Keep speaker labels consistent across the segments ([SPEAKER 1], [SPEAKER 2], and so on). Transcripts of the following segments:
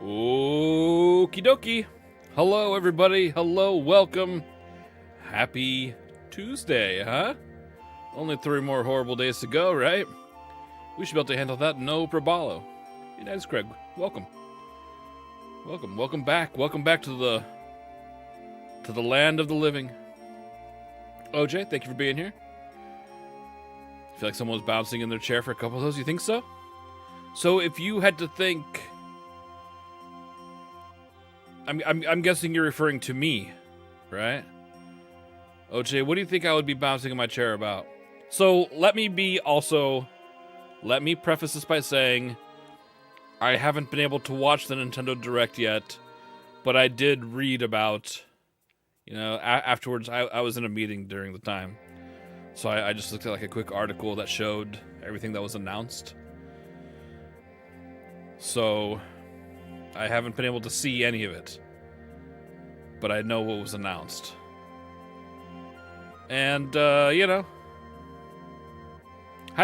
[SPEAKER 1] Okie dokie. Hello, everybody. Hello, welcome. Happy Tuesday, huh? Only 3 more horrible days to go, right? We should be able to handle that no probalo. Hey, nice, Craig. Welcome. Welcome back. Welcome back to the land of the living. OJ, thank you for being here. I feel like someone was bouncing in their chair for a couple of those. You think so? So if you had to think, I'm guessing you're referring to me, right? OJ, what do you think I would be bouncing in my chair about? So let me preface this by saying I haven't been able to watch the Nintendo Direct yet, but I did read about, afterwards I was in a meeting during the time. So I just looked at like a quick article that showed everything that was announced. So I haven't been able to see any of it, but I know what was announced. And, how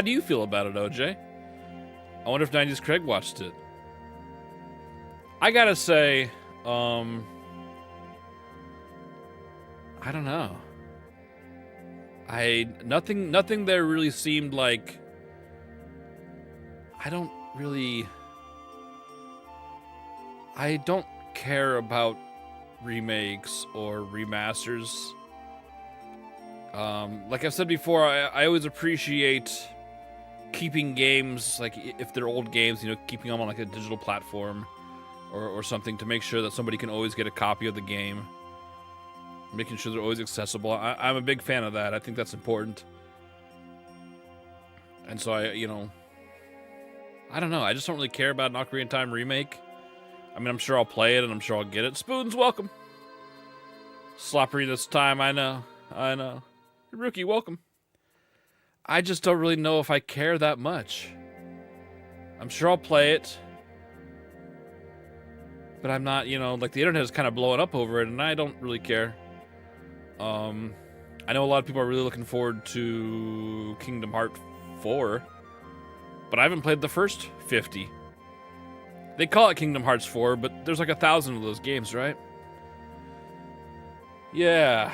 [SPEAKER 1] do you feel about it, OJ? I wonder if 90s Craig watched it. I gotta say, I don't know. Nothing there really seemed like, I don't care about remakes or remasters. Like I've said before, I always appreciate keeping games, like if they're old games, keeping them on like a digital platform or something to make sure that somebody can always get a copy of the game. Making sure they're always accessible. I'm a big fan of that. I think that's important. And so I don't know. I just don't really care about an Ocarina of Time remake. I mean, I'm sure I'll play it and I'm sure I'll get it. Spoons, welcome. Sloppery this time, I know. Rookie, welcome. I just don't really know if I care that much. I'm sure I'll play it. But I'm not, like the internet is kind of blowing up over it and I don't really care. I know a lot of people are really looking forward to Kingdom Hearts 4, but I haven't played the first 50. They call it Kingdom Hearts 4, but there's like 1,000 of those games, right? Yeah,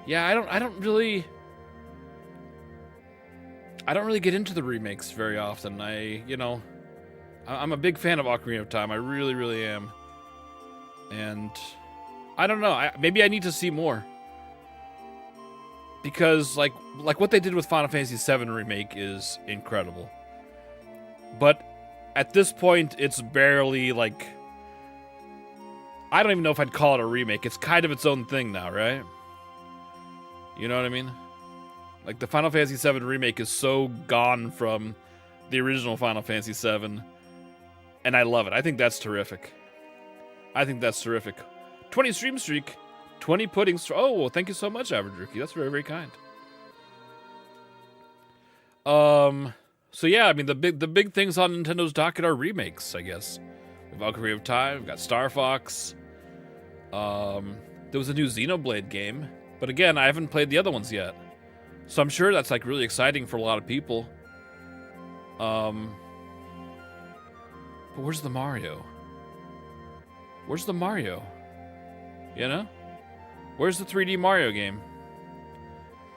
[SPEAKER 1] I don't really get into the remakes very often. I'm a big fan of Ocarina of Time. I really, really am. And I don't know. Maybe I need to see more. Because like what they did with Final Fantasy VII Remake is incredible. But at this point, it's barely like... I don't even know if I'd call it a remake. It's kind of its own thing now, right? You know what I mean? Like the Final Fantasy VII Remake is so gone from the original Final Fantasy VII. And I love it. I think that's terrific. 20 stream streak, 20 pudding streak. Oh, well, thank you so much, Average Rookie. That's very, very kind. So yeah, I mean, the big things on Nintendo's docket are remakes, I guess. We've Ocarina of Time, we've got Star Fox. There was a new Xenoblade game, but again, I haven't played the other ones yet. So I'm sure that's like really exciting for a lot of people. But where's the Mario? Where's the Mario? Where's the 3D Mario game?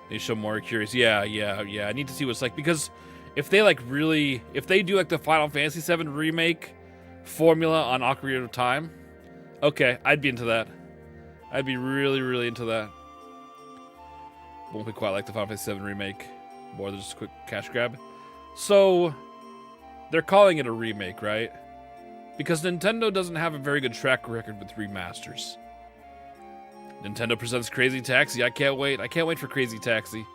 [SPEAKER 1] They show more curious. Yeah. I need to see what it's like, because if they do like the Final Fantasy VII remake formula on Ocarina of Time, okay, I'd be into that. I'd be really, really into that. Won't be quite like the Final Fantasy VII remake, more than just a quick cash grab. So they're calling it a remake, right? Because Nintendo doesn't have a very good track record with remasters. Nintendo presents Crazy Taxi. I can't wait. I can't wait for Crazy Taxi.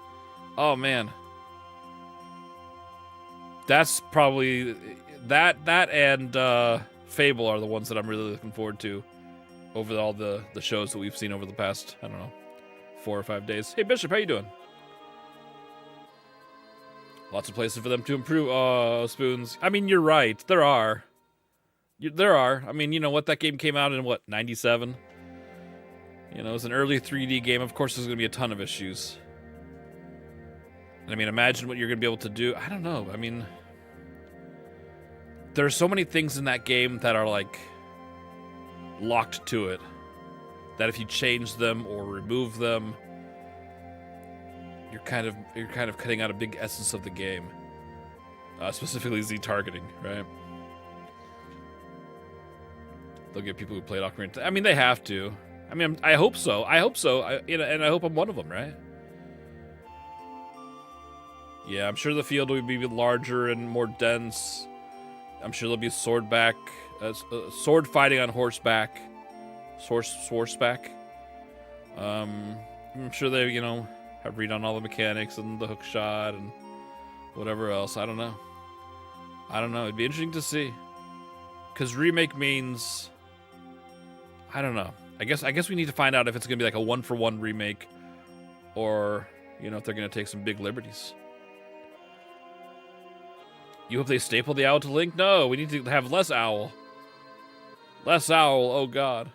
[SPEAKER 1] Oh, man. That's probably... That and Fable are the ones that I'm really looking forward to over all the shows that we've seen over the past, 4 or 5 days. Hey, Bishop, how you doing? Lots of places for them to improve. Spoons. I mean, you're right. There are. I mean, you know what? That game came out in, 97? It was an early 3D game. Of course, there's going to be a ton of issues. And I mean, imagine what you're going to be able to do. I don't know. I mean, there's so many things in that game that are like locked to it, that if you change them or remove them, you're kind of cutting out a big essence of the game. Specifically Z targeting, right? They'll get people who played Ocarina. I mean, they have to. I mean, I hope so. I hope so. And I hope I'm one of them, right? Yeah, I'm sure the field will be larger and more dense. I'm sure there'll be sword fighting on horseback. Horseback. I'm sure they, have read on all the mechanics and the hook shot and whatever else. I don't know. It'd be interesting to see. Because remake means, I don't know. I guess we need to find out if it's gonna be like a 1-for-1 remake, or if they're gonna take some big liberties. You hope they staple the owl to Link? No, we need to have less owl. Less owl. Oh God.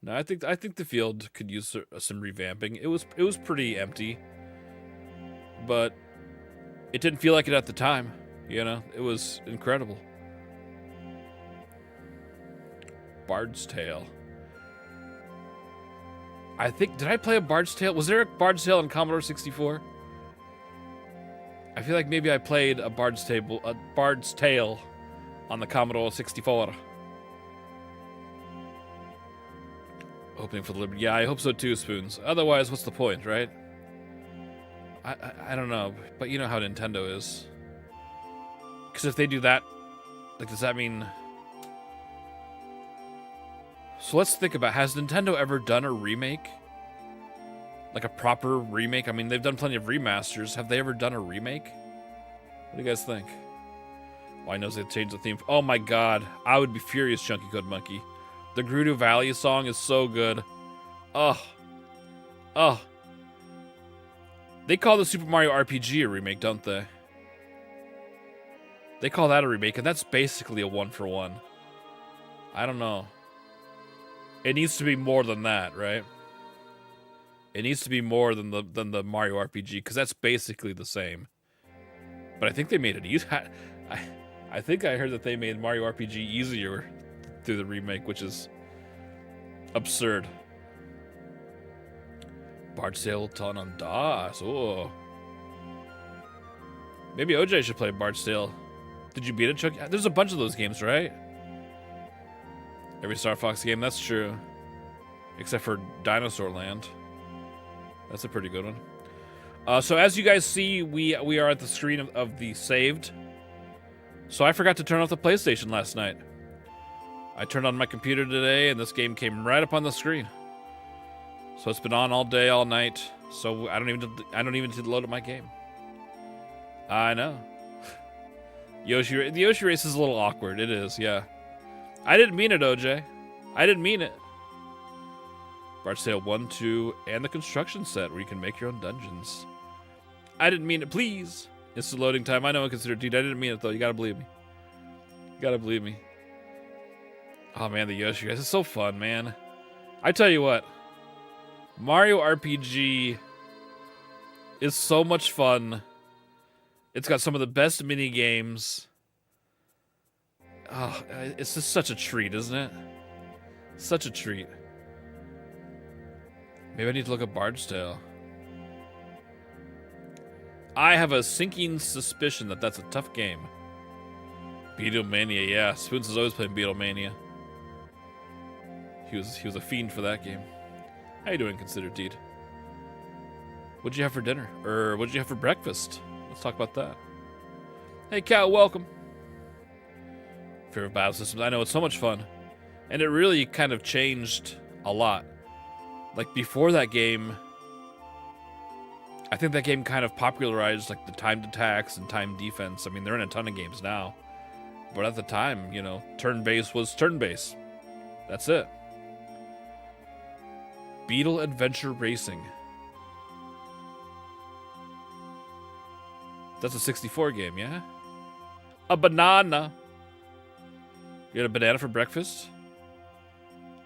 [SPEAKER 1] No, I think the field could use some revamping. It was pretty empty, but it didn't feel like it at the time. It was incredible. Bard's Tale. Did I play a Bard's Tale? Was there a Bard's Tale on Commodore 64? I feel like maybe I played a Bard's Tale on the Commodore 64. Hoping for the liberty. Yeah, I hope so too, Spoons. Otherwise, what's the point, right? I don't know, but you know how Nintendo is. Because if they do that, does that mean... So let's think about, has Nintendo ever done a remake? Like a proper remake? I mean, they've done plenty of remasters. Have they ever done a remake? What do you guys think? Well, I know they changed the theme. Oh my God, I would be furious, Chunky Code Monkey. The Gerudo Valley song is so good. Oh. They call the Super Mario RPG a remake, don't they? They call that a remake, and that's basically a 1-for-1. I don't know. It needs to be more than that, right? It needs to be more than the Mario RPG, because that's basically the same. But I think they made it easy. I think I heard that they made Mario RPG easier through the remake, which is absurd. Bard's Tale on DOS. Oh. Maybe OJ should play Bard's Tale. Did you beat it, Chuck? There's a bunch of those games, right? Every Star Fox game, that's true. Except for Dinosaur Land. That's a pretty good one. So as you guys see, we are at the screen of the saved. So I forgot to turn off the PlayStation last night. I turned on my computer today, and this game came right up on the screen. So it's been on all day, all night. So I don't even need to load up my game. I know. The Yoshi race is a little awkward. It is, yeah. I didn't mean it, OJ. I didn't mean it. Bard's Tale 1, 2, and the construction set where you can make your own dungeons. I didn't mean it, please. It's the loading time. I know I consider it, dude. I didn't mean it, though. You gotta believe me. You gotta believe me. Oh, man, the Yoshi race is so fun, man. I tell you what. Mario RPG is so much fun. It's got some of the best mini games. Oh, it's just such a treat, isn't it? Such a treat. Maybe I need to look up Bard's Tale. I have a sinking suspicion that that's a tough game. Beatlemania, yeah. Spoons is always playing Beatlemania. He was a fiend for that game. How you doing, Considered Deed? What'd you have for dinner? Or what'd you have for breakfast? Let's talk about that. Hey, Cat, welcome. Favorite battle systems? I know, it's so much fun. And it really kind of changed a lot. Like, before that game, I think that game kind of popularized, like, the timed attacks and timed defense. I mean, they're in a ton of games now. But at the time, turn-based was turn-based. That's it. Beetle Adventure Racing. That's a 64 game, yeah? A banana. You had a banana for breakfast?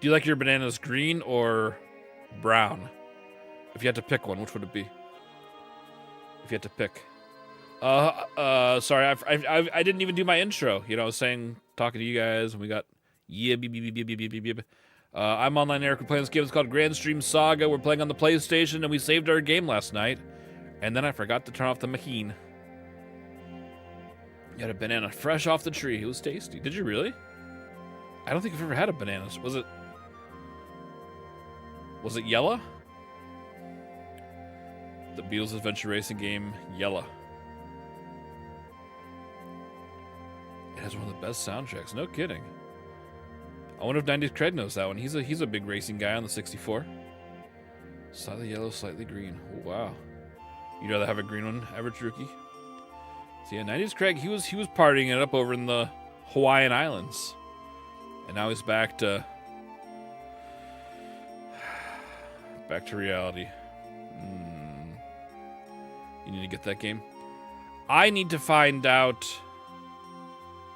[SPEAKER 1] Do you like your bananas green or brown? If you had to pick one, which would it be? If you had to pick. Sorry, I didn't even do my intro. You know, I was talking to you guys, and we got I'm online Eric. We're playing this game. It's called Granstream Saga. We're playing on the PlayStation, and we saved our game last night, and then I forgot to turn off the machine. You had a banana fresh off the tree. It was tasty. Did you really? I don't think I've ever had a banana. Was it yellow? The Beatles Adventure Racing game, yellow. It has one of the best soundtracks. No kidding. I wonder if 90s Craig knows that one. He's a big racing guy on the 64. Slightly yellow, slightly green. Oh, wow. You'd rather have a green one, average rookie? So yeah, 90s Craig, he was partying it up over in the Hawaiian Islands. And now he's back to reality. You need to get that game. I need to find out.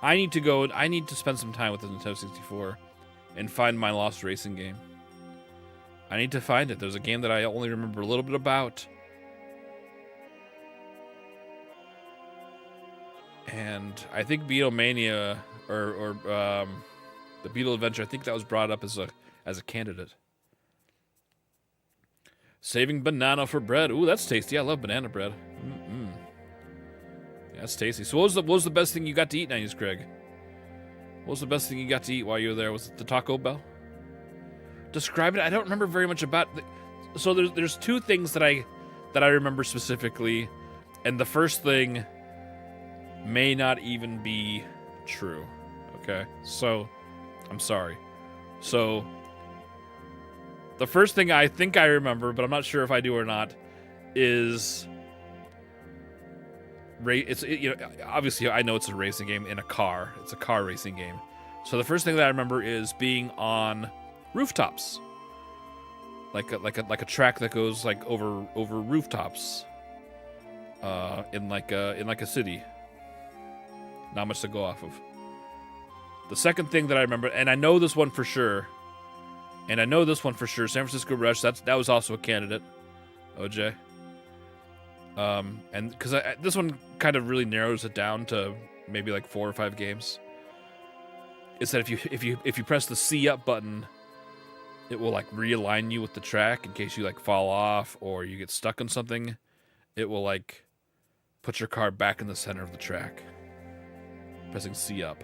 [SPEAKER 1] I need to spend some time with the Nintendo 64 and find my lost racing game. I need to find it. There's a game that I only remember a little bit about. And I think Beatlemania or the Beatle Adventure, I think that was brought up as a candidate. Saving banana for bread. Ooh, that's tasty. I love banana bread. Yeah, that's tasty. So what was the best thing you got to eat, 90s Craig? What was the best thing you got to eat while you were there? Was it the Taco Bell? Describe it. I don't remember very much about it. So there's two things that I remember specifically, and the first thing may not even be true. Okay? So I'm sorry. So the first thing I think I remember, but I'm not sure if I do or not, is obviously I know it's a racing game in a car. It's a car racing game. So the first thing that I remember is being on rooftops, like a track that goes like over rooftops, in like a city. Not much to go off of. The second thing that I remember, and I know this one for sure, San Francisco Rush. That was also a candidate, OJ. And because this one kind of really narrows it down to maybe like 4 or 5 games. Is that if you press the C up button, it will like realign you with the track in case you like fall off or you get stuck on something. It will like put your car back in the center of the track. Pressing C up.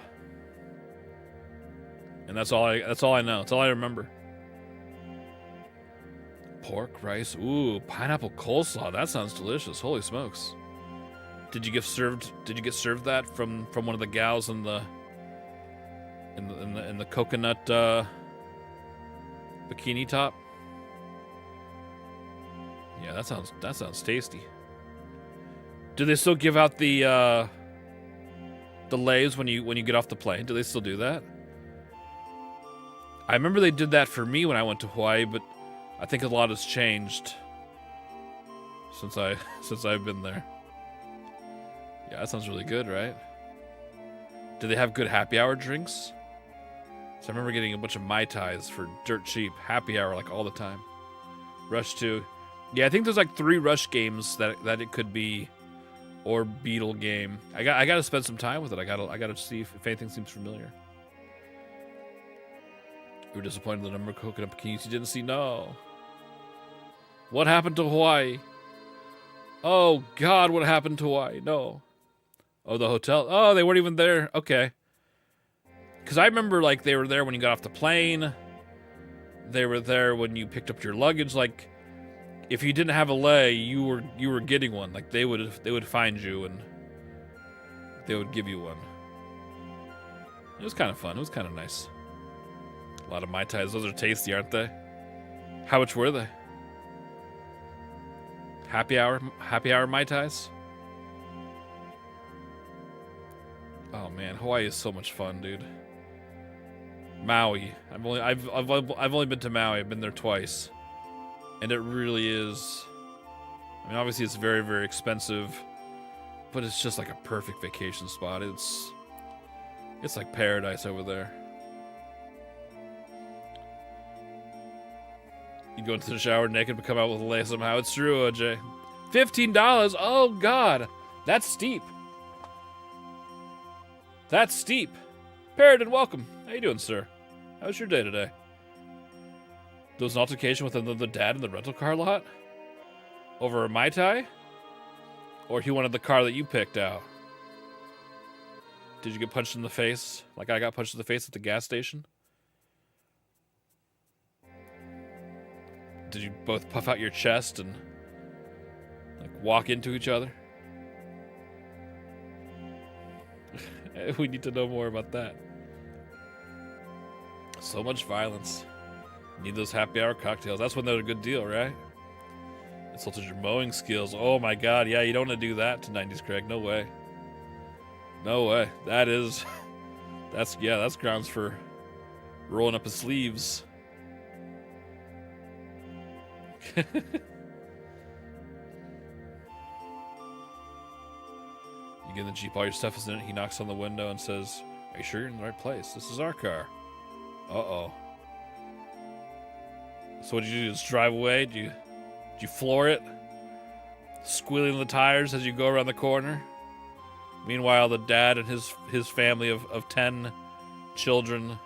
[SPEAKER 1] And that's all I know. That's all I remember. Pork, rice, ooh, pineapple coleslaw. That sounds delicious. Holy smokes! Did you get served that from one of the gals in the coconut bikini top? Yeah, that sounds tasty. Do they still give out the lays when you get off the plane? Do they still do that? I remember they did that for me when I went to Hawaii, but I think a lot has changed since I've been there. Yeah, that sounds really good, right? Do they have good happy hour drinks? So I remember getting a bunch of Mai Tais for dirt cheap. Happy hour like all the time. Rush 2. Yeah, I think there's like 3 Rush games that it could be, or Beetle game. I got to spend some time with it. I gotta see if anything seems familiar. You were disappointed in the number of coconut bikinis you didn't see? No. What happened to Hawaii? Oh, God, what happened to Hawaii? No. Oh, the hotel? Oh, they weren't even there. Okay. Because I remember, like, they were there when you got off the plane. They were there when you picked up your luggage. Like, if you didn't have a lay, you were getting one. Like, they would find you and they would give you one. It was kind of fun. It was kind of nice. A lot of Mai Tais. Those are tasty, aren't they? How much were they? Happy hour Mai Tais? Oh man, Hawaii is so much fun, dude. Maui. I've only been to Maui. I've been there twice. And it really is. I mean, obviously it's very, very expensive, but it's just like a perfect vacation spot. It's like paradise over there. You go into the shower naked but come out with a lay somehow. It's true, OJ. $15? Oh, God. That's steep. That's steep. Paradin, welcome. How you doing, sir? How was your day today? There was an altercation with another dad in the rental car lot? Over a Mai Tai? Or he wanted the car that you picked out? Did you get punched in the face? Like I got punched in the face at the gas station? Did you both puff out your chest and like walk into each other? We need to know more about that. So much violence. Need those happy hour cocktails. That's when they're a good deal, right? Insulted your mowing skills. Oh my god, yeah, you don't want to do that to 90s Craig. No way. No way. That's grounds for rolling up his sleeves. You get in the Jeep, all your stuff is in it. He knocks on the window and says, "Are you sure you're in the right place? This is our car." Uh-oh. So what did you do? Just drive away? Did you floor it? Squealing the tires as you go around the corner? Meanwhile, the dad and his family of 10 children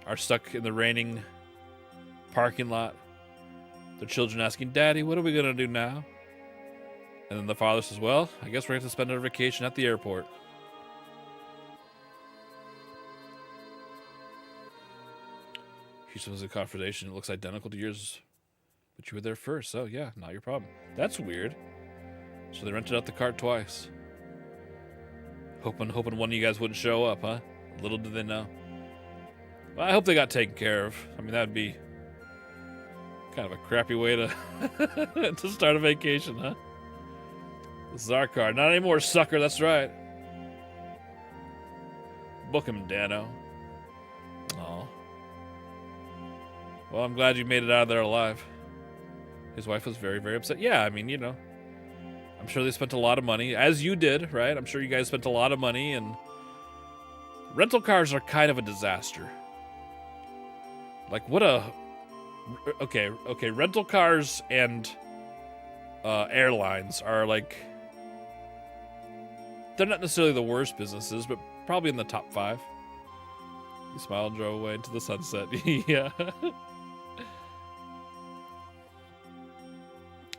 [SPEAKER 1] are stuck in the raining parking lot. Their children asking, "Daddy, what are we going to do now?" And then the father says, "Well, I guess we're going to spend our vacation at the airport." Houston was a confrontation. It looks identical to yours, but you were there first. So, yeah, not your problem. That's weird. So they rented out the car twice. Hoping one of you guys wouldn't show up, huh? Little did they know. Well, I hope they got taken care of. I mean, that would be kind of a crappy way to to start a vacation, huh? This is our car. Not anymore, sucker. That's right. Book him, Dano. Aw. Well, I'm glad you made it out of there alive. His wife was very, very upset. Yeah, I mean, you know. I'm sure they spent a lot of money, as you did, right? I'm sure you guys spent a lot of money, and rental cars are kind of a disaster. Like, what a... Okay, rental cars and airlines are, like... They're not necessarily the worst businesses, but probably in the top 5. He smiled and drove away into the sunset. Yeah.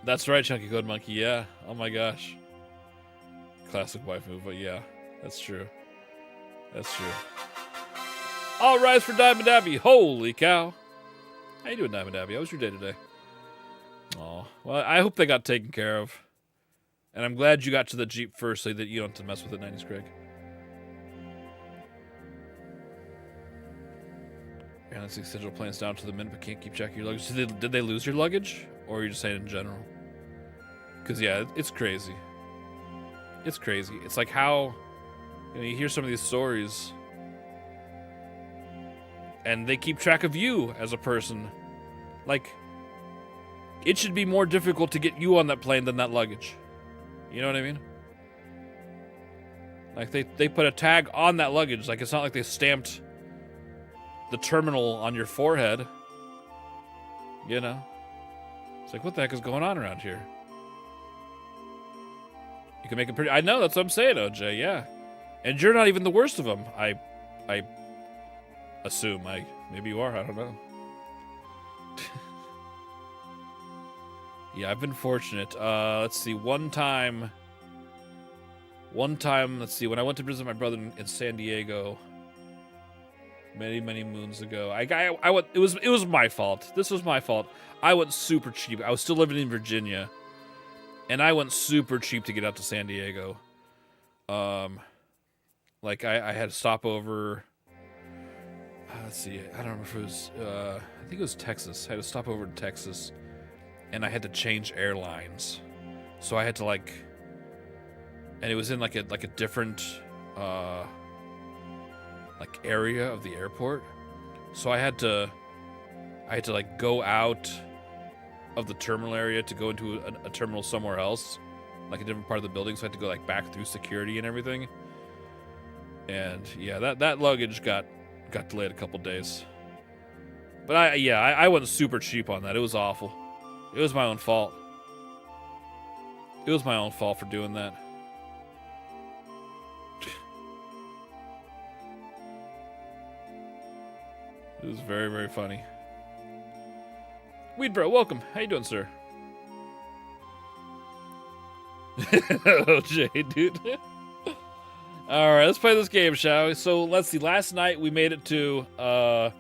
[SPEAKER 1] That's right, Chunky Code Monkey, yeah. Oh my gosh. Classic wife move, but yeah, that's true. That's true. All rise for Diamond Abbey. Holy cow. How you doing, Diamond Abbey? How was your day today? Oh, well, I hope they got taken care of. And I'm glad you got to the Jeep first so that you don't have to mess with it, 90s Craig. Yeah, let's schedule planes down to the minute, but can't keep checking your luggage. Did they lose your luggage? Or are you just saying in general? Because, yeah, it's crazy. It's crazy. It's like how, you know, you hear some of these stories, and they keep track of you as a person. Like, it should be more difficult to get you on that plane than that luggage. You know what I mean? Like, they put a tag on that luggage. Like, it's not like they stamped the terminal on your forehead. You know? It's like, what the heck is going on around here? You can make it pretty... I know, that's what I'm saying, OJ, yeah. And you're not even the worst of them. I assume. Maybe you are, I don't know. Yeah, I've been fortunate. Let's see, one time, let's see, when I went to visit my brother in San Diego many, many moons ago, I went, it was my fault. This was my fault. I went super cheap. I was still living in Virginia, and I went super cheap to get out to San Diego. Like, I had a stopover, let's see, I don't remember if it was, I think it was Texas. I had a stopover in Texas, and I had to change airlines. So I had to, like, and it was in, like a different, like, area of the airport. So I had to, like, go out of the terminal area to go into a terminal somewhere else, like a different part of the building. So I had to go, like, back through security and everything. And yeah, that luggage got delayed a couple days. But I went super cheap on that. It was awful. It was my own fault. It was my own fault for doing that. It was very, very funny. Weed bro, welcome. How you doing, sir? OJ, dude. All right, let's play this game, shall we? So let's see. Last night we made it to a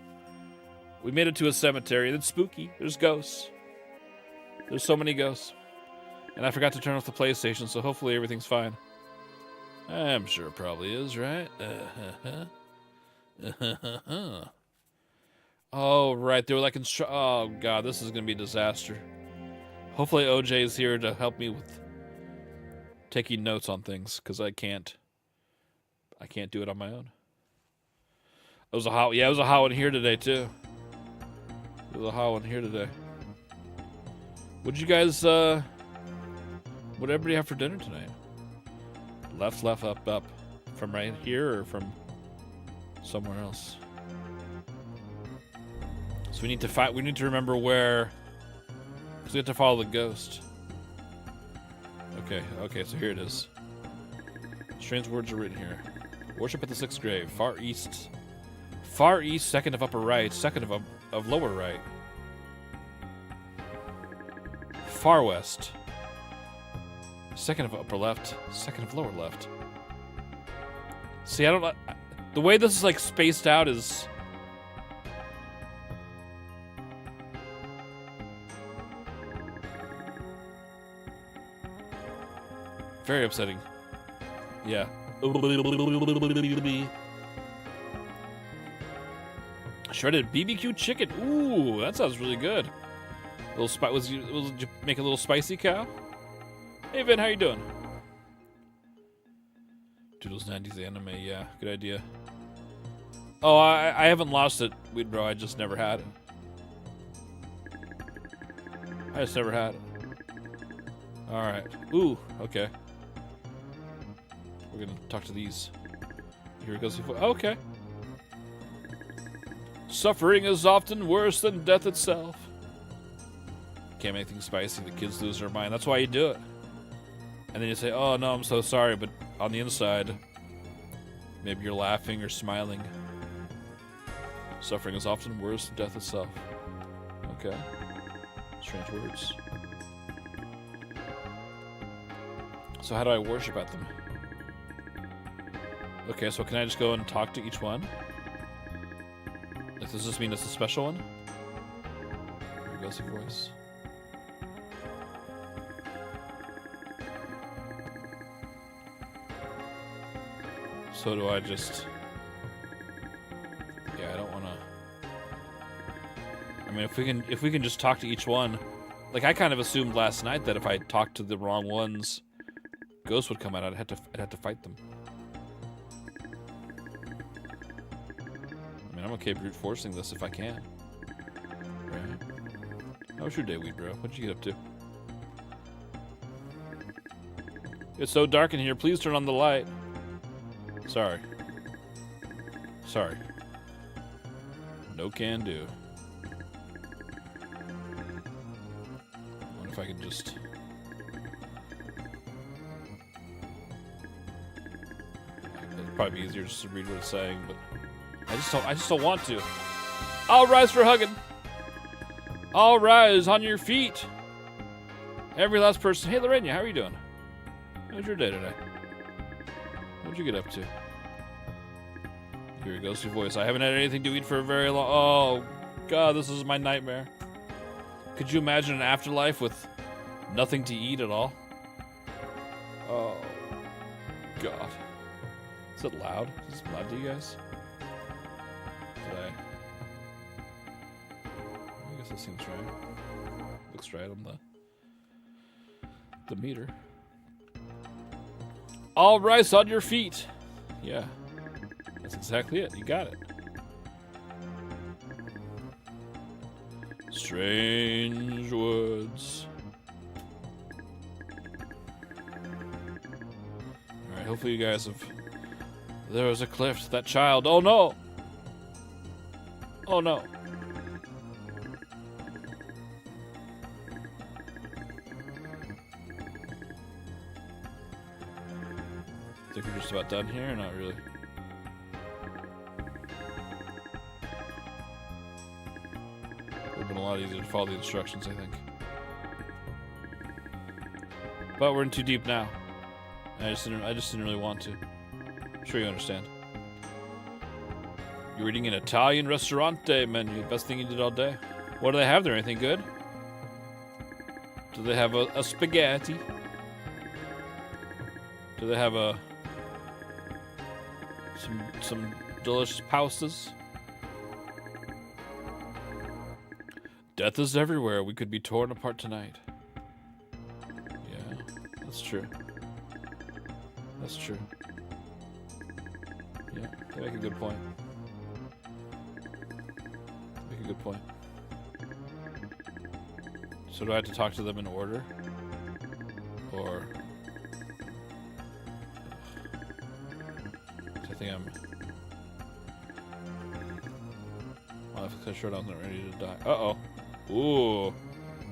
[SPEAKER 1] cemetery. It's spooky. There's ghosts. There's so many ghosts, and I forgot to turn off the PlayStation. So hopefully everything's fine. I'm sure it probably is, right? Oh, right. They were like, oh god, this is gonna be a disaster. Hopefully OJ is here to help me with taking notes on things, because I can't do it on my own. It was a hot one here today too. It was a hot one here today. What'd you guys what'd everybody have for dinner tonight? Left, up. From right here or from somewhere else? So we need to remember where, because we have to follow the ghost. Okay, so here it is. Strange words are written here. Worship at the sixth grave. Far east, second of upper right, second of lower right. Far west, second of upper left, second of lower left. See, the way this is like spaced out is... very upsetting. Yeah. Shredded BBQ chicken. Ooh, that sounds really good. Did you make a little spicy cow? Hey Vin, how you doing? Doodles 90s anime, yeah, good idea. Oh, I haven't lost it, Weed Bro, I just never had it. Alright. Ooh, okay. We're gonna talk to these. Here it goes. Okay. Suffering is often worse than death itself. Can't make things spicy. The kids lose their mind. That's why you do it. And then you say, "Oh no, I'm so sorry," but on the inside, maybe you're laughing or smiling. Suffering is often worse than death itself. Okay. Strange words. So how do I worship at them? Okay, so can I just go and talk to each one? Like, does this mean it's a special one? Here goes your voice. So do I just... yeah, I don't want to... I mean, if we can just talk to each one... Like, I kind of assumed last night that if I talked to the wrong ones, ghosts would come out. I'd have to fight them. I'm okay brute forcing this if I can. Right. How was your day, Weed Bro? What'd you get up to? It's so dark in here. Please turn on the light. Sorry. No can do. I wonder if I could just... it'd probably be easier just to read what it's saying, but... I just don't want to. I'll rise for hugging. All rise on your feet. Every last person. Hey, Lorena, how are you doing? How was your day today? What'd you get up to? Here goes your voice. I haven't had anything to eat for a very long... oh, God, this is my nightmare. Could you imagine an afterlife with nothing to eat at all? Oh, God. Is it loud? Is it loud to you guys? I guess that seems right. Looks right on the meter. All rise on your feet. Yeah, that's exactly it. You got it. Strange woods. All right. Hopefully you guys have. There was a cliff. That child. Oh no. Oh no. I think we're just about done here, or not really? a lot easier to follow the instructions, I think. But we're in too deep now. I just didn't really want to. I'm sure you understand. You're eating an Italian restaurante menu. Best thing you did all day. What do they have there? Anything good? Do they have a spaghetti? Do they have some delicious pastas? Death is everywhere. We could be torn apart tonight. Yeah, that's true. That's true. Yeah, they make a good point. Make a good point. So do I have to talk to them in order? Or... I think I'm... Well, if it's short, I'm not ready to die. Uh-oh. Ooh.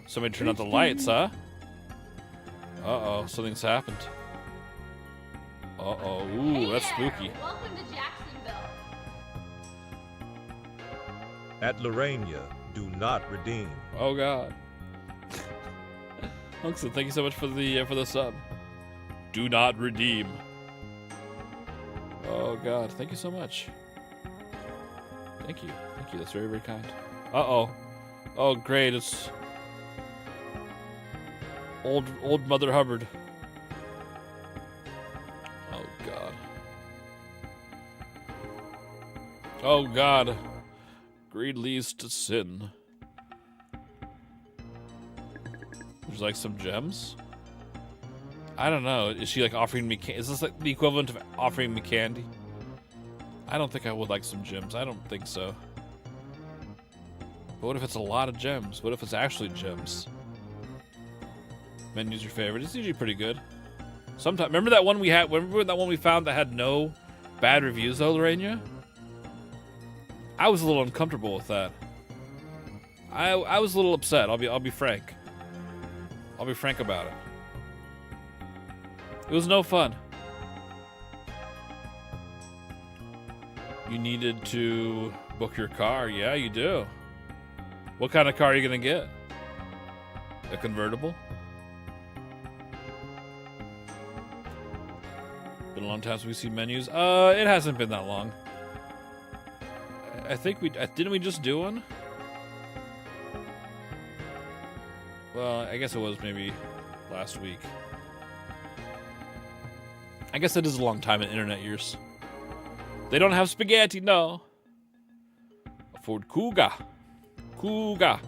[SPEAKER 1] Somebody turned out the lights, huh? Uh-oh. Something's happened. Uh-oh. Ooh,
[SPEAKER 2] Hey
[SPEAKER 1] that's
[SPEAKER 2] there.
[SPEAKER 1] spooky.
[SPEAKER 2] Welcome to Jacksonville.
[SPEAKER 3] At Lorania, do not redeem.
[SPEAKER 1] Oh, God. Excellent. Thank you so much for the sub. Do not redeem. Oh, God. Thank you so much. Thank you. Thank you. That's very, very kind. Uh-oh. Oh, great. It's... Old Mother Hubbard. Oh, God. Oh, God. Greed leads to sin. There's like some gems? I don't know. Is she like offering me is this like the equivalent of offering me candy? I don't think I would like some gems. I don't think so. But what if it's a lot of gems? What if it's actually gems? Menu's your favorite. It's usually pretty good. Sometimes remember that one we had remember that one we found that had no bad reviews though, Lorena? I was a little uncomfortable with that. I was a little upset. I'll be frank. I'll be frank about it. It was no fun. You needed to book your car. Yeah, you do. What kind of car are you gonna get? A convertible? Been a long time since we've seen menus. It hasn't been that long. I think didn't we just do one? Well, I guess it was maybe last week. I guess it is a long time in internet years. They don't have spaghetti, no. A Ford Kuga. Kuga.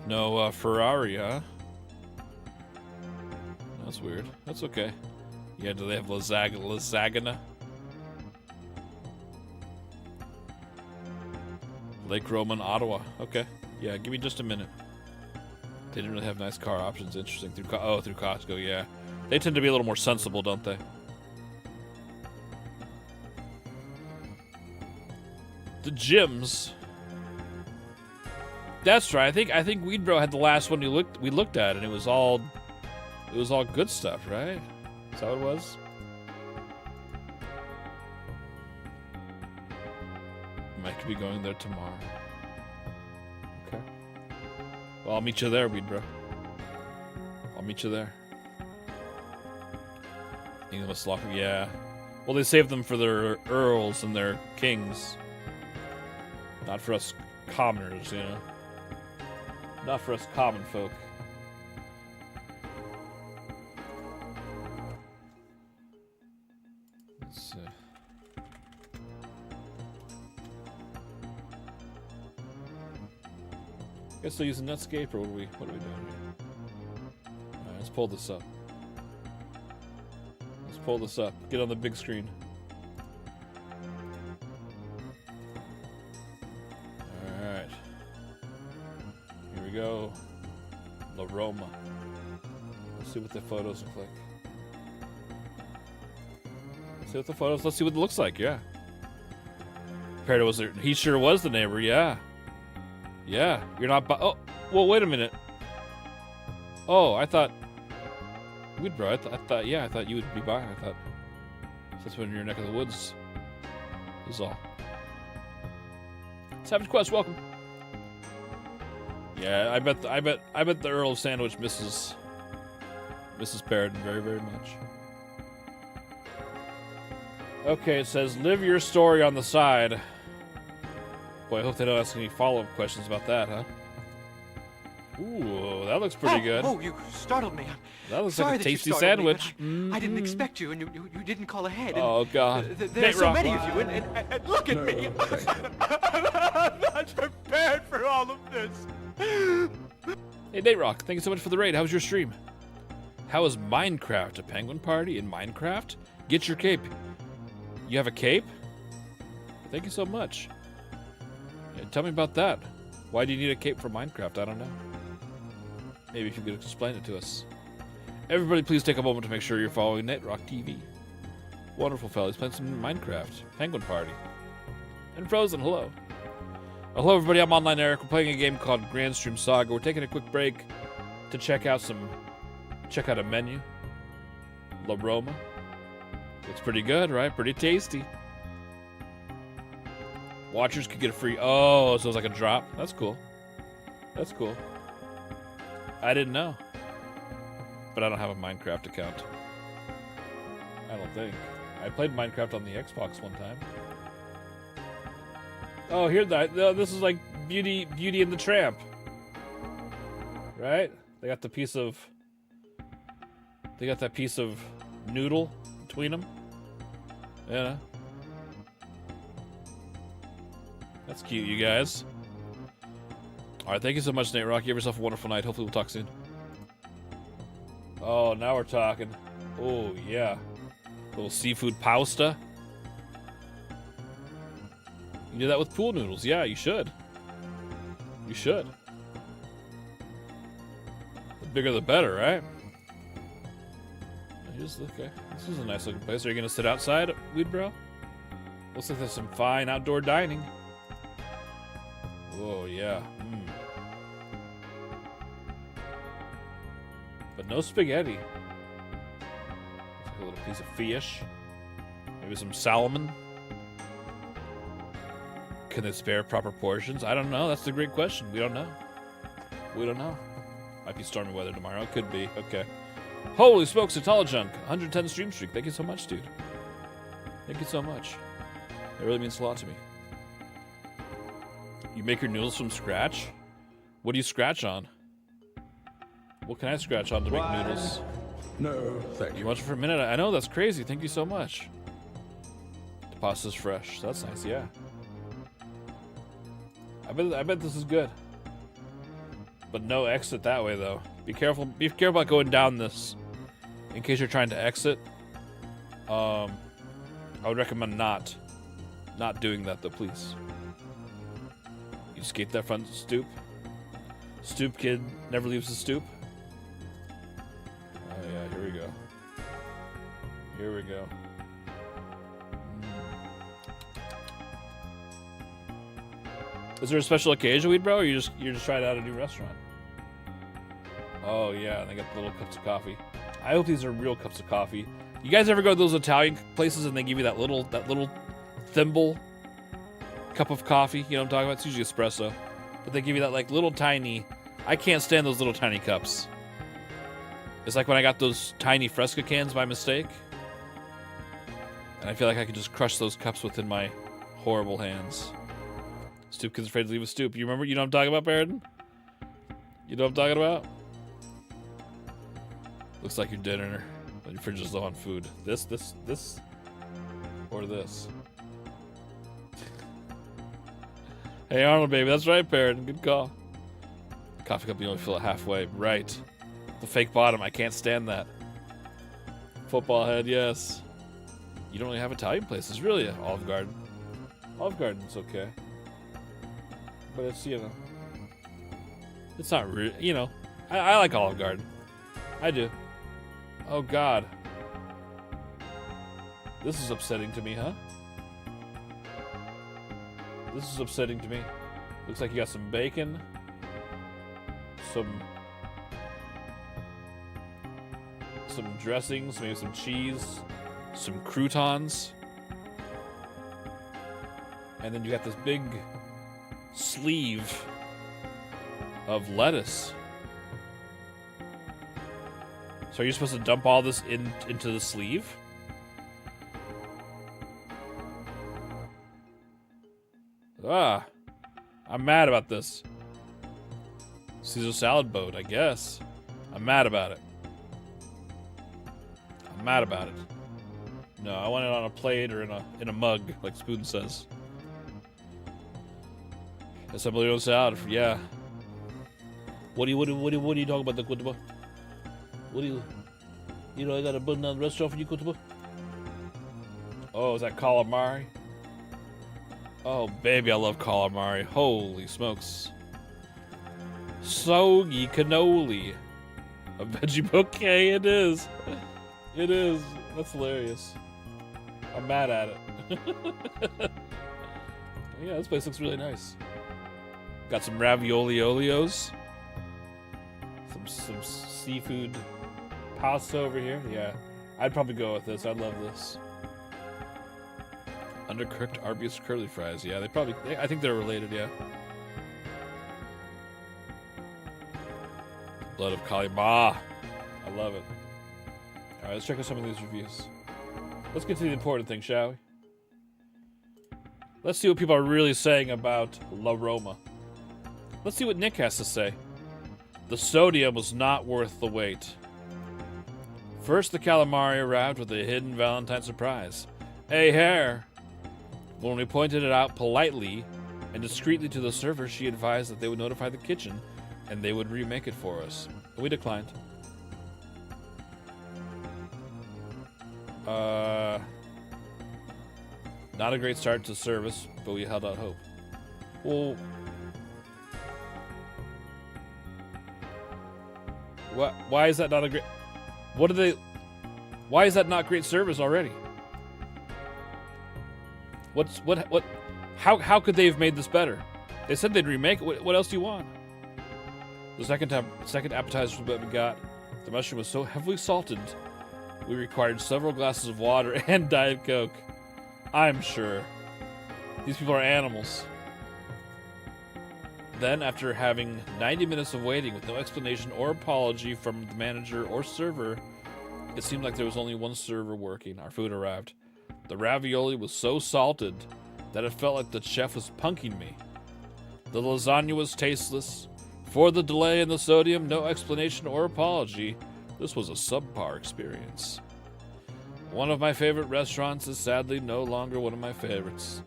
[SPEAKER 1] No Ferrari, huh? That's weird. That's okay. Yeah, do they have Lasagna? Lake Roman, Ottawa. Okay. Yeah, give me just a minute. They didn't really have nice car options. Interesting. Through Costco, yeah. They tend to be a little more sensible, don't they? The gyms. That's right. I think Weed Bro had the last one we looked at, and it was all good stuff, right? Is that what it was? Might be going there tomorrow. Okay. Well, I'll meet you there, Weed Bro. I'll meet you there. English locker, yeah. Well, they saved them for their earls and their kings. Not for us commoners, you know. Not for us common folk. Let's see. Guess they're using Netscape, or what are we doing here? Alright, let's pull this up. Let's pull this up. Get on the big screen. Alright. Here we go. La Roma. Let's see what the photos look like. Let's see what the photos, let's see what it looks like, yeah. Perdo was there. He sure was the neighbor, yeah. Yeah, you're not oh, well, wait a minute. Oh, I thought... We'd bro, I thought you would be by. I thought... That's when you're in your neck of the woods. Is all. Savage Quest, welcome. Yeah, I bet the Earl of Sandwich misses Parrot very, very much. Okay, it says live your story on the side. Boy, I hope they don't ask any follow-up questions about that, huh? Ooh, that looks pretty good.
[SPEAKER 2] Oh, you startled me.
[SPEAKER 1] That looks
[SPEAKER 2] Sorry
[SPEAKER 1] like a
[SPEAKER 2] that you
[SPEAKER 1] tasty
[SPEAKER 2] startled me,
[SPEAKER 1] sandwich.
[SPEAKER 2] but I didn't expect you, and you didn't call ahead. And
[SPEAKER 1] Oh, God.
[SPEAKER 2] there are so many of you, and look at me. I'm not prepared for all of this.
[SPEAKER 1] Hey, Nate Rock, thank you so much for the raid. How was your stream? How is Minecraft? A penguin party in Minecraft? Get your cape. You have a cape? Thank you so much. Yeah, tell me about that. Why do you need a cape for Minecraft? I don't know. Maybe if you could explain it to us. Everybody please take a moment to make sure you're following Nate Rock TV. Wonderful fella. He's playing some Minecraft. Penguin Party. And Frozen, hello. Hello everybody, I'm Online Eric. We're playing a game called Granstream Saga. We're taking a quick break to check out a menu. La Roma. Looks pretty good, right? Pretty tasty. Watchers could get a free, oh, so it's like a drop. That's cool. That's cool. I didn't know. But I don't have a Minecraft account. I don't think. I played Minecraft on the Xbox one time. Oh, here that. This is like Beauty and the Tramp. Right? They got that piece of noodle between them. Yeah. That's cute, you guys. Alright, thank you so much, Nate Rock. You have yourself a wonderful night. Hopefully we'll talk soon. Oh, now we're talking. Oh, yeah. Little seafood pasta. You do that with pool noodles. Yeah, you should. You should. The bigger the better, right? Okay. This is a nice looking place. Are you going to sit outside, Weedbrow? Looks like there's some fine outdoor dining. Oh, yeah. But no spaghetti. Looks like a little piece of fish. Maybe some salmon. Can they spare proper portions? I don't know. That's the great question. We don't know. We don't know. Might be stormy weather tomorrow. Could be. Okay. Holy smokes, Junk. 110 stream streak. Thank you so much, dude. Thank you so much. That really means a lot to me. You make your noodles from scratch? What do you scratch on? What can I scratch on to make noodles?
[SPEAKER 4] No, thank
[SPEAKER 1] You
[SPEAKER 4] you.
[SPEAKER 1] watch it for a minute? I know, that's crazy. Thank you so much. The pasta's fresh. That's nice, yeah. I bet this is good. But no exit that way, though. Be careful about going down this. In case you're trying to exit. I would recommend not doing that, though, please. You skate that front stoop. Stoop kid never leaves the stoop. Oh yeah, here we go. Here we go. Is there a special occasion, Weed Bro, or you're just trying out a new restaurant? Oh yeah, and they got the little cups of coffee. I hope these are real cups of coffee. You guys ever go to those Italian places and they give you that little thimble cup of coffee? You know what I'm talking about? It's usually espresso, but they give you that like little tiny. I can't stand those little tiny cups. It's like when I got those tiny Fresca cans by mistake, and I feel like I could just crush those cups within my horrible hands. Stoop kid's afraid to leave a stoop. You remember? You know what I'm talking about, Baradin? You know what I'm talking about? Looks like your dinner. Your fridge is low on food. This, or this. Hey Arnold, baby, that's right, Baradin. Good call. Coffee cup, you only fill it halfway. Right. The fake bottom, I can't stand that. Football head, yes. You don't really have Italian places, really. Olive Garden. Olive Garden's okay. But it's, you know, it's not real, you know. I like Olive Garden. I do. Oh, God. This is upsetting to me, huh? This is upsetting to me. Looks like you got some bacon. Some dressings, maybe some cheese, some croutons. And then you got this big sleeve of lettuce. So are you supposed to dump all this into the sleeve? Ah, I'm mad about this. Caesar salad boat, I guess. I'm mad about it. I'm mad about it. No, I want it on a plate or in a mug, like Spoon says. Assembleo salad, yeah. What do you talk about the Kutuba? What do you I got a button down the restaurant for you, Kutuba? Oh, is that calamari? Oh, baby, I love calamari. Holy smokes. Soggy cannoli. A veggie bouquet, it is. It is. That's hilarious. I'm mad at it. Yeah, this place looks really nice. Got some ravioli oleos. Some seafood pasta over here. Yeah, I'd probably go with this. I love this. Undercooked Arby's curly fries. Yeah, I think they're related, yeah. Blood of Kalima. I love it. Alright, let's check out some of these reviews. Let's get to the important thing, shall we? Let's see what people are really saying about La Roma. Let's see what Nick has to say. The sodium was not worth the wait. First, the calamari arrived with a hidden Valentine surprise. A hair! When we pointed it out politely and discreetly to the server, she advised that they would notify the kitchen and they would remake it for us. We declined. Not a great start to service, but we held out hope. Well, why is that not a great... Why is that not great service already? How could they have made this better? They said they'd remake it. What else do you want? The second appetizer that we got, the mushroom was so heavily salted, we required several glasses of water and Diet Coke. I'm sure. These people are animals. Then, after having 90 minutes of waiting with no explanation or apology from the manager or server, it seemed like there was only one server working. Our food arrived. The ravioli was so salted that it felt like the chef was punking me. The lasagna was tasteless. For the delay in the sodium, no explanation or apology. This was a subpar experience. One of my favorite restaurants is sadly no longer one of my favorites.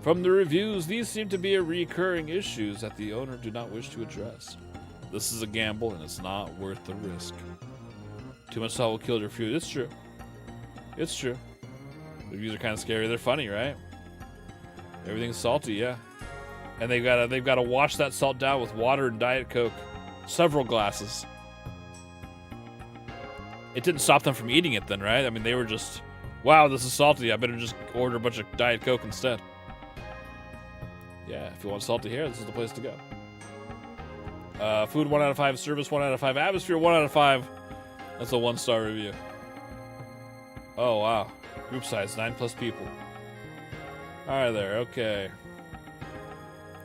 [SPEAKER 1] From the reviews, these seem to be recurring issues that the owner do not wish to address. This is a gamble and it's not worth the risk. Too much salt will kill your food. It's true. It's true. The reviews are kind of scary. They're funny, right? Everything's salty, yeah. And they've got to wash that salt down with water and Diet Coke. Several glasses. It didn't stop them from eating it then, right? I mean, they were just, wow, this is salty. I better just order a bunch of Diet Coke instead. Yeah, if you want salty hair, this is the place to go. Food 1 out of 5, service 1 out of 5, atmosphere 1 out of 5. That's a 1-star review. Oh, wow. Group size, 9+ people. Alright there, okay.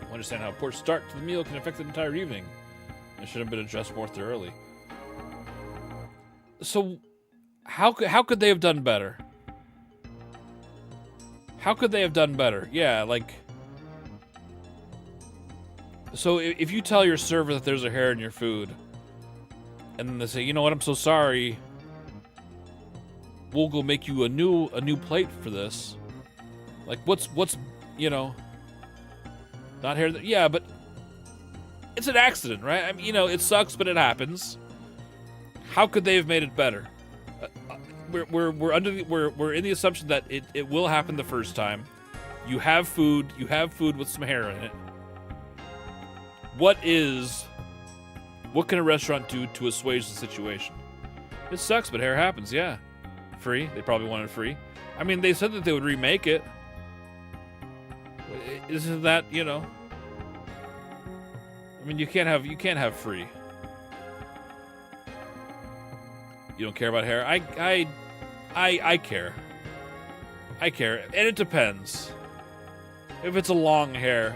[SPEAKER 1] I understand how a poor start to the meal can affect the entire evening. It should have been addressed more thoroughly. So, how could they have done better? How could they have done better? Yeah, like... So, if you tell your server that there's a hair in your food, and then they say, you know what, I'm so sorry, we'll go make you a new plate for this. Like, what's you know, not hair, yeah, but it's an accident, right? I mean, you know, it sucks, but it happens. How could they have made it better? We're in the assumption that it will happen the first time. You have food with some hair in it. What can a restaurant do to assuage the situation? It sucks, but hair happens, yeah. Free. They probably wanted free. I mean, they said that they would remake it. Isn't that, you know? I mean, you can't have free. You don't care about hair? I care. I care. And it depends. If it's a long hair,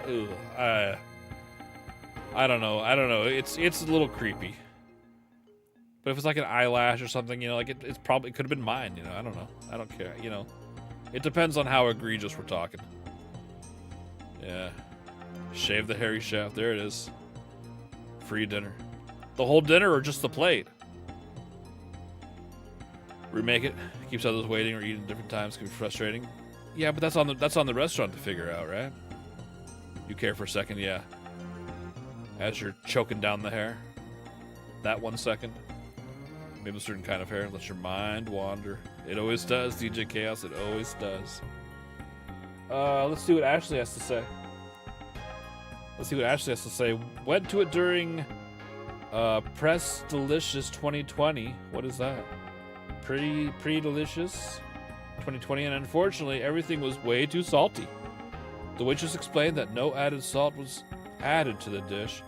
[SPEAKER 1] I don't know. It's a little creepy. But if it's like an eyelash or something, you know, like it's probably could have been mine, you know. I don't know. I don't care, you know. It depends on how egregious we're talking. Yeah. Shave the hairy shaft. There it is. Free dinner. The whole dinner or just the plate? Remake it. Keeps others waiting or eating at different times. Can be frustrating. Yeah, but that's on the restaurant to figure out, right? You care for a second, yeah. As you're choking down the hair. That 1 second. Maybe a certain kind of hair. Let your mind wander. It always does, DJ Chaos. It always does. Let's see what Ashley has to say. Went to it during Press Delicious 2020. What is that? Pretty delicious 2020, and unfortunately everything was way too salty. The waitress explained that no added salt was added to the dish,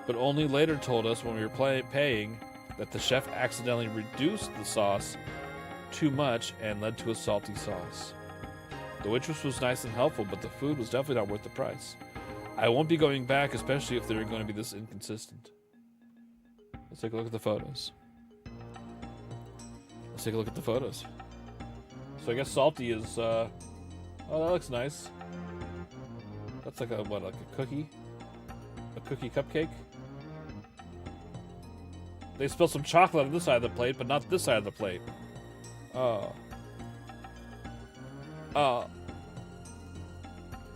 [SPEAKER 1] but only later told us when we were paying that the chef accidentally reduced the sauce too much and led to a salty sauce. The waitress was nice and helpful, but the food was definitely not worth the price. I won't be going back, especially if they're going to be this inconsistent. Let's take a look at the photos. So I guess salty is, oh, that looks nice. That's like a cookie? A cookie cupcake? They spilled some chocolate on this side of the plate, but not this side of the plate. Oh.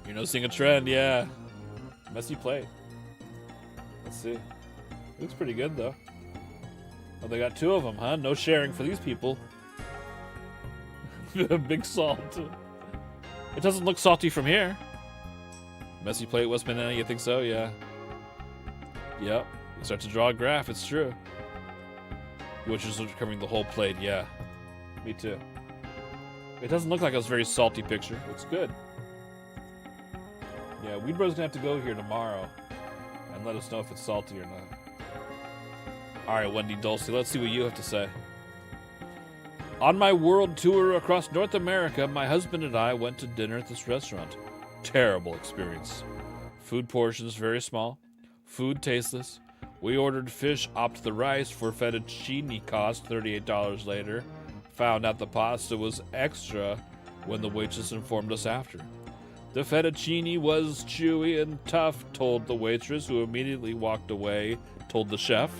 [SPEAKER 1] You're noticing a trend, yeah. Messy plate. Let's see. Looks pretty good, though. Oh, they got 2 of them, huh? No sharing for these people. Big salt. It doesn't look salty from here. Messy plate, West Banana, you think so? Yeah. Yep. You start to draw a graph, it's true. Which is covering the whole plate, yeah. Me too. It doesn't look like a very salty picture. Looks good. Yeah, Weed Bro's gonna have to go here tomorrow and let us know if it's salty or not. Alright, Wendy Dulce, let's see what you have to say. On my world tour across North America, my husband and I went to dinner at this restaurant. Terrible experience. Food portions very small. Food tasteless. We ordered fish, opted the rice for fettuccine cost $38 later. Found out the pasta was extra when the waitress informed us after. The fettuccine was chewy and tough, told the waitress, who immediately walked away, told the chef.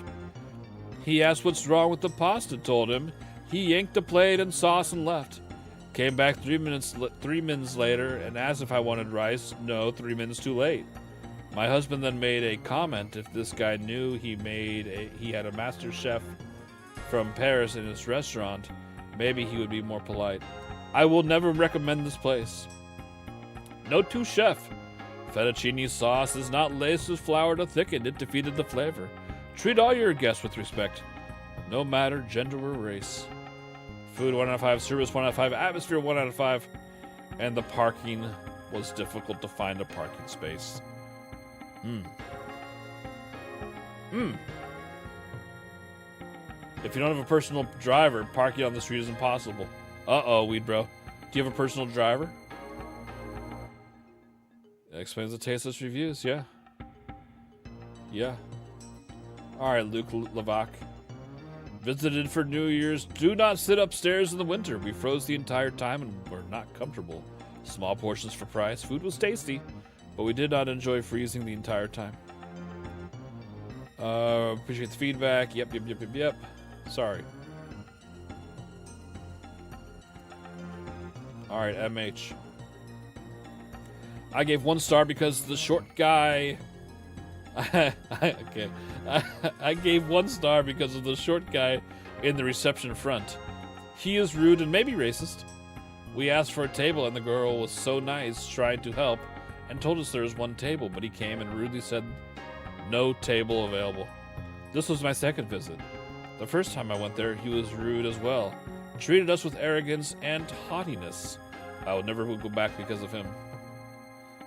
[SPEAKER 1] He asked what's wrong with the pasta, told him. He yanked the plate and sauce and left. Came back 3 minutes later and asked if I wanted rice. No, 3 minutes too late. My husband then made a comment. If this guy knew he had a master chef from Paris in his restaurant, maybe he would be more polite. I will never recommend this place. Note to chef. Fettuccine sauce is not laced with flour to thicken. It defeated the flavor. Treat all your guests with respect, no matter gender or race. Food 1 out of 5, service 1 out of 5, atmosphere 1 out of 5, and the parking was difficult to find a parking space. If you don't have a personal driver, parking on the street is impossible. Uh-oh, Weed Bro. Do you have a personal driver? That explains the tasteless reviews, yeah. Yeah. Alright, Luke Levac. Visited for New Year's. Do not sit upstairs in the winter. We froze the entire time and were not comfortable. Small portions for price. Food was tasty, but we did not enjoy freezing the entire time. Appreciate the feedback. Yep. Sorry. Alright, MH. I gave 1 star because the short guy... okay. I gave 1 star because of the short guy in the reception front. He is rude and maybe racist. We asked for a table and the girl was so nice, trying to help, and told us there was 1 table, but he came and rudely said, no table available. This was my second visit. The first time I went there, he was rude as well. Treated us with arrogance and haughtiness. I would never go back because of him.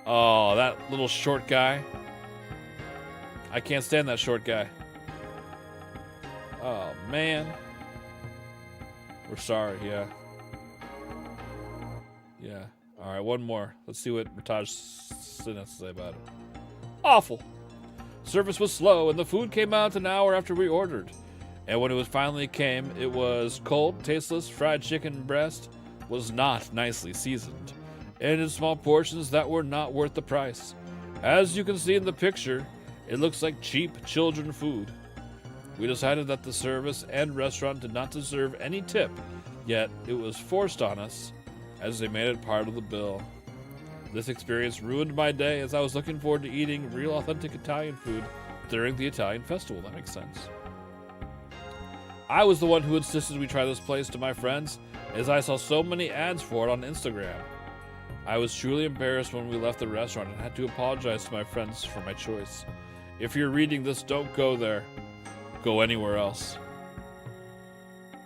[SPEAKER 1] Oh, that little short guy. I can't stand that short guy. Oh, man. We're sorry, yeah. Yeah. Alright, 1 more. Let's see what Rataj Sin has to say about it. Awful. Service was slow, and the food came out an hour after we ordered. And when it was finally came, it was cold, tasteless. Fried chicken breast was not nicely seasoned, and in small portions that were not worth the price. As you can see in the picture, it looks like cheap children food. We decided that the service and restaurant did not deserve any tip, yet it was forced on us as they made it part of the bill. This experience ruined my day as I was looking forward to eating real authentic Italian food during the Italian festival. That makes sense. I was the one who insisted we try this place to my friends as I saw so many ads for it on Instagram. I was truly embarrassed when we left the restaurant and had to apologize to my friends for my choice. If you're reading this, don't go there. Go anywhere else.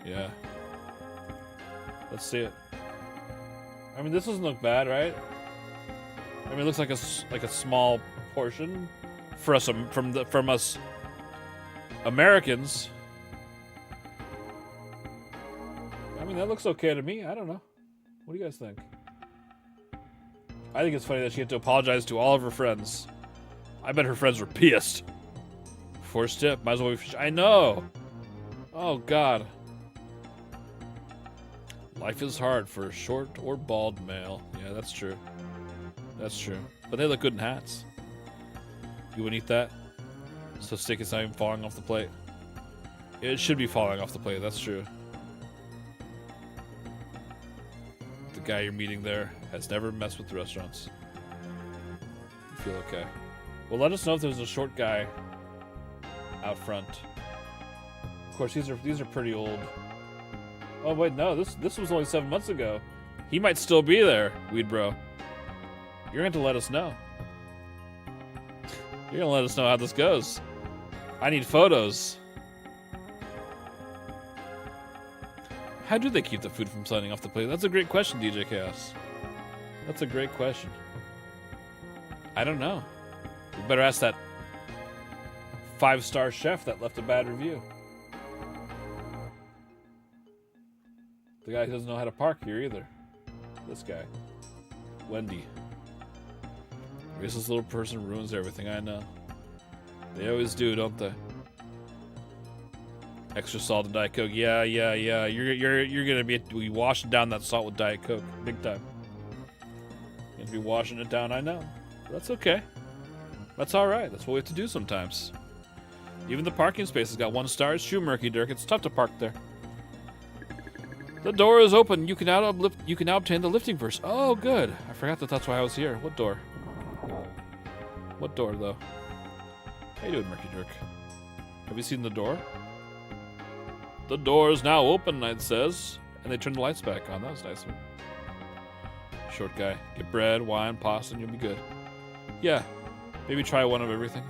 [SPEAKER 1] Yeah. Let's see it. I mean, this doesn't look bad, right? I mean, it looks like a small portion for us from us Americans. I mean, that looks okay to me. I don't know. What do you guys think? I think it's funny that she had to apologize to all of her friends. I bet her friends were pissed. Forced tip. Might as well be. I know. Oh God. Life is hard for a short or bald male. Yeah, that's true. That's true. But they look good in hats. You wouldn't eat that? So sticky it's not even falling off the plate. It should be falling off the plate. That's true. The guy you're meeting there has never messed with restaurants. You feel okay. Well, let us know if there's a short guy out front. Of course, these are pretty old. Oh wait, no, this was only 7 months ago. He might still be there, Weed Bro. You're going to let us know. You're going to let us know how this goes. I need photos. How do they keep the food from sliding off the plate? That's a great question, DJ Chaos. That's a great question. I don't know. We better ask that 5-star chef that left a bad review. The guy who doesn't know how to park here either. This guy. Wendy. Racist little person ruins everything, I know. They always do, don't they? Extra salt and Diet Coke. Yeah. You're gonna be washing down that salt with Diet Coke. Big time. You're gonna be washing it down, I know. But that's okay. That's alright. That's what we have to do sometimes. Even the parking space has got 1 star. It's true, Murky Dirk. It's tough to park there. The door is open. You can now obtain the lifting first. Oh, good. I forgot that that's why I was here. What door? What door, though? How you doing, Murky Dirk? Have you seen the door? The door is now open, it says. And they turned the lights back on. That was nice of them. Short guy. Get bread, wine, pasta, and you'll be good. Yeah. Maybe try one of everything.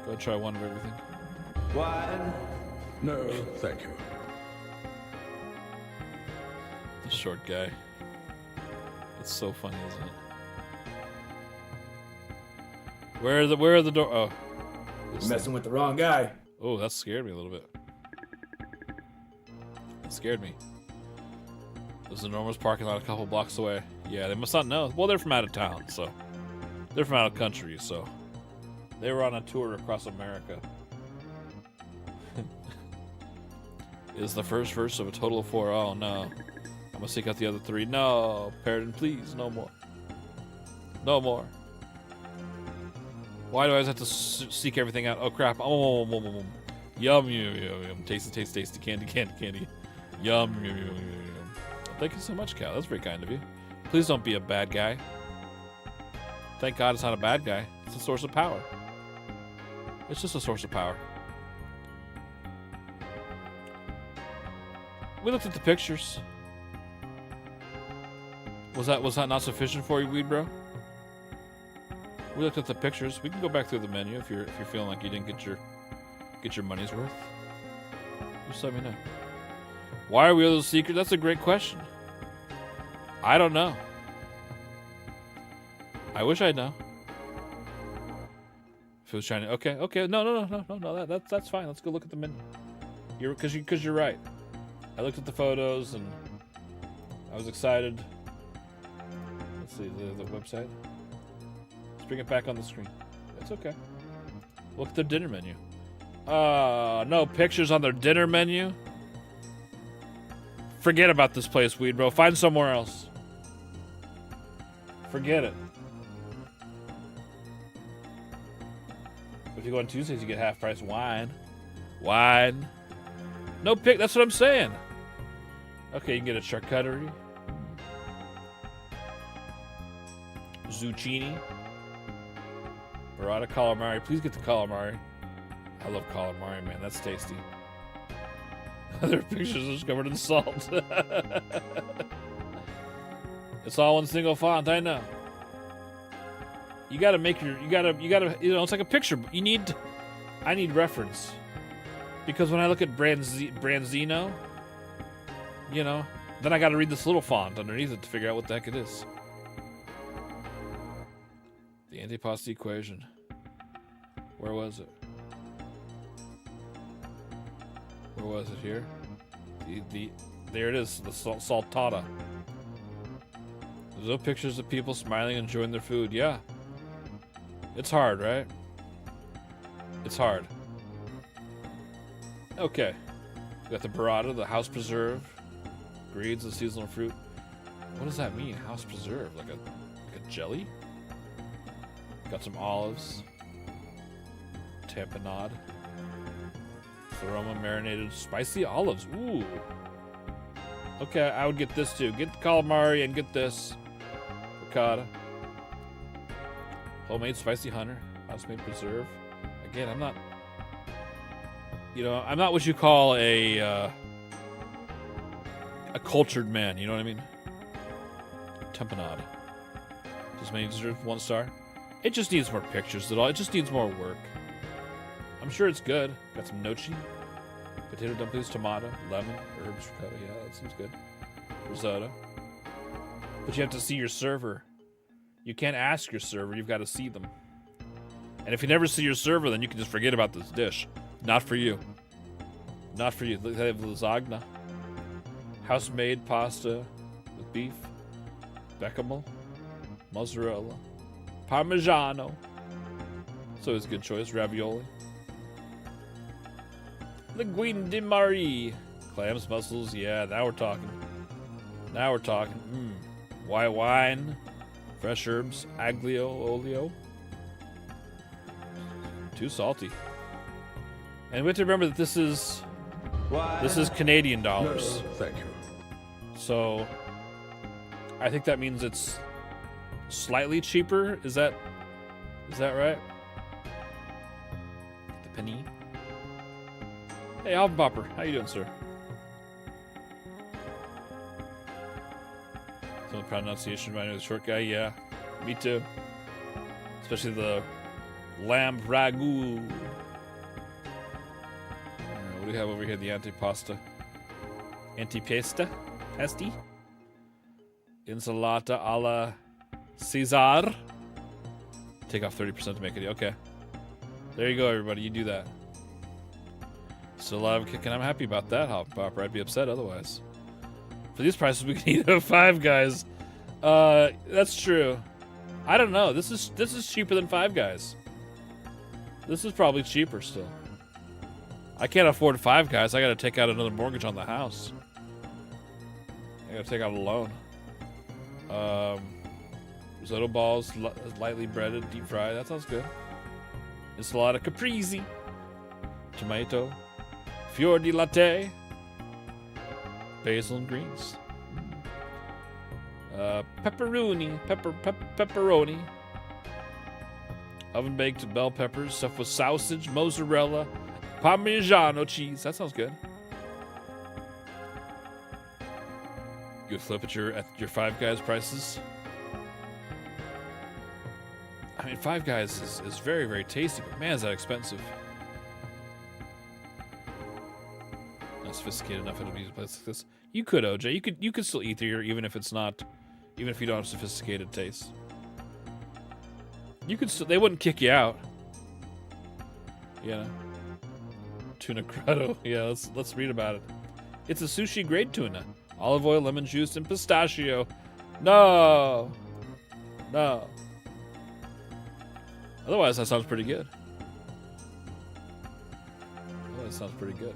[SPEAKER 1] Go try one of everything.
[SPEAKER 4] Wine? No, thank you.
[SPEAKER 1] The short guy. It's so funny, isn't it? Where are the door? Oh,
[SPEAKER 5] You're messing with the wrong guy.
[SPEAKER 1] Oh, that scared me a little bit. That scared me. There's an enormous parking lot a couple blocks away. Yeah, they must not know. Well, they're from out of town, so they're from out of country, so they were on a tour across America. Is the first verse of a total of 4. Oh no. I'm gonna seek out the other 3. No, Paradin, please, no more. No more. Why do I always have to seek everything out? Oh crap. Oh, yum, yum, yum, yum. Tasty, candy. Yum, yum, yum, yum, yum. Thank you so much, Cal. That's very kind of you. Please don't be a bad guy. Thank God it's not a bad guy. It's a source of power. It's just a source of power. We looked at the pictures. Was that not sufficient for you, Weed Bro? We looked at the pictures. We can go back through the menu if you're feeling like you didn't get your money's worth. Just let me know. Why are we all secret? That's a great question. I don't know. I wish I'd know. If it was trying to, okay, no, that's fine. Let's go look at the menu. Because you're right. I looked at the photos and I was excited. Let's see the website. Let's bring it back on the screen. It's okay. Look at their dinner menu. No pictures on their dinner menu? Forget about this place, Weed Bro. Find somewhere else. Forget it. If you go on Tuesdays, you get half price wine. Wine. No pic. That's what I'm saying. Okay, you can get a charcuterie. Zucchini. Burrata calamari. Please get the calamari. I love calamari, man. That's tasty. Other pictures are just covered in salt. It's all one single font, I know. You gotta make your, you gotta, it's like a picture. I need reference. Because when I look at Branzino, then I gotta read this little font underneath it to figure out what the heck it is. The antipasti equation. Where was it? Where was it here? There it is, the saltata. There's no pictures of people smiling and enjoying their food. Yeah. It's hard, right? It's hard. Okay. We got the burrata, the house preserve, greens, and seasonal fruit. What does that mean, house preserve? Like a jelly? Got some olives. Tamponade. Aroma marinated spicy olives. Ooh. Okay, I would get this too. Get the calamari and get this. Ricotta. Homemade spicy hunter. House-made preserve. Again, I'm not what you call a cultured man, you know what I mean? Tamponade. Just made deserve 1 star. It just needs more pictures at all. It just needs more work. I'm sure it's good. Got some nochi, potato dumplings, tomato, lemon, herbs, ricotta. Yeah, that seems good. Risotto. But you have to see your server. You can't ask your server. You've got to see them. And if you never see your server, then you can just forget about this dish. Not for you. Not for you. They have lasagna. House-made pasta with beef, bechamel, mozzarella, parmigiano. So it's a good choice. Ravioli. Linguine di Marie. Clams, mussels. Yeah, now we're talking. Now we're talking. White wine. Fresh herbs. Aglio olio. Too salty. And we have to remember that this is Canadian dollars.
[SPEAKER 4] No, thank you.
[SPEAKER 1] So I think that means it's slightly cheaper. Is that right? The penny. Hey, Alvin Popper, how you doing, sir? Some pronunciation reminding me of the short guy. Yeah, me too. Especially the lamb ragu. What do we have over here? The antipasta. Antipasta? Pasti? Insalata alla Caesar. Take off 30% to make it. Okay. There you go, everybody. You do that. Still alive and kicking. I'm happy about that, Hop Popper. I'd be upset otherwise. For these prices, we can eat at Five Guys. That's true. I don't know. This is cheaper than Five Guys. This is probably cheaper still. I can't afford Five Guys. I gotta take out another mortgage on the house. I gotta take out a loan. Risotto balls, lightly breaded, deep fried. That sounds good. Insalata caprese. Tomato. Fior di latte. Basil and greens. Pepperoni. Pepperoni. Oven baked bell peppers stuffed with sausage, mozzarella, Parmigiano cheese. That sounds good. You would flip at your Five Guys prices. I mean, Five Guys is very, very tasty, but man, is that expensive. Not sophisticated enough to be a place like this. You could, OJ. You could still eat here, even if it's not, even if you don't have sophisticated taste. You could still. They wouldn't kick you out. You know. Tuna grotto. Yeah, let's read about it. It's a sushi grade tuna. Olive oil, lemon juice, and pistachio. No. Otherwise, that sounds pretty good. That sounds pretty good.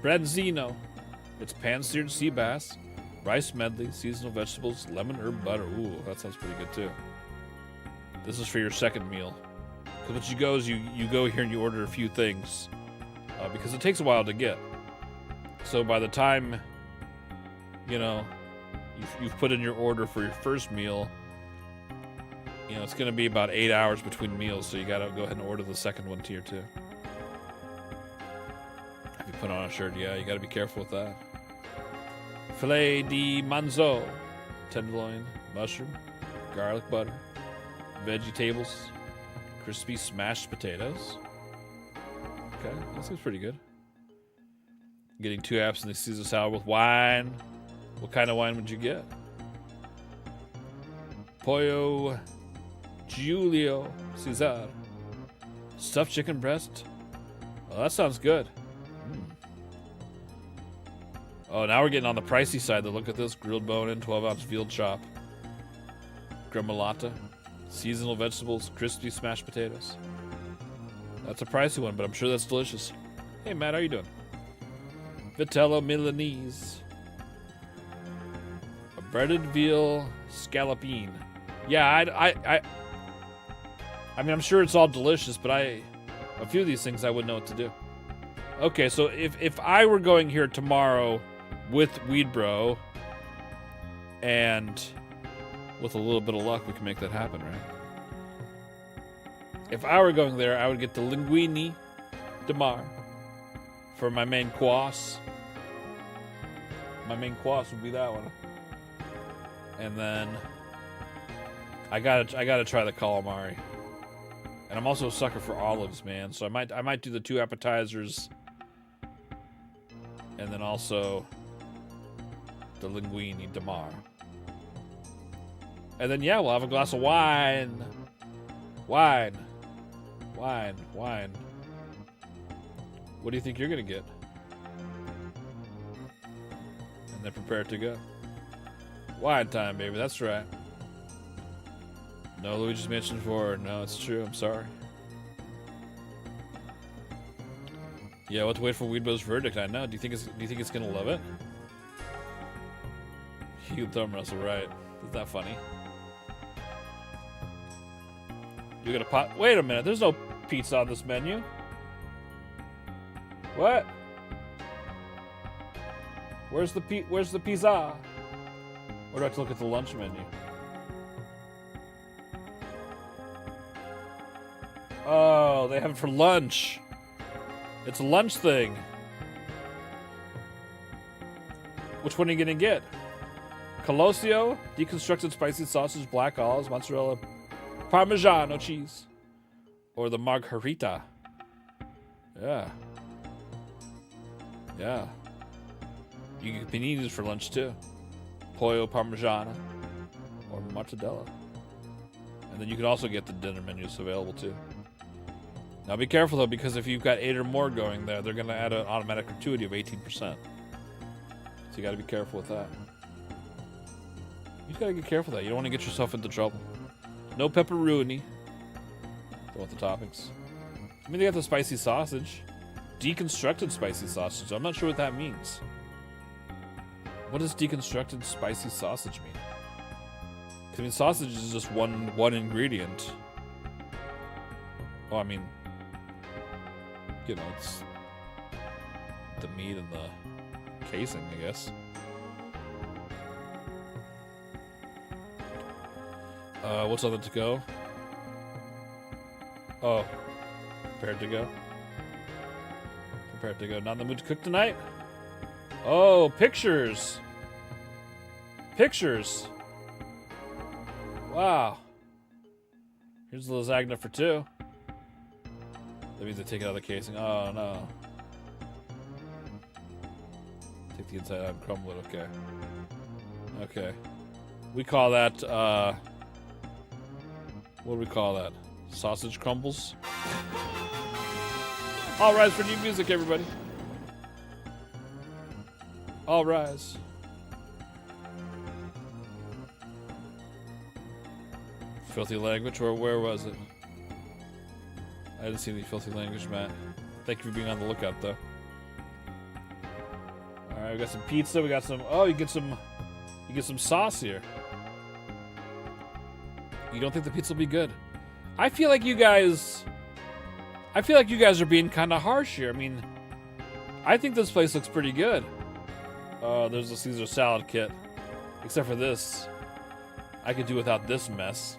[SPEAKER 1] Branzino. It's pan-seared sea bass, rice medley, seasonal vegetables, lemon herb butter. Ooh, that sounds pretty good too. This is for your second meal. Because what you go is you go here and you order a few things. Because it takes a while to get. So by the time, you know, you've put in your order for your first meal, you know, it's going to be about 8 hours between meals. So you got to go ahead and order the second one tier too. If you put on a shirt, yeah, you got to be careful with that. Filet di manzo, tenderloin, mushroom, garlic butter, vegetables, crispy smashed potatoes. Okay, that seems pretty good. Getting 2 apps in the Caesar salad with wine. What kind of wine would you get? Pollo Giulio Cesar. Stuffed chicken breast. Oh, that sounds good. Oh, now we're getting on the pricey side. Though. Look at this. Grilled bone-in, 12-ounce veal chop. Gremolata. Seasonal vegetables. Crispy smashed potatoes. That's a pricey one, but I'm sure that's delicious. Hey, Matt, how you doing? Vitello Milanese. A breaded veal scallopine. Yeah, I mean, I'm sure it's all delicious, but a few of these things I wouldn't know what to do. Okay, so if I were going here tomorrow with Weed Bro, and with a little bit of luck, we can make that happen, right? If I were going there, I would get the linguine de mar for my main course. My main course would be that one, and then I gotta try the calamari. And I'm also a sucker for olives, man. So I might do the 2 appetizers, and then also the linguine de mar. And then yeah, we'll have a glass of wine. Wine. What do you think you're gonna get? And then prepare to go. Wine time, baby. That's right. No, Luigi's mentioned before. No, it's true. I'm sorry. Yeah, we'll have to wait for Weedbow's verdict. I know. Do you think it's gonna love it? You thumb wrestle, right? Is that funny? You got a pot? Wait a minute. There's no pizza on this menu. What? Where's the pizza? Or do I have to look at the lunch menu? Oh, they have it for lunch. It's a lunch thing. Which one are you gonna get? Colosio, deconstructed spicy sausage, black olives, mozzarella, Parmigiano cheese, or the margherita. Yeah. You get paninis for lunch too. Pollo Parmigiana or mortadella. And then you can also get the dinner menus available too. Now be careful though, because if you've got 8 or more going there, they're going to add an automatic gratuity of 18%. So you got to be careful with that. You just got to get careful with that. You don't want to get yourself into trouble. No pepperoni. Don't want the toppings. I mean, they got the spicy sausage. Deconstructed spicy sausage. I'm not sure what that means. What does deconstructed spicy sausage mean? 'Cause, I mean, sausage is just one ingredient. Oh, I mean, you know, it's the meat and the casing, I guess. What's on the to go? Oh, prepared to go. Prepared to go. Not in the mood to cook tonight? Oh, pictures. Pictures. Wow. Here's the lasagna for 2. That means they take it out of the casing. Oh, no. Take the inside out and crumble it. Okay. Okay. We call that, what do we call that? Sausage crumbles? All rise for new music, everybody. All rise. Filthy language? Where was it? I didn't see any filthy language, Matt. Thank you for being on the lookout, though. Alright, we got some pizza, we got some... Oh, you get some sauce here. You don't think the pizza will be good? I feel like you guys are being kind of harsh here. I mean, I think this place looks pretty good. There's a Caesar salad kit. Except for this. I could do without this mess.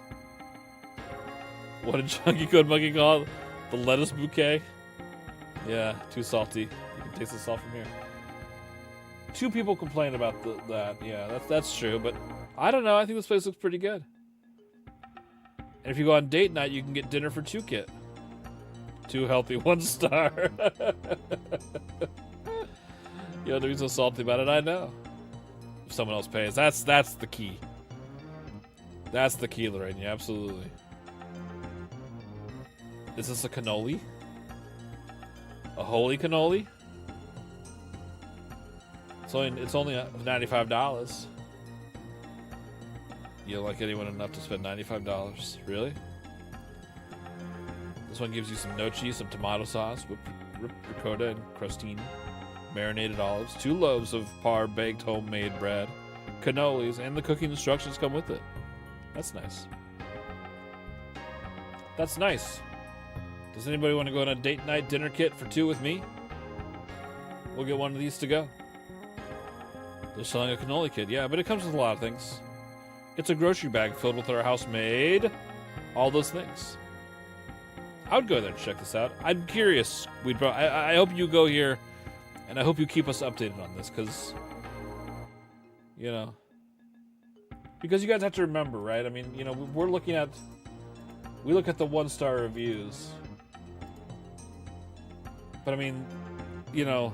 [SPEAKER 1] What did Chunky Code Monkey call it? The lettuce bouquet? Yeah, too salty. You can taste the salt from here. 2 people complained about that. Yeah, that's true. But I don't know. I think this place looks pretty good. And if you go on date night, you can get dinner for 2 kit. 2 healthy, 1 star. You don't have to be so salty about it. I know. If someone else pays, that's the key. That's the key, Lorraine. Yeah, absolutely. Is this a cannoli? A holy cannoli? It's only $95. You don't like anyone enough to spend $95? Really? This one gives you some nochi, some tomato sauce, whipped ricotta and crostini, marinated olives, 2 loaves of par-baked homemade bread, cannolis, and the cooking instructions come with it. That's nice. That's nice. Does anybody want to go on a date night dinner kit for 2 with me? We'll get one of these to go. They're selling a cannoli kit. Yeah, but it comes with a lot of things. It's a grocery bag filled with our house-made, all those things. I would go there and check this out. I'm curious. I hope you go here, and I hope you keep us updated on this, because, you know, because you guys have to remember, right? I mean, you know, we look at the 1-star reviews, but I mean, you know,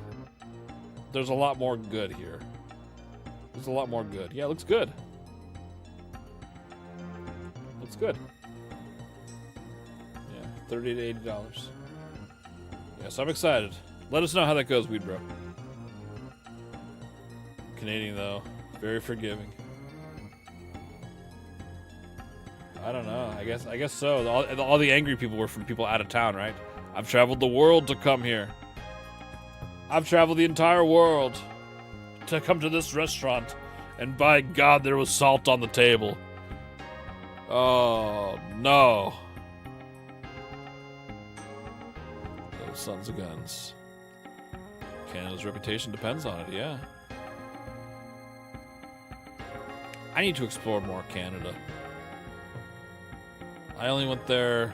[SPEAKER 1] there's a lot more good here. There's a lot more good. Yeah, it looks good. Looks good. Yeah, $30 to $80. Yeah, so I'm excited. Let us know how that goes, Weed Bro. Canadian, though. Very forgiving. I don't know. I guess so. All the angry people were from people out of town, right? I've traveled the world to come here. I've traveled the entire world to come to this restaurant, and by God, there was salt on the table. Oh, no. Those sons of guns. Canada's reputation depends on it, yeah. I need to explore more Canada. I only went there.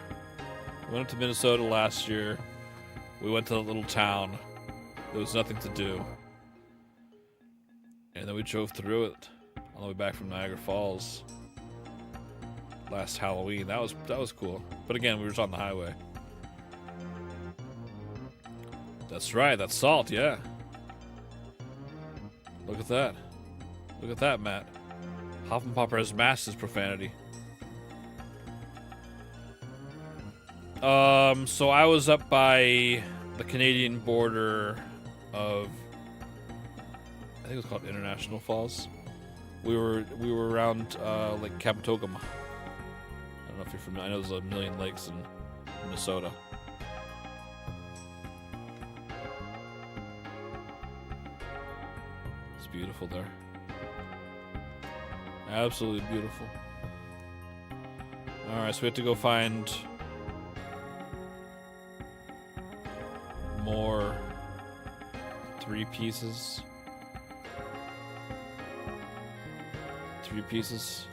[SPEAKER 1] We went up to Minnesota last year. We went to a little town. There was nothing to do. And then we drove through it on the way back from Niagara Falls last Halloween. That was cool. But again, we were just on the highway. That's right, that's salt, yeah. Look at that. Look at that, Matt. Hoffenpopper has masked his profanity. So I was up by the Canadian border of, I think it was called International Falls. We were around Lake Capitogama. I don't know if you're familiar. I know there's a million lakes in Minnesota. It's beautiful there. Absolutely beautiful. Alright, so we have to go find more 3 pieces. 3 pieces.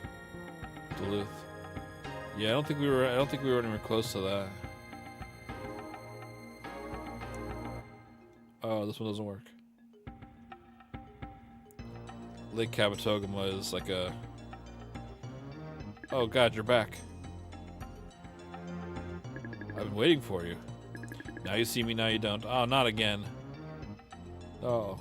[SPEAKER 1] Duluth. Yeah, I don't think we were anywhere close to that. Oh, this one doesn't work. Lake Capitogama is like a... Oh God, you're back. I've been waiting for you. Now you see me, now you don't. Oh, not again. Oh.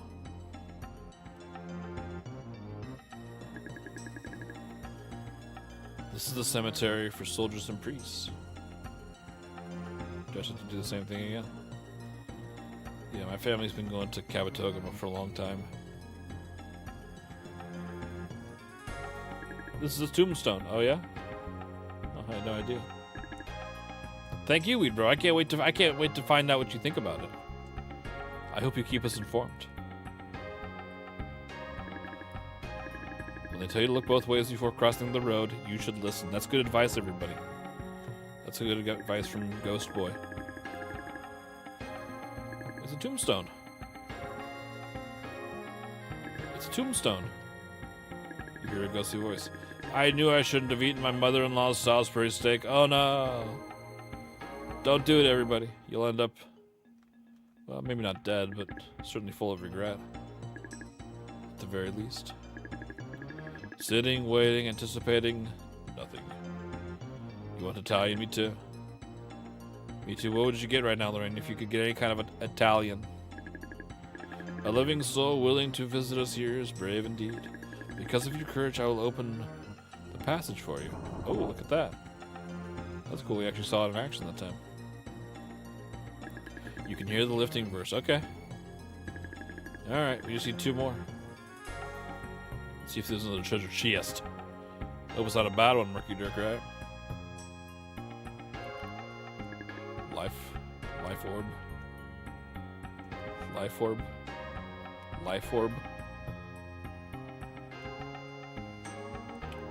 [SPEAKER 1] This is the cemetery for soldiers and priests. Do I have to do the same thing again? Yeah, my family's been going to Capitogama for a long time. This is a tombstone. Oh, yeah? Oh. I had no idea. Thank you, Weed Bro. I can't wait to find out what you think about it. I hope you keep us informed. When they tell you to look both ways before crossing the road, you should listen. That's good advice, everybody. That's a good advice from Ghost Boy. It's a tombstone. It's a tombstone. You hear a ghostly voice. I knew I shouldn't have eaten my mother-in-law's Salisbury steak. Oh no. Don't do it, everybody. You'll end up, well, maybe not dead, but certainly full of regret. At the very least. Sitting, waiting, anticipating, nothing. You want Italian? Me too. Me too. What would you get right now, Lorraine, if you could get any kind of Italian? A living soul willing to visit us here is brave indeed. Because of your courage, I will open the passage for you. Oh, look at that. That's cool. We actually saw it in action that time. You can hear the lifting verse. Okay. Alright, we just need 2 more. Let's see if there's another treasure chest. Hope it's not a bad one, Murky Dirk, right? Life orb. Life orb. Life orb.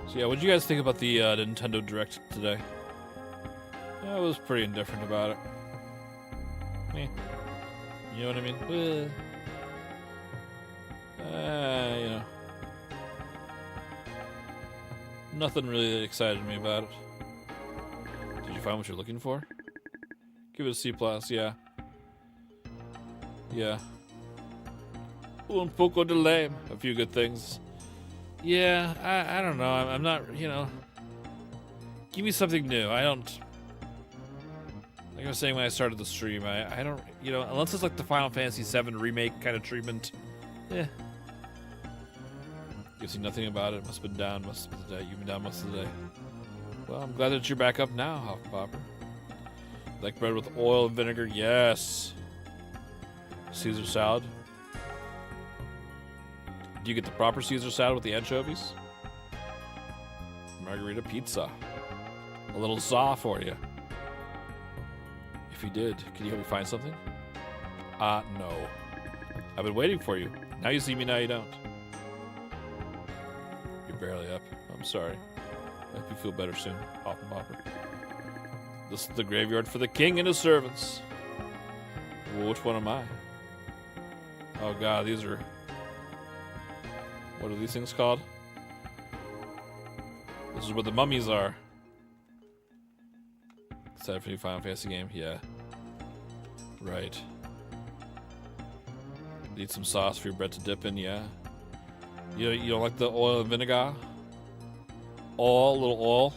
[SPEAKER 1] So yeah, what did you guys think about the Nintendo Direct today? I was pretty indifferent about it. You know what I mean? You know. Nothing really excited me about it. Did you find what you're looking for? Give it a C+, yeah. Yeah. Un poco de lame. A few good things. Yeah, I don't know. I'm not, you know. Give me something new. I don't. Like I was saying when I started the stream, I don't, you know, unless it's like the Final Fantasy VII remake kind of treatment, you see nothing about it. Must have been down most of the day. You've been down most of the day. Well, I'm glad that you're back up now, Hopper. Like bread with oil and vinegar? Yes. Caesar salad. Do you get the proper Caesar salad with the anchovies? Margarita pizza. A little za for you. If you did, can you help me find something? No. I've been waiting for you. Now you see me, now you don't. You're barely up. I'm sorry. I hope you feel better soon, Hopper. This is the graveyard for the king and his servants. Well, which one am I? Oh god, these are... What are these things called? This is where the mummies are. Except for the Final Fantasy game, yeah. Right. Need some sauce for your bread to dip in, yeah. You don't like the oil and vinegar? Oil, little oil.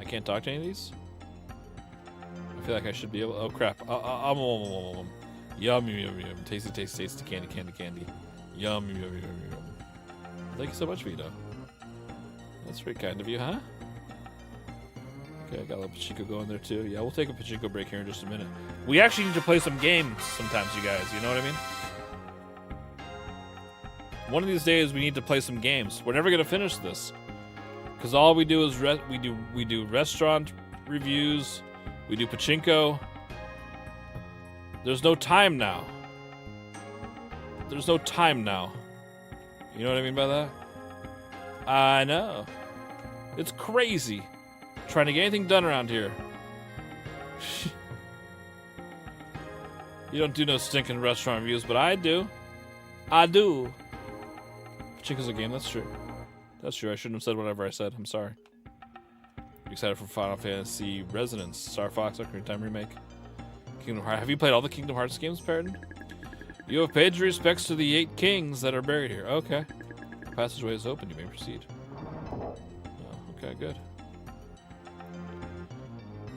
[SPEAKER 1] I can't talk to any of these? I feel like I should be able. Oh crap! Yum. Tasty, candy. Yum. Thank you so much, Vito. That's very kind of you, huh? Okay, I got a little Pachinko going there too. Yeah, we'll take a Pachinko break here in just a minute. We actually need to play some games sometimes, you guys. You know what I mean? One of these days, we need to play some games. We're never gonna finish this, because all we do is we do restaurant reviews, we do Pachinko. There's no time now. There's no time now. You know what I mean by that? I know. It's crazy. Trying to get anything done around here. You don't do no stinking restaurant reviews, but I do. I do. Pachinko's a game, that's true. That's true, I shouldn't have said whatever I said. I'm sorry. You excited for Final Fantasy Resonance, Star Fox, Ocarina of Time Remake, Kingdom Hearts. Have you played all the Kingdom Hearts games, Paradin? You have paid your respects to the 8 kings that are buried here. Okay. The passageway is open, you may proceed. Oh, okay, good.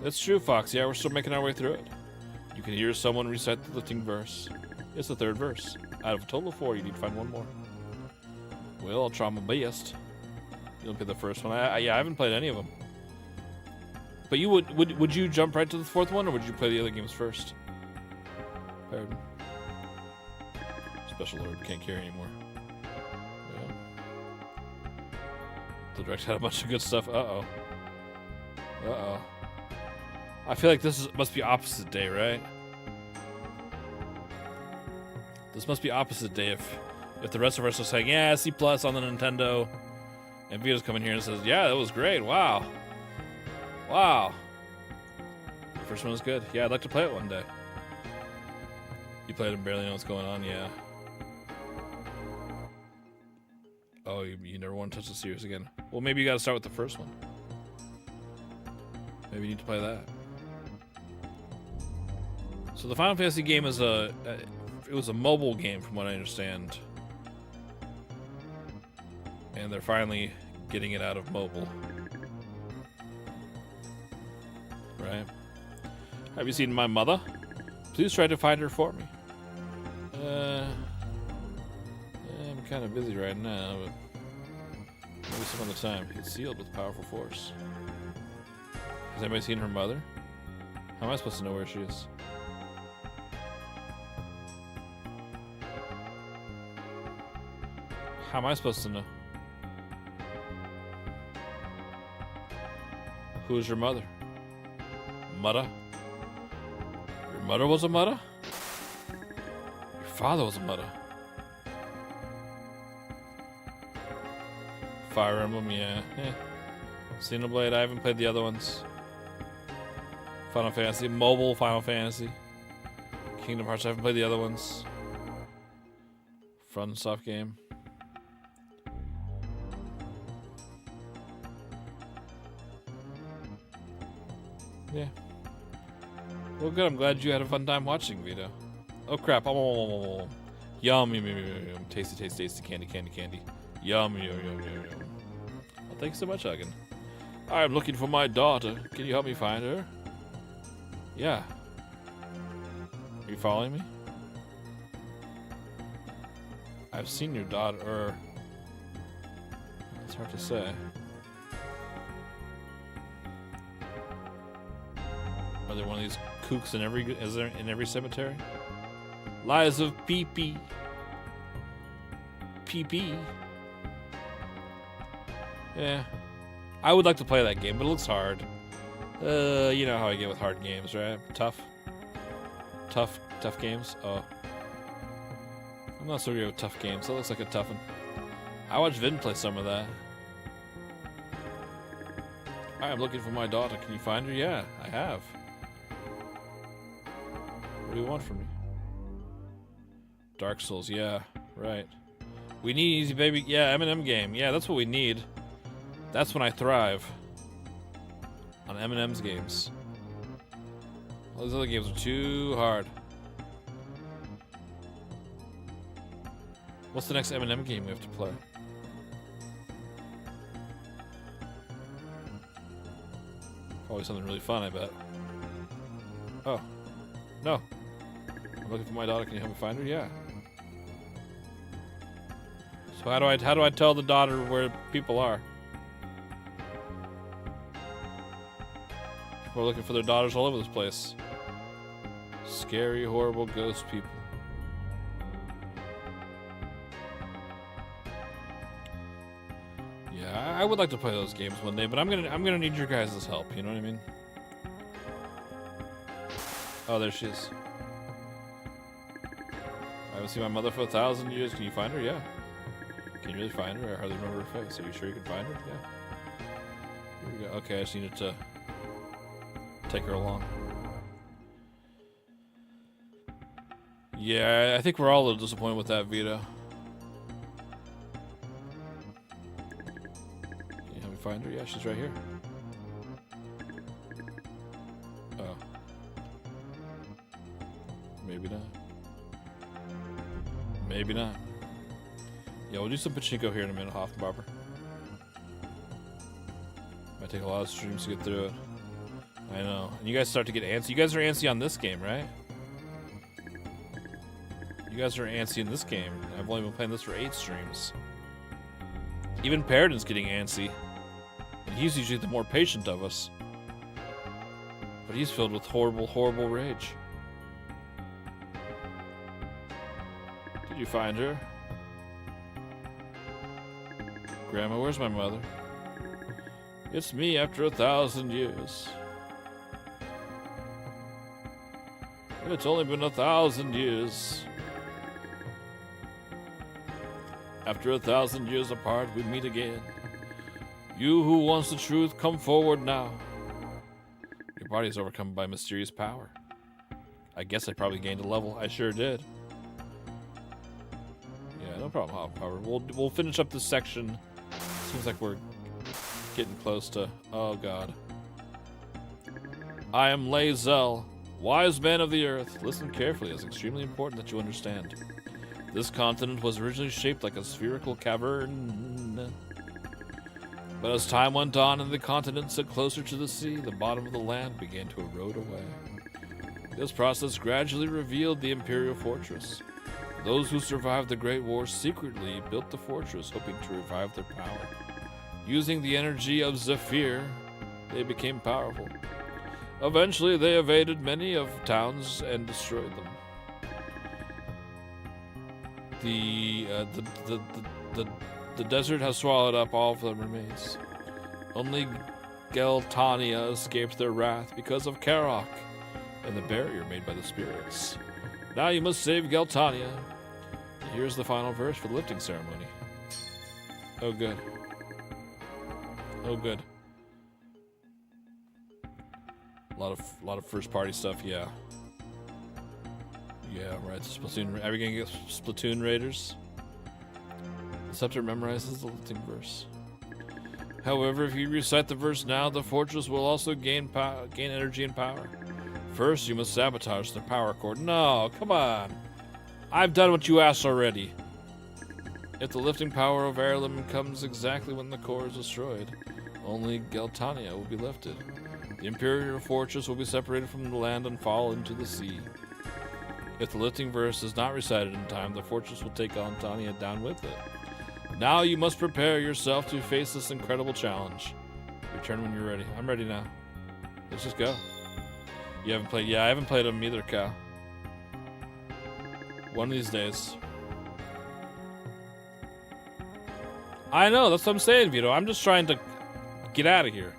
[SPEAKER 1] That's true, Fox. Yeah, we're still making our way through it. You can hear someone recite the lifting verse. It's the 3rd verse. Out of a total of 4, you need to find 1 more. Well, I'll try my best. You'll play the first one. Yeah, I haven't played any of them. But you would you jump right to the 4th one, or would you play the other games first? Pardon. Special Lord can't carry anymore. Yeah. The direct had a bunch of good stuff. Uh-oh. Uh-oh. I feel like this must be opposite day, right? This must be opposite day if the rest of us are saying, yeah, C+ on the Nintendo, and Vito's coming here and says, yeah, that was great, wow. Wow. The first one was good. Yeah, I'd like to play it one day. You played it and barely know what's going on, yeah. Oh, you never want to touch the series again. Well, maybe you gotta start with the first one. Maybe you need to play that. So the Final Fantasy game is it was a mobile game from what I understand. And they're finally getting it out of mobile. Right? Have you seen my mother? Please try to find her for me. I'm kind of busy right now, but maybe some other time. It's sealed with powerful force. Has anybody seen her mother? How am I supposed to know where she is? How am I supposed to know? Who is your mother? Mother? Your mother was a mother? Your father was a mother? Fire Emblem, yeah. Xenoblade, I haven't played the other ones. Final Fantasy, mobile Final Fantasy. Kingdom Hearts, I haven't played the other ones. FromSoft game. Yeah. Well, good. I'm glad you had a fun time watching, Vito. Oh, crap. Oh, yum, yum, yum, yum, yum. Tasty, tasty, tasty. Candy, candy, candy. Yum, yum, yum, yum, yum. Well, thanks so much, Huggin. I'm looking for my daughter. Can you help me find her? Yeah. Are you following me? I've seen your daughter. It's hard to say. Are there one of these kooks in every cemetery? Lies of pee-pee. Pee-pee. Yeah. I would like to play that game, but it looks hard. You know how I get with hard games, right? Tough games? Oh. I'm not so good with tough games. That looks like a tough one. I watched Vin play some of that. I'm looking for my daughter. Can you find her? Yeah, I have. What do you want from me? Dark Souls, yeah, right. We need easy baby, yeah, M&M game. Yeah, that's what we need. That's when I thrive. On M&M's games. All these other games are too hard. What's the next M&M game we have to play? Probably something really fun, I bet. Oh. No. I'm looking for my daughter. Can you help me find her? Yeah. So how do I tell the daughter where people are? People are looking for their daughters all over this place. Scary, horrible ghost people. Yeah, I would like to play those games one day, but I'm gonna need your guys' help. You know what I mean? Oh, there she is. I haven't seen my mother for 1,000 years. Can you find her? Yeah. Can you really find her? I hardly remember her face. Are you sure you can find her? Yeah. Here we go. Okay, I just needed to take her along. Yeah, I think we're all a little disappointed with that, Vito. Can you help me find her? Yeah, she's right here. Oh. Maybe not. Maybe not. Yeah, we'll do some pachinko here in a minute, Hoffenbauer. Might take a lot of streams to get through it. I know. And you guys start to get antsy. You guys are antsy on this game, right? You guys are antsy in this game. I've only been playing this for 8 streams. Even Paradin's getting antsy. And he's usually the more patient of us. But he's filled with horrible, horrible rage. Did you find her? Grandma, where's my mother? It's me after 1,000 years. It's only been 1,000 years. After 1,000 years apart, we meet again. You who wants the truth, come forward now. Your body is overcome by mysterious power. I guess I probably gained a level. I sure did. Yeah, no problem, Power. We'll finish up this section. Seems like we're getting close to... Oh, God. I am Lae'zel, wise man of the earth. Listen carefully. It's extremely important that you understand. This continent was originally shaped like a spherical cavern. But as time went on and the continent set closer to the sea, the bottom of the land began to erode away. This process gradually revealed the Imperial Fortress. Those who survived the Great War secretly built the fortress, hoping to revive their power. Using the energy of Zephyr, they became powerful. Eventually, they invaded many of towns and destroyed them. The desert has swallowed up all of the remains. Only Geltania escaped their wrath because of Karok and the barrier made by the spirits. Now you must save Geltania. Here's the final verse for the lifting ceremony. Oh, good. Oh, good. A lot of first-party stuff, yeah. Yeah, right. Splatoon. Are we gonna get Splatoon Raiders? The scepter memorizes the lifting verse. However, if you recite the verse now, the fortress will also gain energy and power. First, you must sabotage the power cord. No, come on. I've done what you asked already. If the lifting power of Heirloom comes exactly when the core is destroyed, only Geltania will be lifted. The Imperial Fortress will be separated from the land and fall into the sea. If the lifting verse is not recited in time, the fortress will take Geltania down with it. Now you must prepare yourself to face this incredible challenge. Return when you're ready. I'm ready now. Let's just go. You haven't played? Yeah, I haven't played them either, Cal. One of these days. I know, that's what I'm saying, Vito. I'm just trying to get out of here.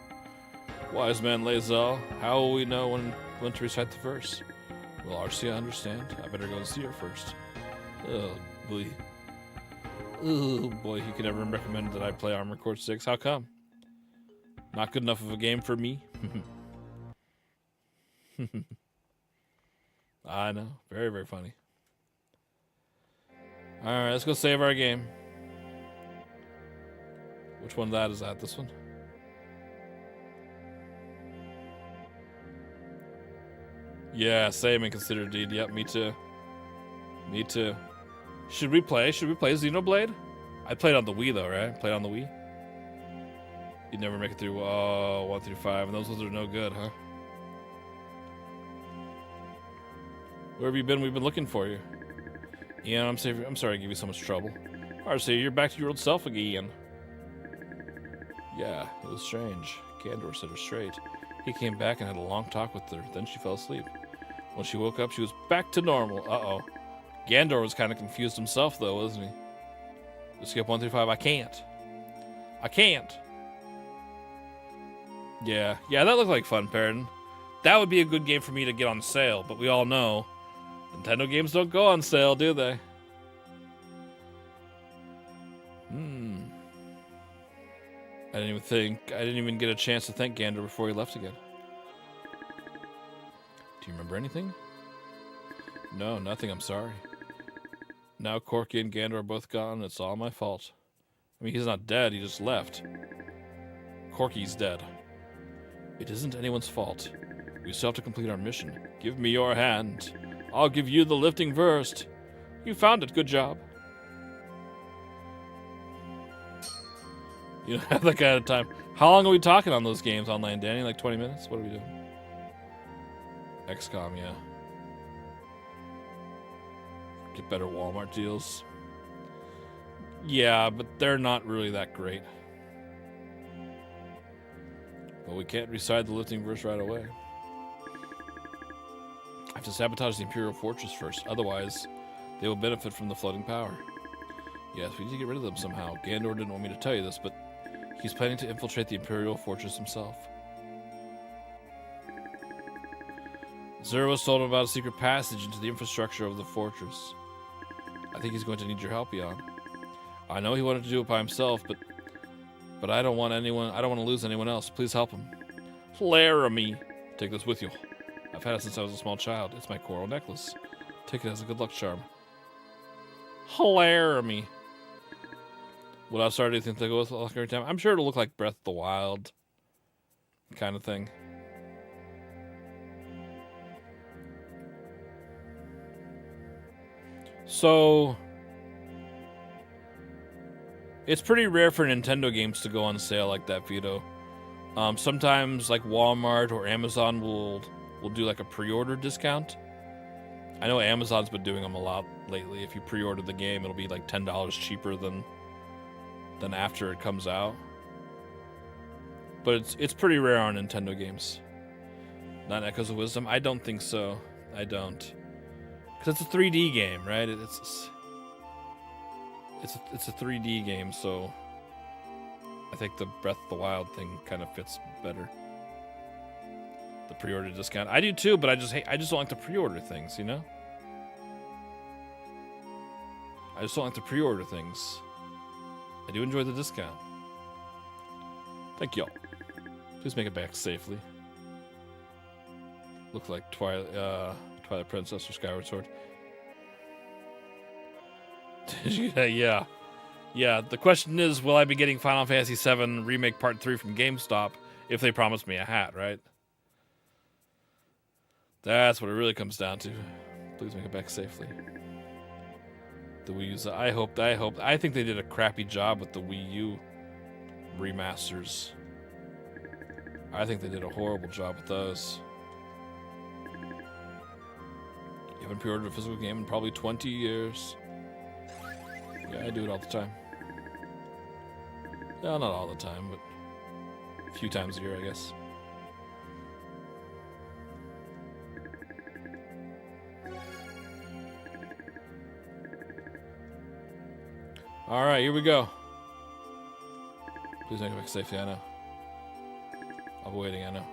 [SPEAKER 1] Wise man Lae'zel, how will we know when to recite the verse? Will Arcia understand? I better go and see her first. Oh, boy. Oh, boy, you could never recommend that I play Armored Core 6. How come? Not good enough of a game for me? I know. Very, very funny. Alright, let's go save our game. Which one is that? This one? Yeah, same and consider deed. Yep, me too. Me too. Should we play Xenoblade? I played on the Wii though, right? Played on the Wii? You never make it through 1 through 5, and those ones are no good, huh? Where have you been? We've been looking for you. Ian, I'm sorry to give you so much trouble. Arcia, you're back to your old self again. Yeah, it was strange. Gandor set her straight. He came back and had a long talk with her, then she fell asleep. When she woke up, she was back to normal. Uh-oh. Gandor was kind of confused himself, though, wasn't he? Just skip 1 through 5. I can't. Yeah, that looked like fun, Paradin. That would be a good game for me to get on sale, but we all know Nintendo games don't go on sale, do they? I didn't even get a chance to thank Gandor before he left again. Do you remember anything? No, nothing, I'm sorry. Now Corky and Gandor are both gone, it's all my fault. I mean, he's not dead, he just left. Corky's dead. It isn't anyone's fault. We still have to complete our mission. Give me your hand. I'll give you the lifting verse. You found it, good job. You don't have that kind of time. How long are we talking on those games online, Danny? Like 20 minutes? What are we doing? XCOM, yeah. Get better Walmart deals. Yeah, but they're not really that great. But we can't recite the lifting verse right away. I have to sabotage the Imperial Fortress first. Otherwise, they will benefit from the floating power. Yes, we need to get rid of them somehow. Gandor didn't want me to tell you this, but He's planning to infiltrate the Imperial Fortress himself. Zero was told him about a secret passage into the infrastructure of the fortress. I think he's going to need your help, Jan. I know he wanted to do it by himself, but I don't want to lose anyone else. Please help him. Laramie. Take this with you. I've had it since I was a small child. It's my coral necklace. Take it as a good luck charm. Laramie. Will I start anything to go with luck every time? I'm sure it'll look like Breath of the Wild kind of thing. So it's pretty rare for Nintendo games to go on sale like that, Vito. Sometimes like Walmart or Amazon will do like a pre-order discount. I know Amazon's been doing them a lot lately. If you pre-order the game, it'll be like $10 cheaper than after it comes out. But it's pretty rare on Nintendo games. Not Echoes of Wisdom? I don't think so. I don't. Because it's a 3D game, right? It's a 3D game, so I think the Breath of the Wild thing kind of fits better. The pre-order discount. I do too, but I just don't like to pre-order things, you know? I just don't like to pre-order things. I do enjoy the discount. Thank y'all. Please make it back safely. Looks like Twilight Princess or Skyward Sword. Yeah. The question is, will I be getting Final Fantasy VII Remake Part 3 from GameStop if they promise me a hat, right? That's what it really comes down to. Please make it back safely. The Wii U's. I think they did a crappy job with the Wii U remasters. I think they did a horrible job with those. You haven't pre-ordered a physical game in probably 20 years. Yeah, I do it all the time. Well, not all the time, but a few times a year, I guess. Alright, here we go. Please make it back safely, I know. I'll be waiting, I know.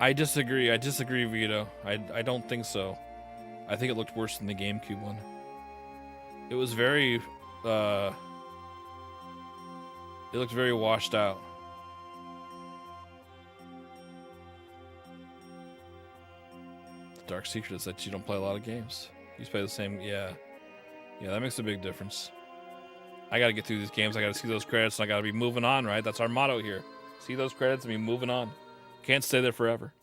[SPEAKER 1] I disagree, Vito. I don't think so. I think it looked worse than the GameCube one. It was very, it looked very washed out. The dark secret is that you don't play a lot of games. You just play the same, yeah, that makes a big difference. I gotta get through these games, I gotta see those credits, and I gotta be moving on, right? That's our motto here. See those credits and be moving on. Can't stay there forever.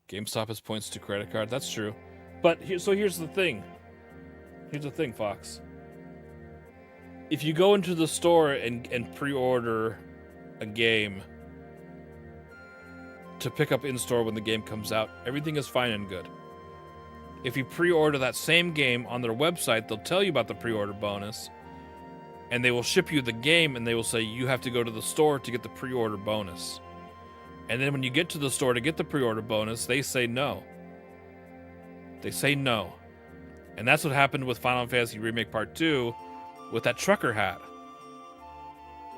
[SPEAKER 1] GameStop has points to credit card. That's true. But here's the thing. Here's the thing, Fox. If you go into the store and pre-order a game to pick up in-store when the game comes out, everything is fine and good. If you pre-order that same game on their website, they'll tell you about the pre-order bonus, and they will ship you the game, and they will say you have to go to the store to get the pre-order bonus. And then when you get to the store to get the pre-order bonus, they say no. They say no. And that's what happened with Final Fantasy Remake Part 2 with that trucker hat.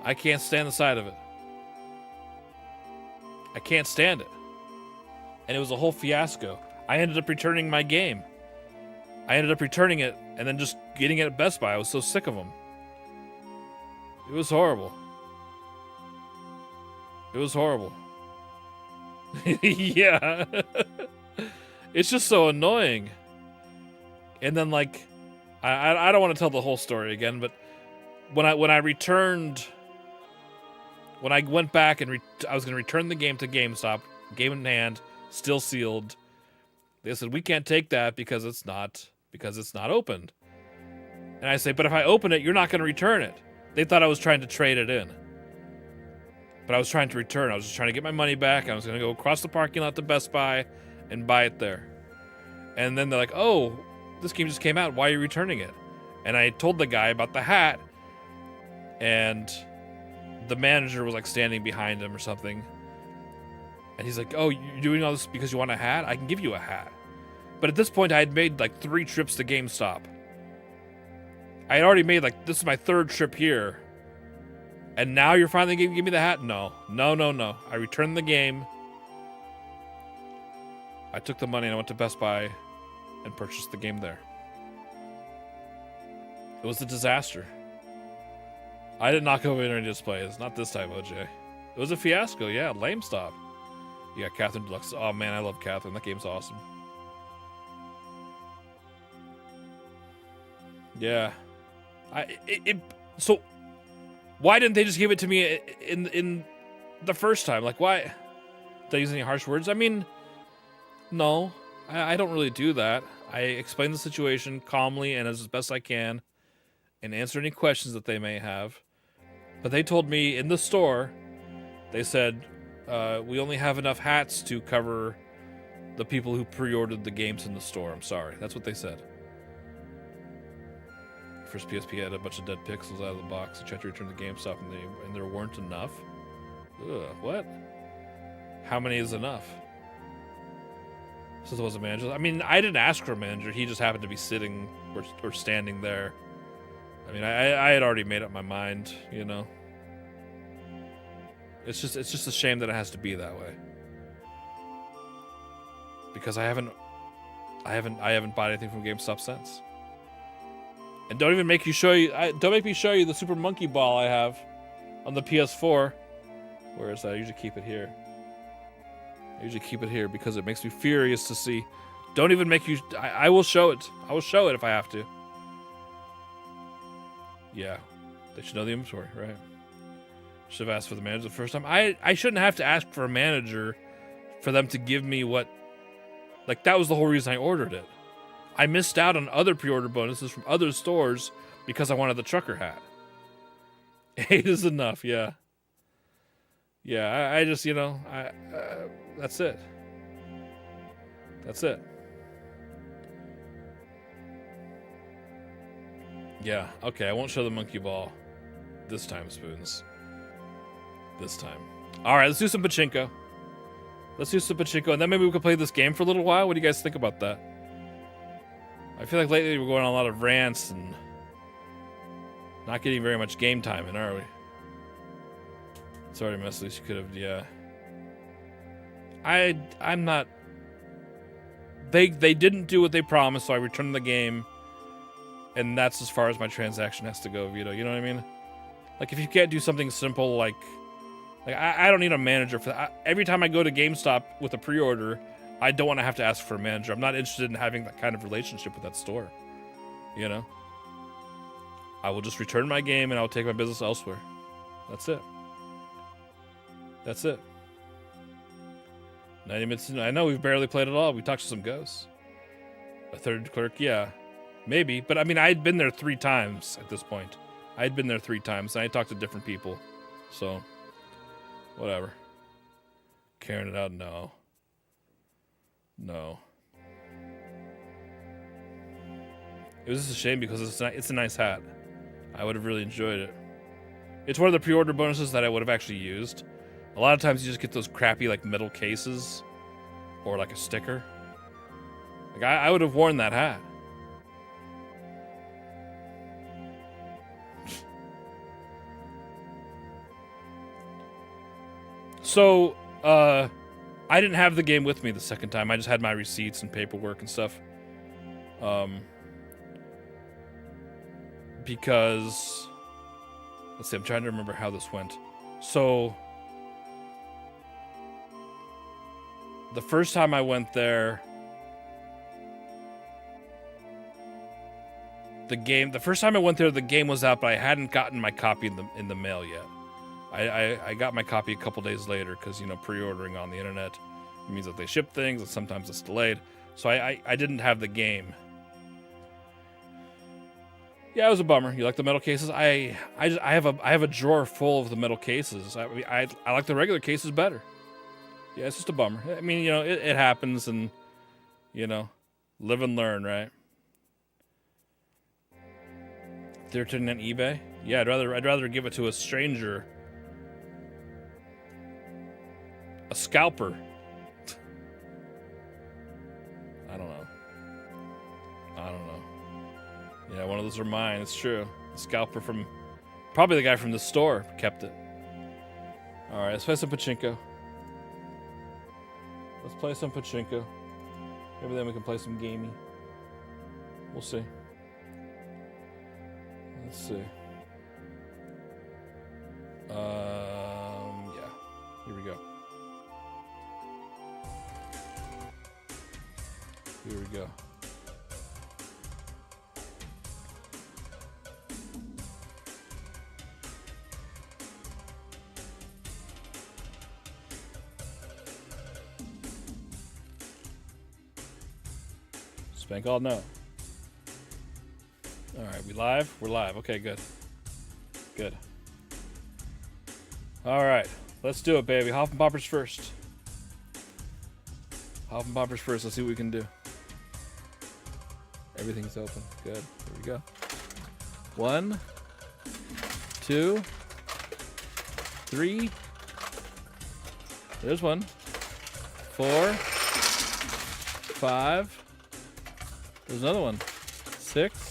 [SPEAKER 1] I can't stand the sight of it. I can't stand it. And it was a whole fiasco. I ended up returning my game. I ended up returning it and then just getting it at Best Buy. I was so sick of them. It was horrible. It was horrible. Yeah. It's just so annoying. And then, like, I don't want to tell the whole story again, but when I returned, when I went back and I was going to return the game to GameStop, game in hand, still sealed, they said, we can't take that because it's not opened. And I say, but if I open it, you're not going to return it. They thought I was trying to trade it in. But I was trying to return. I was just trying to get my money back. I was going to go across the parking lot to Best Buy and buy it there. And then they're like, oh, this game just came out. Why are you returning it? And I told the guy about the hat. And the manager was like standing behind him or something. And he's like, oh, you're doing all this because you want a hat? I can give you a hat. But at this point, I had made like 3 trips to GameStop. I had already made, like, this is my 3rd trip here. And now you're finally going to give me the hat? No. No, no, no. I returned the game. I took the money and I went to Best Buy and purchased the game there. It was a disaster. I did not go in any displays. Not this time, OJ. It was a fiasco, yeah. Lame stop. You got Catherine Deluxe. Oh, man, I love Catherine. That game's awesome. Yeah. So, why didn't they just give it to me in the first time? Like, why? Did I use any harsh words? I mean, no. I don't really do that. I explain the situation calmly and as best I can and answer any questions that they may have. But they told me in the store, they said, we only have enough hats to cover the people who pre-ordered the games in the store. I'm sorry. That's what they said. First PSP had a bunch of dead pixels out of the box. I tried to return the GameStop and there weren't enough. Ugh, what? How many is enough? Since it was a manager. I mean, I didn't ask for a manager. He just happened to be sitting or standing there. I mean, I had already made up my mind, you know. It's just a shame that it has to be that way. Because I haven't bought anything from GameStop since. And don't even make you show you. Don't make me show you the Super Monkey Ball I have on the PS4. Where is that? I usually keep it here. I usually keep it here because it makes me furious to see. Don't even make you. I will show it. I will show it if I have to. Yeah, they should know the inventory, right? Should have asked for the manager the first time. I shouldn't have to ask for a manager for them to give me what. Like, that was the whole reason I ordered it. I missed out on other pre-order bonuses from other stores because I wanted the trucker hat. 8 is enough, yeah. Yeah, I just, you know, that's it. That's it. Yeah, okay, I won't show the monkey ball this time, Spoons. This time. All right, let's do some pachinko. Let's do some pachinko, and then maybe we can play this game for a little while. What do you guys think about that? I feel like lately we're going on a lot of rants and not getting very much game time in, are we? Sorry, Miss Lisa, you could have, yeah. I'm not... They didn't do what they promised, so I returned the game. And that's as far as my transaction has to go, Vito. You know what I mean? Like, if you can't do something simple like I don't need a manager for that. Every time I go to GameStop with a pre-order, I don't want to have to ask for a manager. I'm not interested in having that kind of relationship with that store. You know? I will just return my game and I'll take my business elsewhere. That's it. That's it. 90 minutes. I know we've barely played it all. We talked to some ghosts. A third clerk, yeah. Maybe. But I mean, I'd been there 3 times at this point. I'd been there 3 times and I talked to different people. So, whatever. Carrying it out, no. No. It was just a shame because it's a nice hat. I would have really enjoyed it. It's one of the pre-order bonuses that I would have actually used. A lot of times you just get those crappy like metal cases or like a sticker. Like I would have worn that hat. So, I didn't have the game with me the second time. I just had my receipts and paperwork and stuff. Because, let's see, I'm trying to remember how this went. So, the first time I went there, the first time I went there, the game was out, but I hadn't gotten my copy in the mail yet. I got my copy a couple days later because, you know, pre-ordering on the internet means that they ship things and sometimes it's delayed. So I didn't have the game. Yeah, it was a bummer. You like the metal cases? I have a drawer full of the metal cases. I like the regular cases better. Yeah, it's just a bummer. I mean, you know, it happens, and you know, live and learn, right? They're turning on eBay. Yeah, I'd rather give it to a stranger. A scalper. I don't know. Yeah, one of those are mine. It's true. The scalper from, probably the guy from the store kept it. All right, let's play some pachinko. Let's play some pachinko. Maybe then we can play some gaming. We'll see. Let's see. Yeah. Here we go. Here we go. Spank all no. All right, we live? We're live. Okay, good. Good. All right, let's do it, baby. Hoff and Poppers first. Hoff and Poppers first. Let's see what we can do. Everything's open. Good. Here we go. 1, 2, 3. There's 1. 4, 5. There's another one. 6.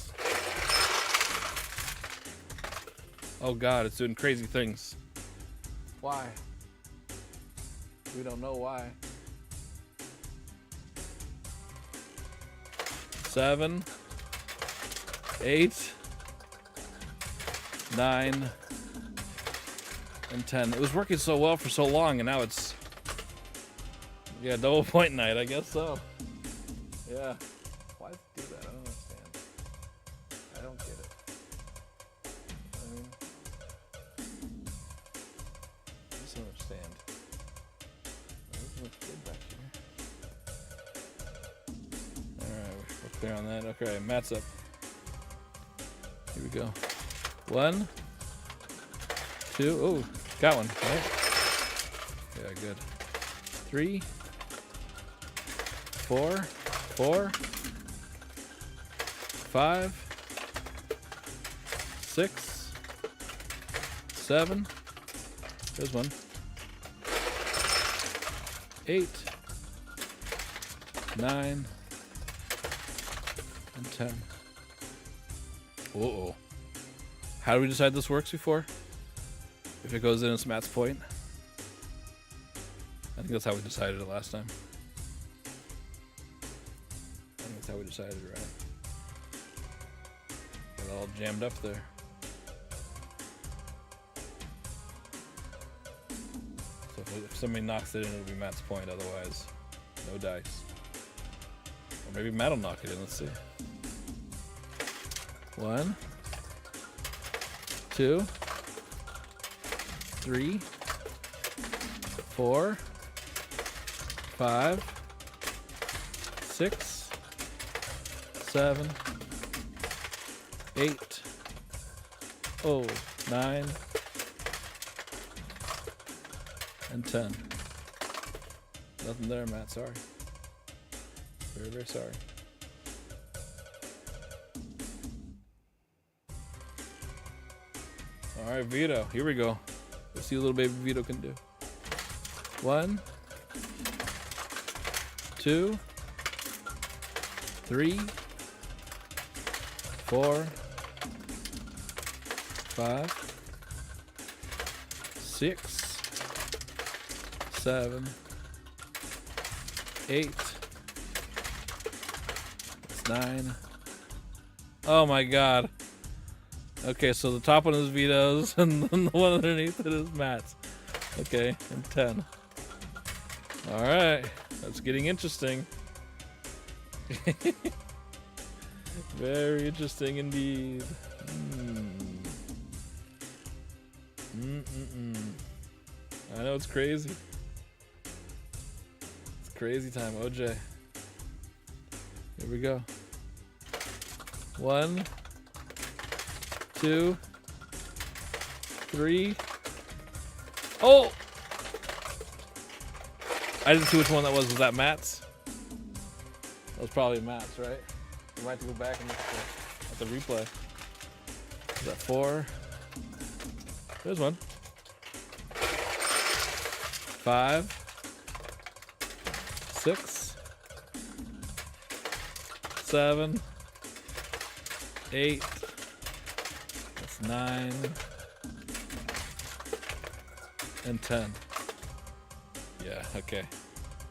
[SPEAKER 1] Oh God, it's doing crazy things. Why? We don't know why. 7, 8, 9, and 10. It was working so well for so long, and now it's, yeah, double point night. I guess so. Yeah. Why does it do that? I don't understand. I don't get it. I mean, I just don't understand. There's so much good back here. Alright, we're clear on that. Okay, Matt's up. Here we go. 1, 2. Oh, got one, right? Yeah, good. 3, 4, 4, 5, 6, 7. There's 1. 8, 9, and 10. Uh-oh. How do we decide this works before? If it goes in, it's Matt's point. I think that's how we decided it last time. I think that's how we decided it, right? Got it all jammed up there. So if somebody knocks it in, it'll be Matt's point. Otherwise, no dice. Or maybe Matt will knock it in. Let's see. 1, 2, 3, 4, 5, 6, 7, 8, 9, and 10. Nothing there, Matt. Sorry. Very, very sorry. All right, Vito. Here we go. Let's see what little baby Vito can do. 1, 2, 3, 4, 5, 6, 7, 8. That's 9. Oh my God. Okay, so the top one is Vito's, and then the one underneath it is Matt's. Okay, and 10. All right, that's getting interesting. Very interesting indeed. I know it's crazy. It's crazy time, OJ. Here we go. 1, 2, 3. Oh! I didn't see which one that was. Was that Matt's? That was probably Matt's, right? We might have to go back and look at the replay. Is that 4? There's 1. 5, 6, 7, 8. That's 9. And 10. Yeah, okay.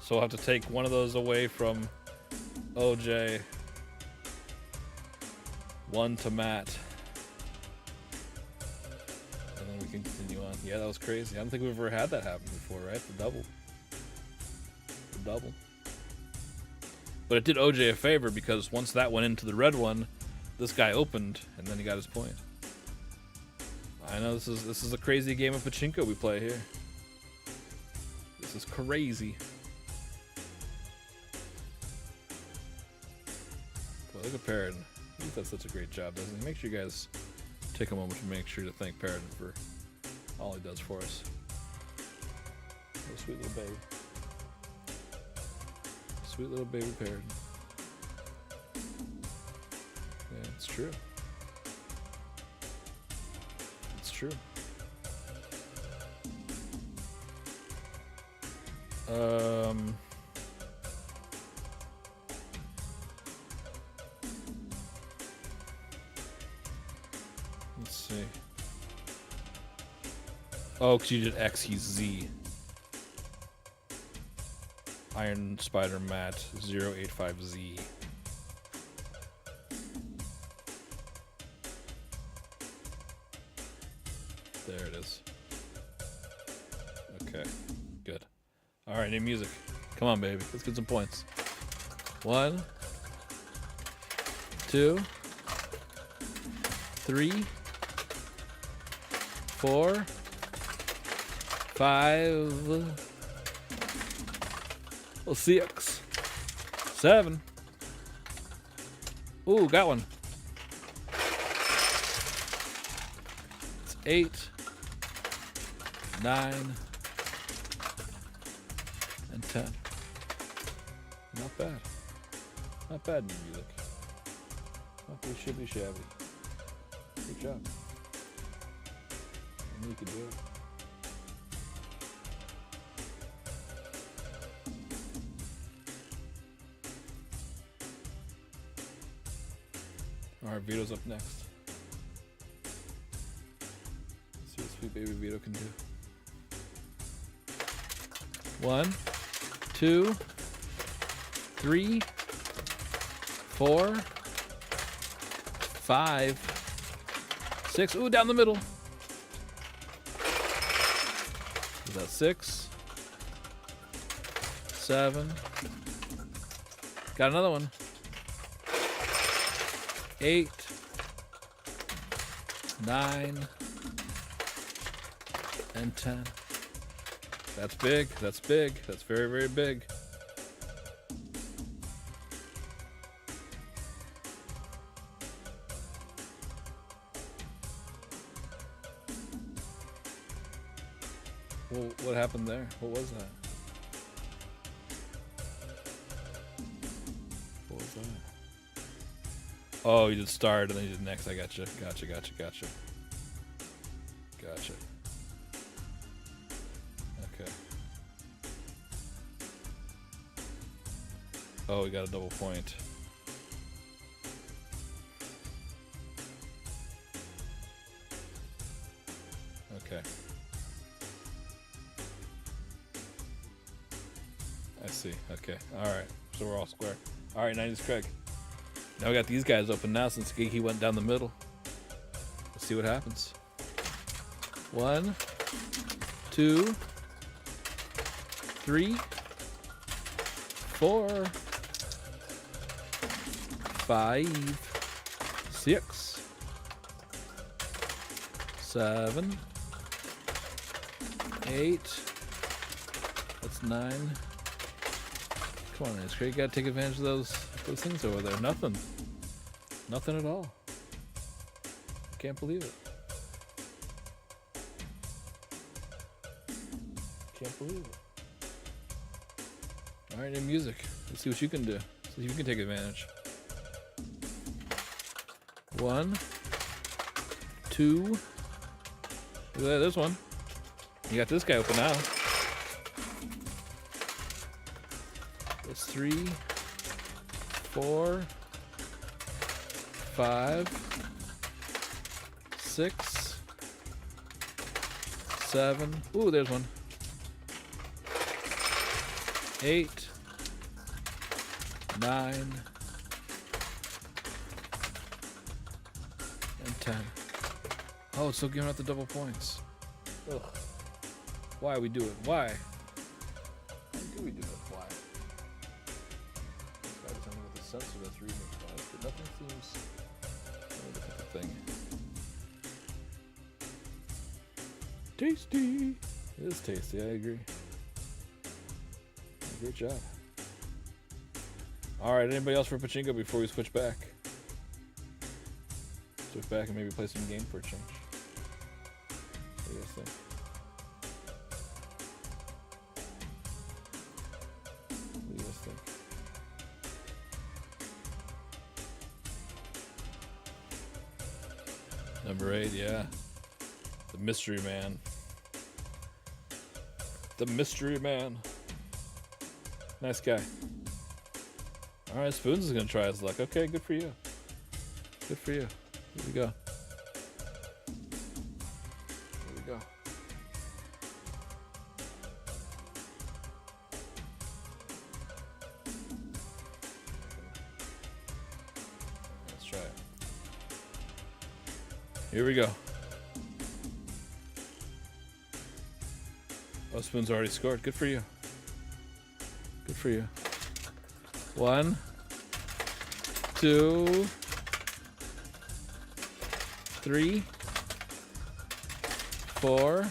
[SPEAKER 1] So we'll have to take one of those away from OJ. 1 to Matt. And then we can continue on. Yeah, that was crazy. I don't think we've ever had that happen before, right? The double. The double. But it did OJ a favor because once that went into the red one, this guy opened and then he got his point. I know this is a crazy game of pachinko we play here. This is crazy. Boy, look at Paradin. He does such a great job, doesn't he? Make sure you guys take a moment to make sure to thank Paradin for all he does for us. Oh, sweet little baby. Sweet little baby Paradin. Yeah, it's true. It's true. Let's see. Oh, because you did X, he's Z. Iron Spider Matt 085Z. There it is. Okay, good. All right, new music. Come on, baby. Let's get some points. 1, 2, 3, 4, 5. 6, 7. Ooh, got one. It's 8, 9, and 10. Not bad. Not bad new music. Not too shibby shabby. Good job. I knew you could do it. Alright, Vito's up next. Let's see what sweet baby Vito can do. 1, 2, 3, 4, 5, 6. Ooh, down the middle. Is that 6? 7. Got another one. 8, 9, and 10. That's big. That's big. That's very, very big. Well, what happened there? What was that? What was that? Oh, you did start and then you did next. I gotcha. Gotcha. Okay. Oh, we got a double point. Okay. I see. Okay. Alright. So we're all square. Alright, 90s Craig. Now we got these guys open now since Geeky went down the middle. Let's see what happens. 1, 2, 3, 4, 5, 6, 7, 8. That's 9. Come on, Craig. You gotta take advantage of those things over there. Nothing at all. Can't believe it. Can't believe it. All right, new music. Let's see what you can do. See if you can take advantage. 1, 2. Look at that. There's one. You got this guy open now. That's 3, 4, 5, 6, 7. Ooh, there's one. 8, 9, and 10. Oh, it's still giving out the double points. Ugh. Why we do it? Why? Why do we do it? Why? Try to tell me what the sensor that's reading it was, but nothing seems. Let me look at the thing. Tasty. It is tasty. I agree. Great job. All right. Anybody else for pachinko before we switch back? Switch back and maybe play some game for a change. What do you guys think? What do you guys think? Number 8, yeah. The mystery man. The mystery man. Nice guy. Alright, Spoons is gonna try his luck. Okay, good for you. Good for you. Here we go. Here we go. Let's try it. Here we go. Oh, Spoon's already scored. Good for you. Good for you. 1, 2, 3, 4.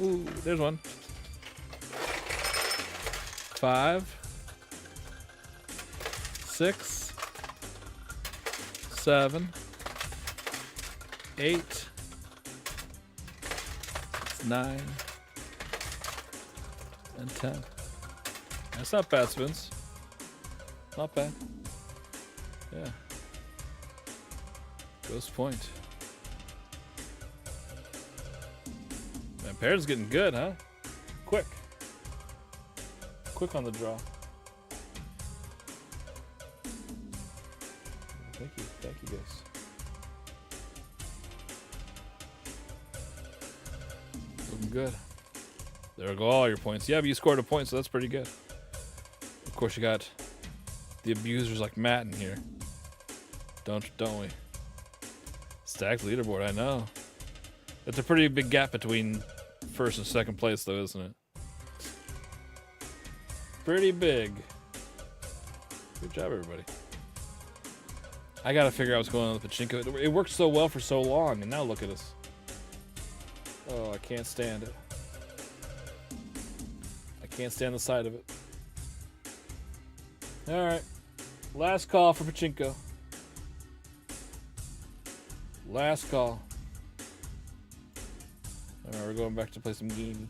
[SPEAKER 1] Ooh, there's one. 5, 6, 7, 8, 9, and 10. That's not bad, Spoons. Not bad. Yeah. Ghost Point. Man, Pear's getting good, huh? Quick. Quick on the draw. Thank you. Thank you, guys. Looking good. There go all your points. Yeah, but you scored a point, so that's pretty good. Of course, you got the abusers like Matt in here. Don't we? Stacked leaderboard, I know. It's a pretty big gap between first and second place, though, isn't it? Pretty big. Good job, everybody. I gotta figure out what's going on with pachinko. It worked so well for so long, and now look at us. Oh, I can't stand it. I can't stand the sight of it. Alright. Last call for pachinko. Last call. Alright, we're going back to play some game.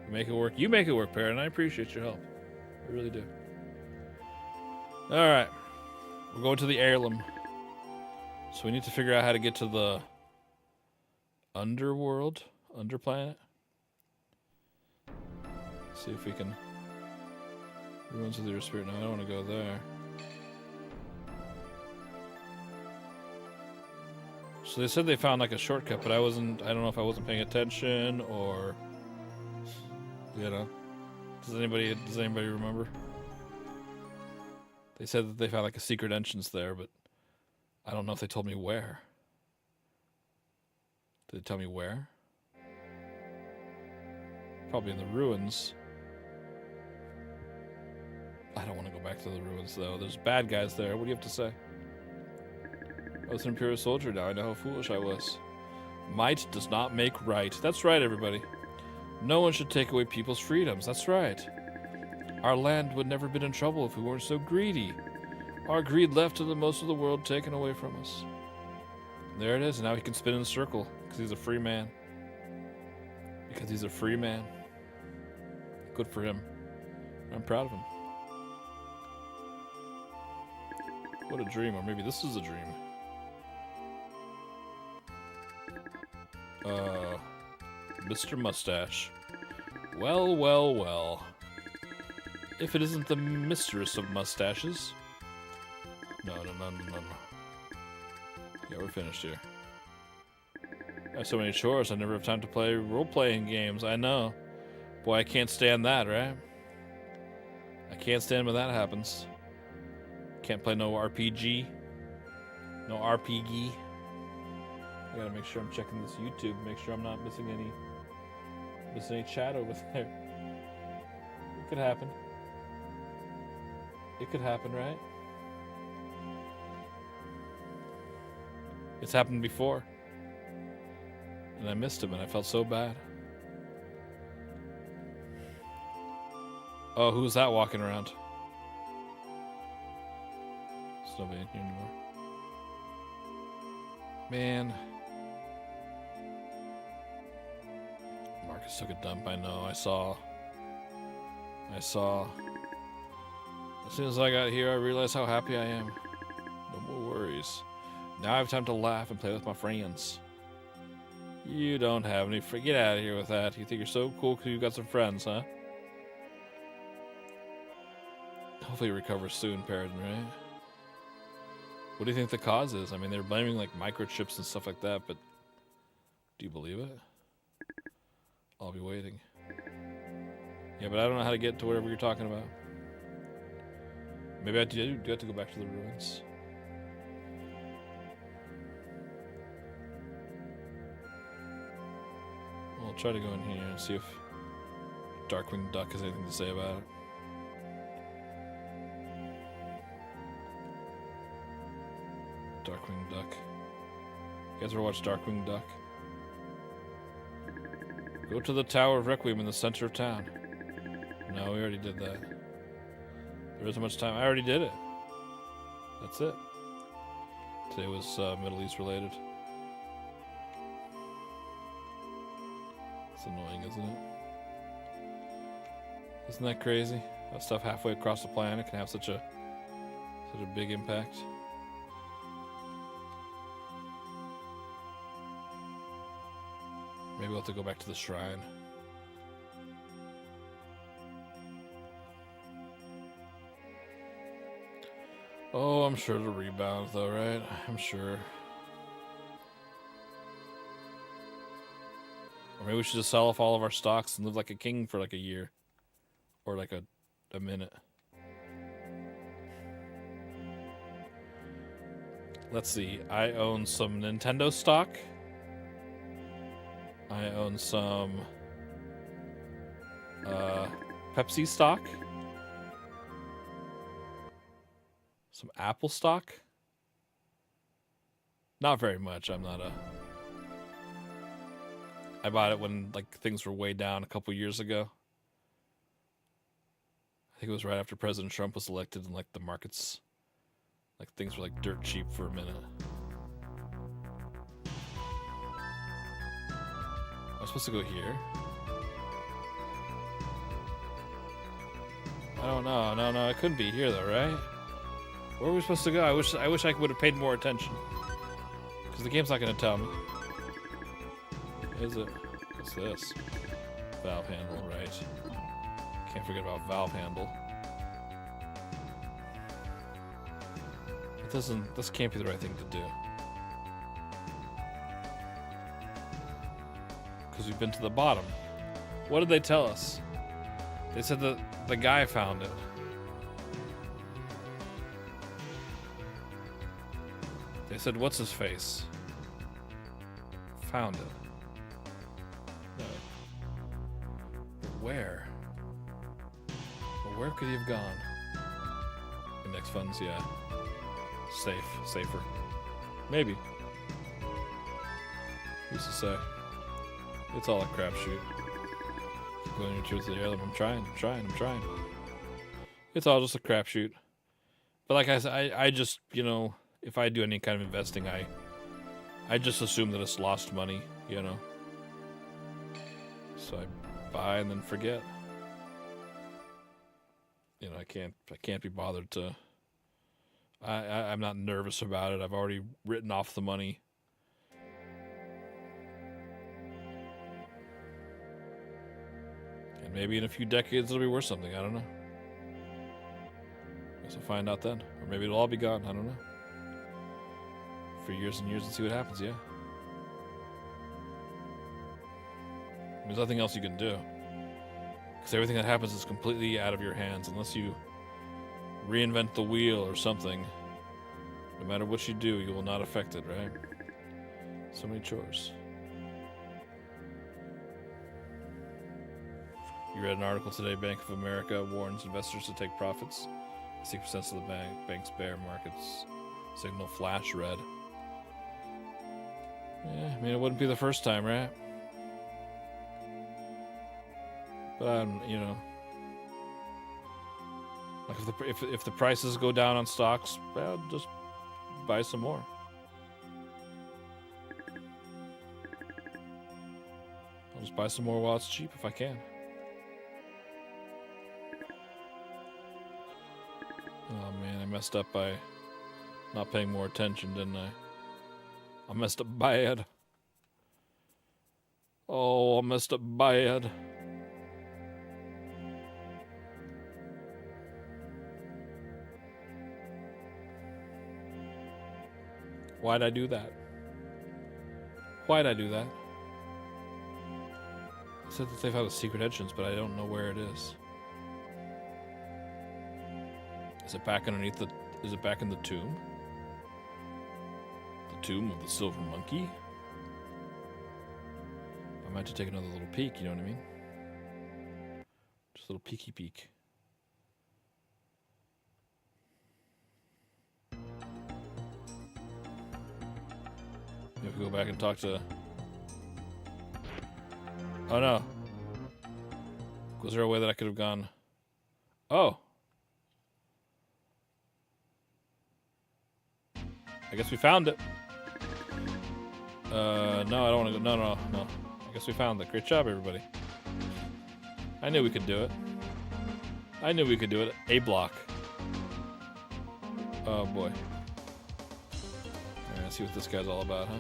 [SPEAKER 1] You make it work. You make it work, Parrot, and I appreciate your help. I really do. Alright. We're going to the heirloom. So we need to figure out how to get to the underworld, underplanet. See if we can. Ruins of the spirit. No, I don't want to go there. So they said they found like a shortcut, but I don't know if I wasn't paying attention or, you know. Does anybody remember? They said that they found like a secret entrance there, but I don't know if they told me where. Did they tell me where? Probably in the ruins. I don't want to go back to the ruins, though. There's bad guys there. What do you have to say? I was an Imperial soldier now. I know how foolish I was. Might does not make right. That's right, everybody. No one should take away people's freedoms. That's right. Our land would never have been in trouble if we weren't so greedy. Our greed left to the most of the world taken away from us. There it is. Now he can spin in a circle because he's a free man. Because he's a free man. Good for him. I'm proud of him. What a dream, or maybe this is a dream. Mr. Mustache. Well, well, well. If it isn't the mistress of mustaches, No. Yeah, we're finished here. I have so many chores, I never have time to play role-playing games. I know. Boy, I can't stand that, right? I can't stand when that happens. Can't play no RPG. No RPG. I gotta make sure I'm checking this YouTube, make sure I'm not missing any chat over there. It could happen. It could happen, right? It's happened before. And I missed him and I felt so bad. Oh, who's that walking around? There's nobody in here anymore. Man. Marcus took a dump, I know. I saw. As soon as I got here, I realized how happy I am. No more worries. Now I have time to laugh and play with my friends. You don't have any get out of here with that. You think you're so cool because you've got some friends, huh? Hopefully you recover soon, Paradin, right? What do you think the cause is? I mean, they're blaming like microchips and stuff like that, but do you believe it? I'll be waiting. Yeah, but I don't know how to get to whatever you're talking about. Maybe I do have to go back to the ruins. I'll try to go in here and see if Darkwing Duck has anything to say about it. Darkwing Duck. You guys ever watch Darkwing Duck? Go to the Tower of Requiem in the center of town. No, we already did that. There isn't much time. I already did it. That's it. Today was Middle East related. It's annoying, isn't it? Isn't that crazy? How stuff halfway across the planet can have such a big impact. Maybe we'll have to go back to the shrine. Oh, I'm sure it'll rebound though, right? I'm sure. Or maybe we should just sell off all of our stocks and live like a king for like a year. Or like a minute. Let's see. I own some Nintendo stock. I own some Pepsi stock. Some Apple stock. Not very much. I'm not a... I bought it when like things were way down a couple years ago. I think it was right after President Trump was elected and like the markets, like things were like dirt cheap for a minute. I'm supposed to go here? I don't know. No, I couldn't be here though, right? Where are we supposed to go? I wish I would have paid more attention. Because the game's not going to tell me. Is it? What's this? Valve handle, right. Can't forget about valve handle. This can't be the right thing to do. Because we've been to the bottom. What did they tell us? They said that the guy found it. They said, what's his face? Found it. No. But where? Well, where could he have gone? Index funds, yeah. Safer. Maybe. Who's to say? It's all a crapshoot. Keep going your truth to the heirloom. I'm trying. It's all just a crapshoot. But like I said, I just, you know, if I do any kind of investing, I just assume that it's lost money, you know. So I buy and then forget. You know, I can't be bothered to. I'm not nervous about it. I've already written off the money. And maybe in a few decades it'll be worth something. I don't know. So find out then. Or maybe it'll all be gone. I don't know. For years and years and see what happens, yeah. There's nothing else you can do. Because everything that happens is completely out of your hands unless you reinvent the wheel or something. No matter what you do, you will not affect it, right? So many chores. You read an article today, Bank of America warns investors to take profits. 6% of the bank's bear markets signal flash red. Yeah, I mean, it wouldn't be the first time, right? But you know, like if the prices go down on stocks, well, just buy some more. I'll just buy some more while it's cheap if I can. Oh man, I messed up by not paying more attention, didn't I? I messed up bad. Oh, I messed up bad. Why'd I do that? Why'd I do that? It said that they found a secret entrance, but I don't know where it is. Is it back underneath the... Is it back in the tomb? The tomb of the silver monkey? I might have to take another little peek, you know what I mean? Just a little peeky peek. If we go back and talk to... Oh no. Was there a way that I could have gone... Oh! I guess we found it. No, I don't want to go... No. I guess we found it. Great job, everybody. I knew we could do it. I knew we could do it. A block. Oh boy. Alright, let's see what this guy's all about, huh?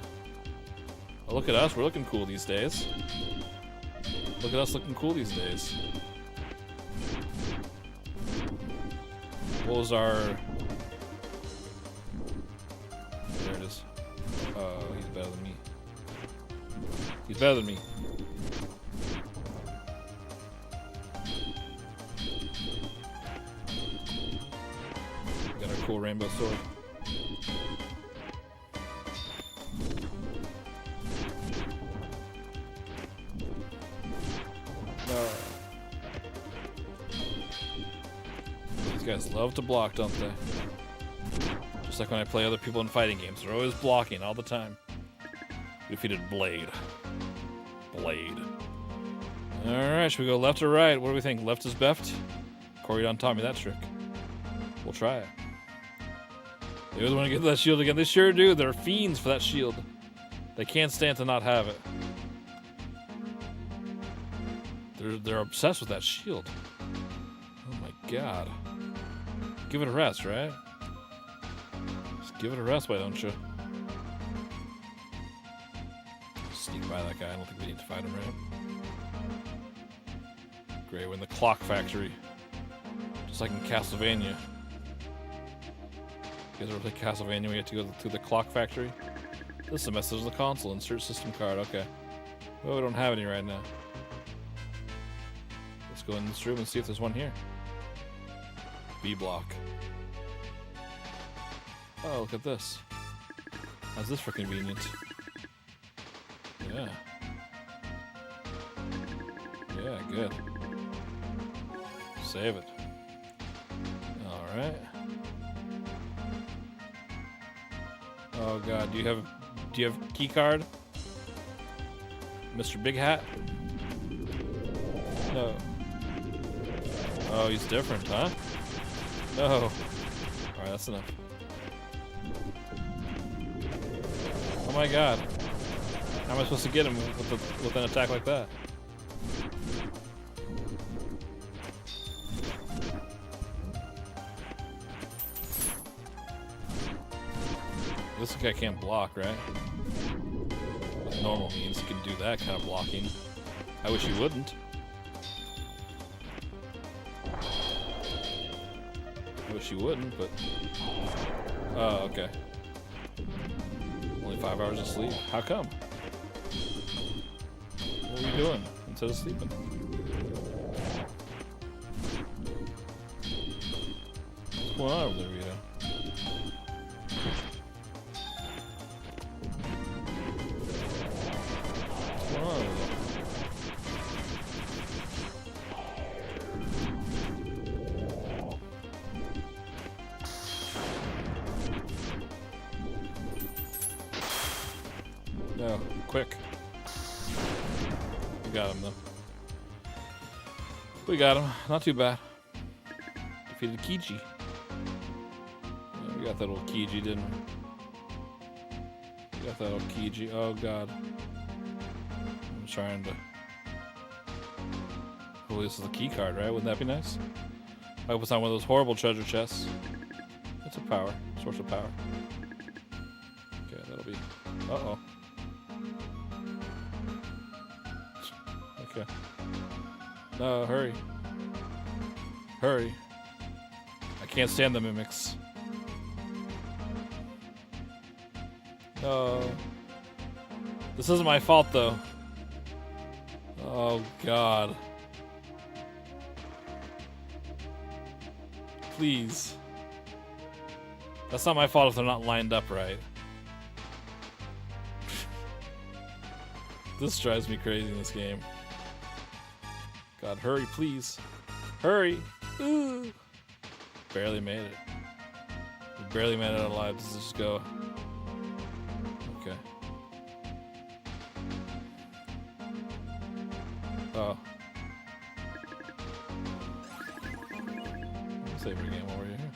[SPEAKER 1] Oh, look at us. We're looking cool these days. Look at us looking cool these days. What was our... There it is. Oh, he's better than me. He's better than me. Got our cool rainbow sword. These guys love to block, don't they? Just like when I play other people in fighting games. They're always blocking all the time. We defeated Blade. Alright, should we go left or right? What do we think? Left is best? Corey Don taught me that trick. We'll try it. They really want to get that shield again. They sure do. They're fiends for that shield. They can't stand to not have it. They're obsessed with that shield. Oh my god. Give it a rest, right? Just give it a rest, why don't you? Sneak by that guy. I don't think we need to fight him, right? Great, we're in the clock factory. Just like in Castlevania. You guys ever play Castlevania? We have to go through the clock factory? This is a message of the console. Insert system card. Okay. Well, we don't have any right now. Let's go in this room and see if there's one here. B block. Oh, look at this. How's this for convenient? Yeah. Yeah, good. Save it. Alright. Oh god, do you have key card? Mr. Big Hat? No. Oh, he's different, huh? No. Alright, that's enough. Oh my god. How am I supposed to get him with an attack like that? This guy can't block, right? With normal means he can do that kind of blocking. I wish he wouldn't. I wish you wouldn't, but... Oh, okay. Only 5 hours of sleep. How come? What were you doing instead of sleeping? What's going on over there, Rita? What's going on over there? No, quick. We got him, though. We got him. Not too bad. Defeated Kiji. Yeah, we got that old Kiji, didn't we? We got that old Kiji. Oh, God. I'm trying to... Hopefully this is a key card, right? Wouldn't that be nice? I hope it's not one of those horrible treasure chests. It's a power. Source of power. Okay, that'll be... Uh-oh. Okay. No, hurry. Hurry. I can't stand the mimics. No. This isn't my fault, though. Oh, God. Please. That's not my fault if they're not lined up right. This drives me crazy in this game. God, hurry, please. Hurry! Ooh! Barely made it. We barely made it out alive. Does this just go? Okay. Oh. Save our game while we're here.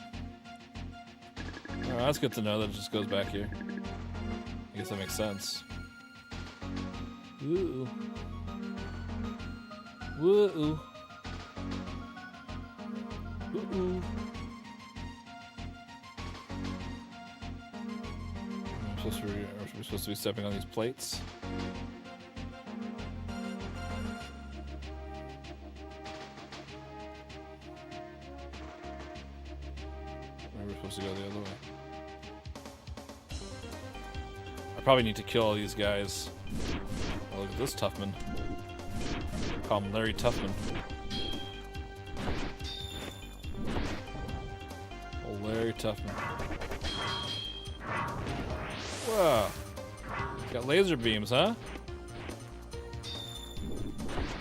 [SPEAKER 1] Oh, that's good to know that it just goes back here. I guess that makes sense. Ooh. Woo-oo. Woo-oo. Are we supposed to be stepping on these plates? Or are we supposed to go the other way? I probably need to kill all these guys. Oh, look at this Toughman. Call him Larry Toughman. Oh, Larry Toughman. Whoa. Got laser beams, huh?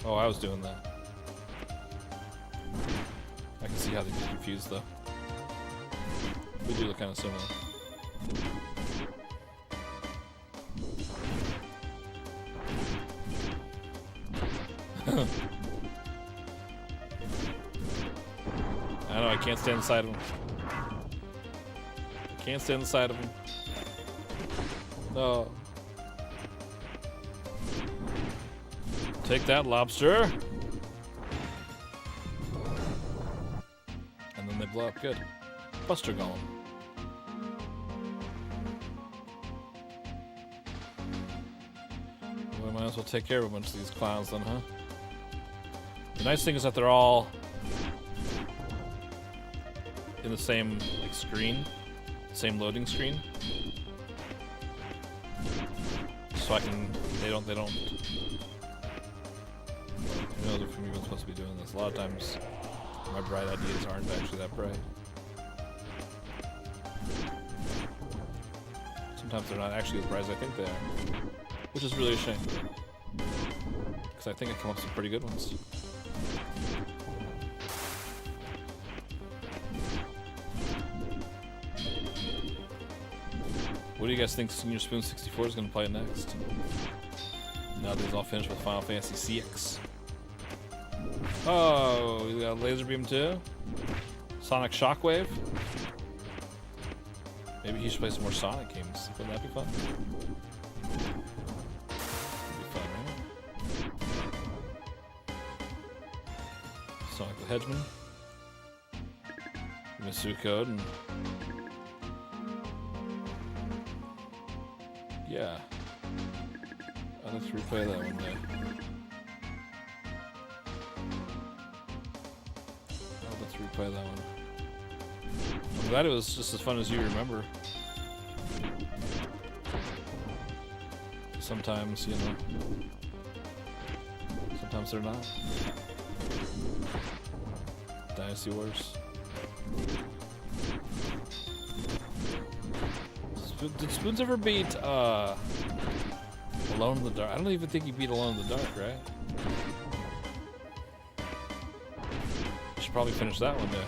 [SPEAKER 1] Oh, I was doing that. I can see how they get confused, though. We do look kind of similar. I know, I can't stand the side of him. I can't stand the side of him. No. Take that, lobster. And then they blow up. Good. Buster Golem. Well, I might as well take care of a bunch of these clowns then, huh? The nice thing is that they're all in the same like screen, same loading screen. So I can, they don't. You know, they're from even supposed to be doing this. A lot of times, my bright ideas aren't actually that bright. Sometimes they're not actually as bright as I think they are, which is really a shame. Because I think I come up with some pretty good ones. What do you guys think Senior Spoon 64 is going to play next? Now that he's all finished with Final Fantasy CX. Oh, you got a laser beam too? Sonic Shockwave? Maybe he should play some more Sonic games. Wouldn't that be fun? That'd be fun, right? Sonic the Hedgehog. Misuko Code and... Yeah. I'll have to replay that one day. I'll have to replay that one. I'm glad it was just as fun as you remember. Sometimes, you know, sometimes they're not. Dynasty Wars. Did Spoons ever beat Alone in the Dark? I don't even think he beat Alone in the Dark, right? You should probably finish that one there.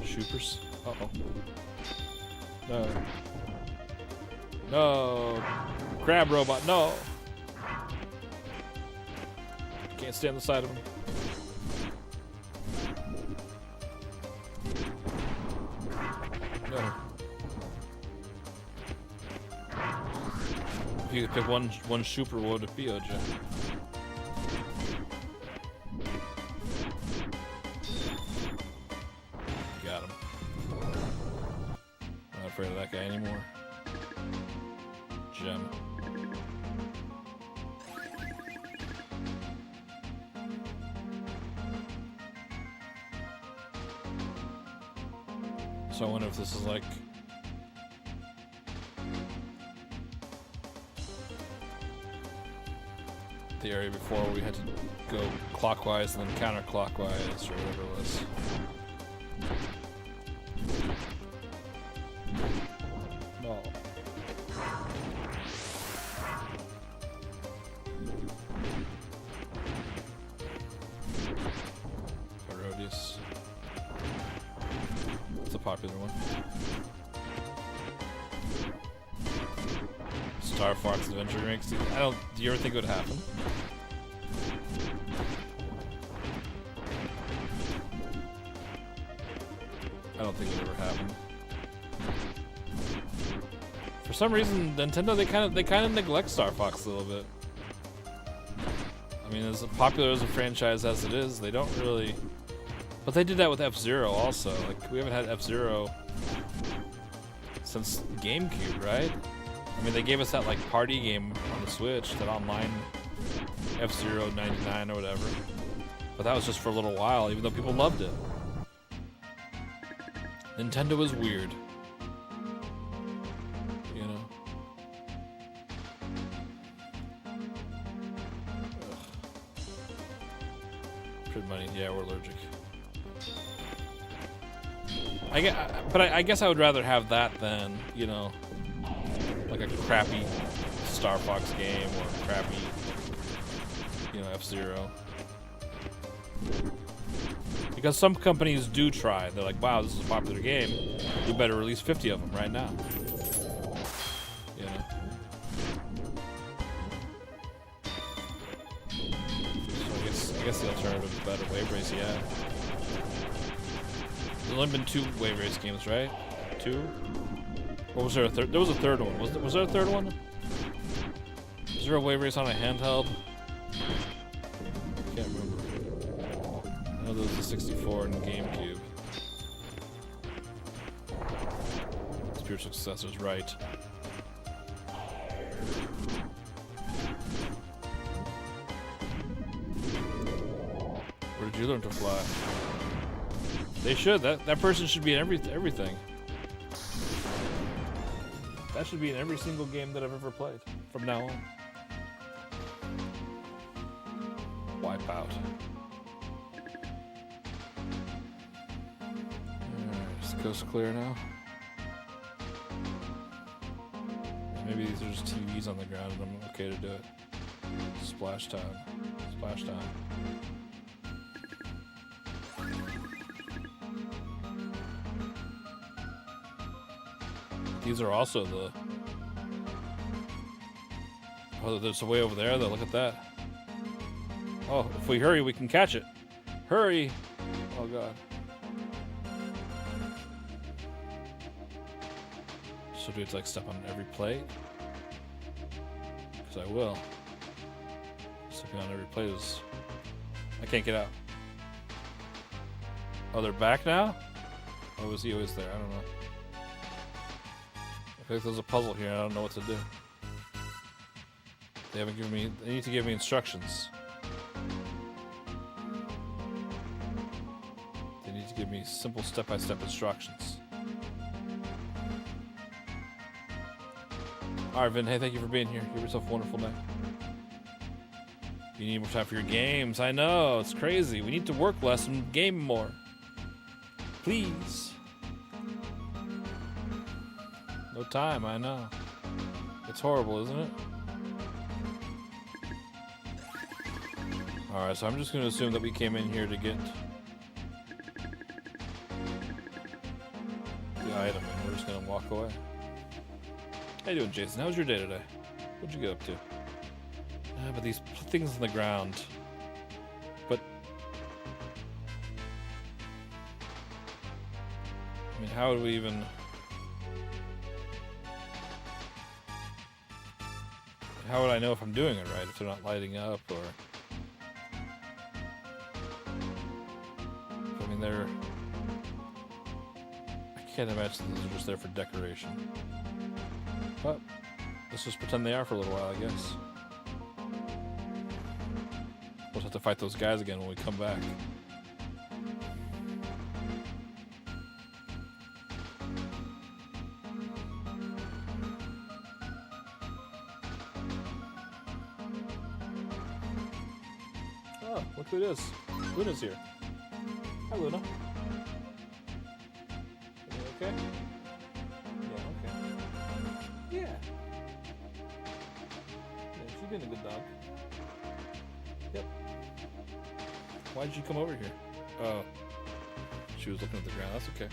[SPEAKER 1] Shoopers? Uh-oh. No. No. Crab robot, no. Can't stay on the side of him. No. If you could pick one Shooper, what would it be, OJ? Got him. Not afraid of that guy anymore. Gem. So I wonder if this is like the area before where we had to go clockwise and then counterclockwise or whatever it was. No. Herodias. It's a popular one. Star Fox Adventure Remakes. Do you ever think it would happen? I don't think it ever happened. For some reason, Nintendo they kind of neglect Star Fox a little bit. I mean, as popular as a franchise as it is, they don't really. But they did that with F-Zero also. Like, we haven't had F-Zero since GameCube, right? I mean, they gave us that like party game on the Switch, that online F-Zero 99 or whatever. But that was just for a little while, even though people loved it. Nintendo is weird. You know? Ugh. Print money, yeah, we're allergic. I guess I would rather have that than, you know, like a crappy Star Fox game or a crappy, you know, F-Zero. Because some companies do try. They're like, wow, this is a popular game. We better release 50 of them right now. You know? So I guess the alternative is better. Wave Race, yeah. There's only been 2 Wave Race games, right? 2? Or was there a third? There was a third one. Was there a third one? Is there a Wave Race on a handheld? Can't remember. I know there was a 64 and GameCube. Spiritual successors, right. Where did you learn to fly? They should. That person should be in everything. That should be in every single game that I've ever played from now on. Wipeout. Is the coast clear now? Maybe these are just TVs on the ground and I'm okay to do it. Splash time. Splash time. These are also the... Oh, there's a way over there though, look at that. Oh, if we hurry, we can catch it. Hurry! Oh god. So do we have to like step on every plate? Because I will. Stepping on every plate is... I can't get out. Oh, they're back now? Or was he always there? I don't know. I feel like there's a puzzle here and I don't know what to do. They haven't given me... They need to give me instructions. They need to to give me simple step-by-step instructions. Arvin, hey, thank you for being here. Give yourself a wonderful night. You need more time for your games. I know, it's crazy. We need to work less and game more. Please. No time, I know. It's horrible, isn't it? Alright, so I'm just going to assume that we came in here to get the item, and we're just going to walk away. How you doing, Jason? How was your day today? What'd you get up to? But these things on the ground. But I mean, how would we even? How would I know if I'm doing it right if they're not lighting up, or? I mean, they're. I can't imagine these are just there for decoration. But let's just pretend they are for a little while, I guess. We'll have to fight those guys again when we come back. Oh, look who it is. Luna's here. Hi, Luna. Are you okay? Yeah, okay. Yeah. Yeah, she's being a good dog. Yep. Why did you come over here? Oh. She was looking at the ground. That's okay.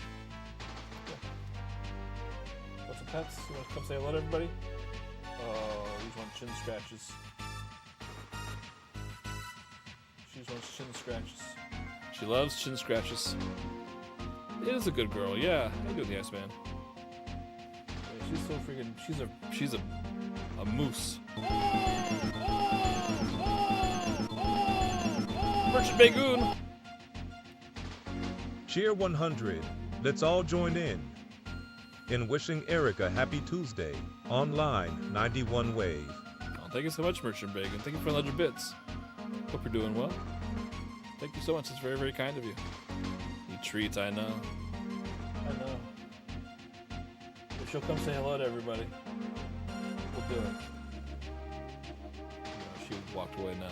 [SPEAKER 1] Yeah. What's the pets? You want to come say hello to everybody? Oh, these want chin scratches. She just wants chin scratches. She loves chin scratches. It is a good girl, yeah. How you doing, the Iceman? Yeah, she's so freaking. She's a moose. Merchant Bagoon.
[SPEAKER 3] Cheer 100. Let's all join in wishing Eric a happy Tuesday. Online 91 Wave.
[SPEAKER 1] Oh, thank you so much, Merchant Bacon. Thank you for 100 bits. Hope you're doing well. Thank you so much. It's very, very kind of you. Need treats, I know. I know. If she'll come say hello to everybody, we'll do it. No, she walked away now.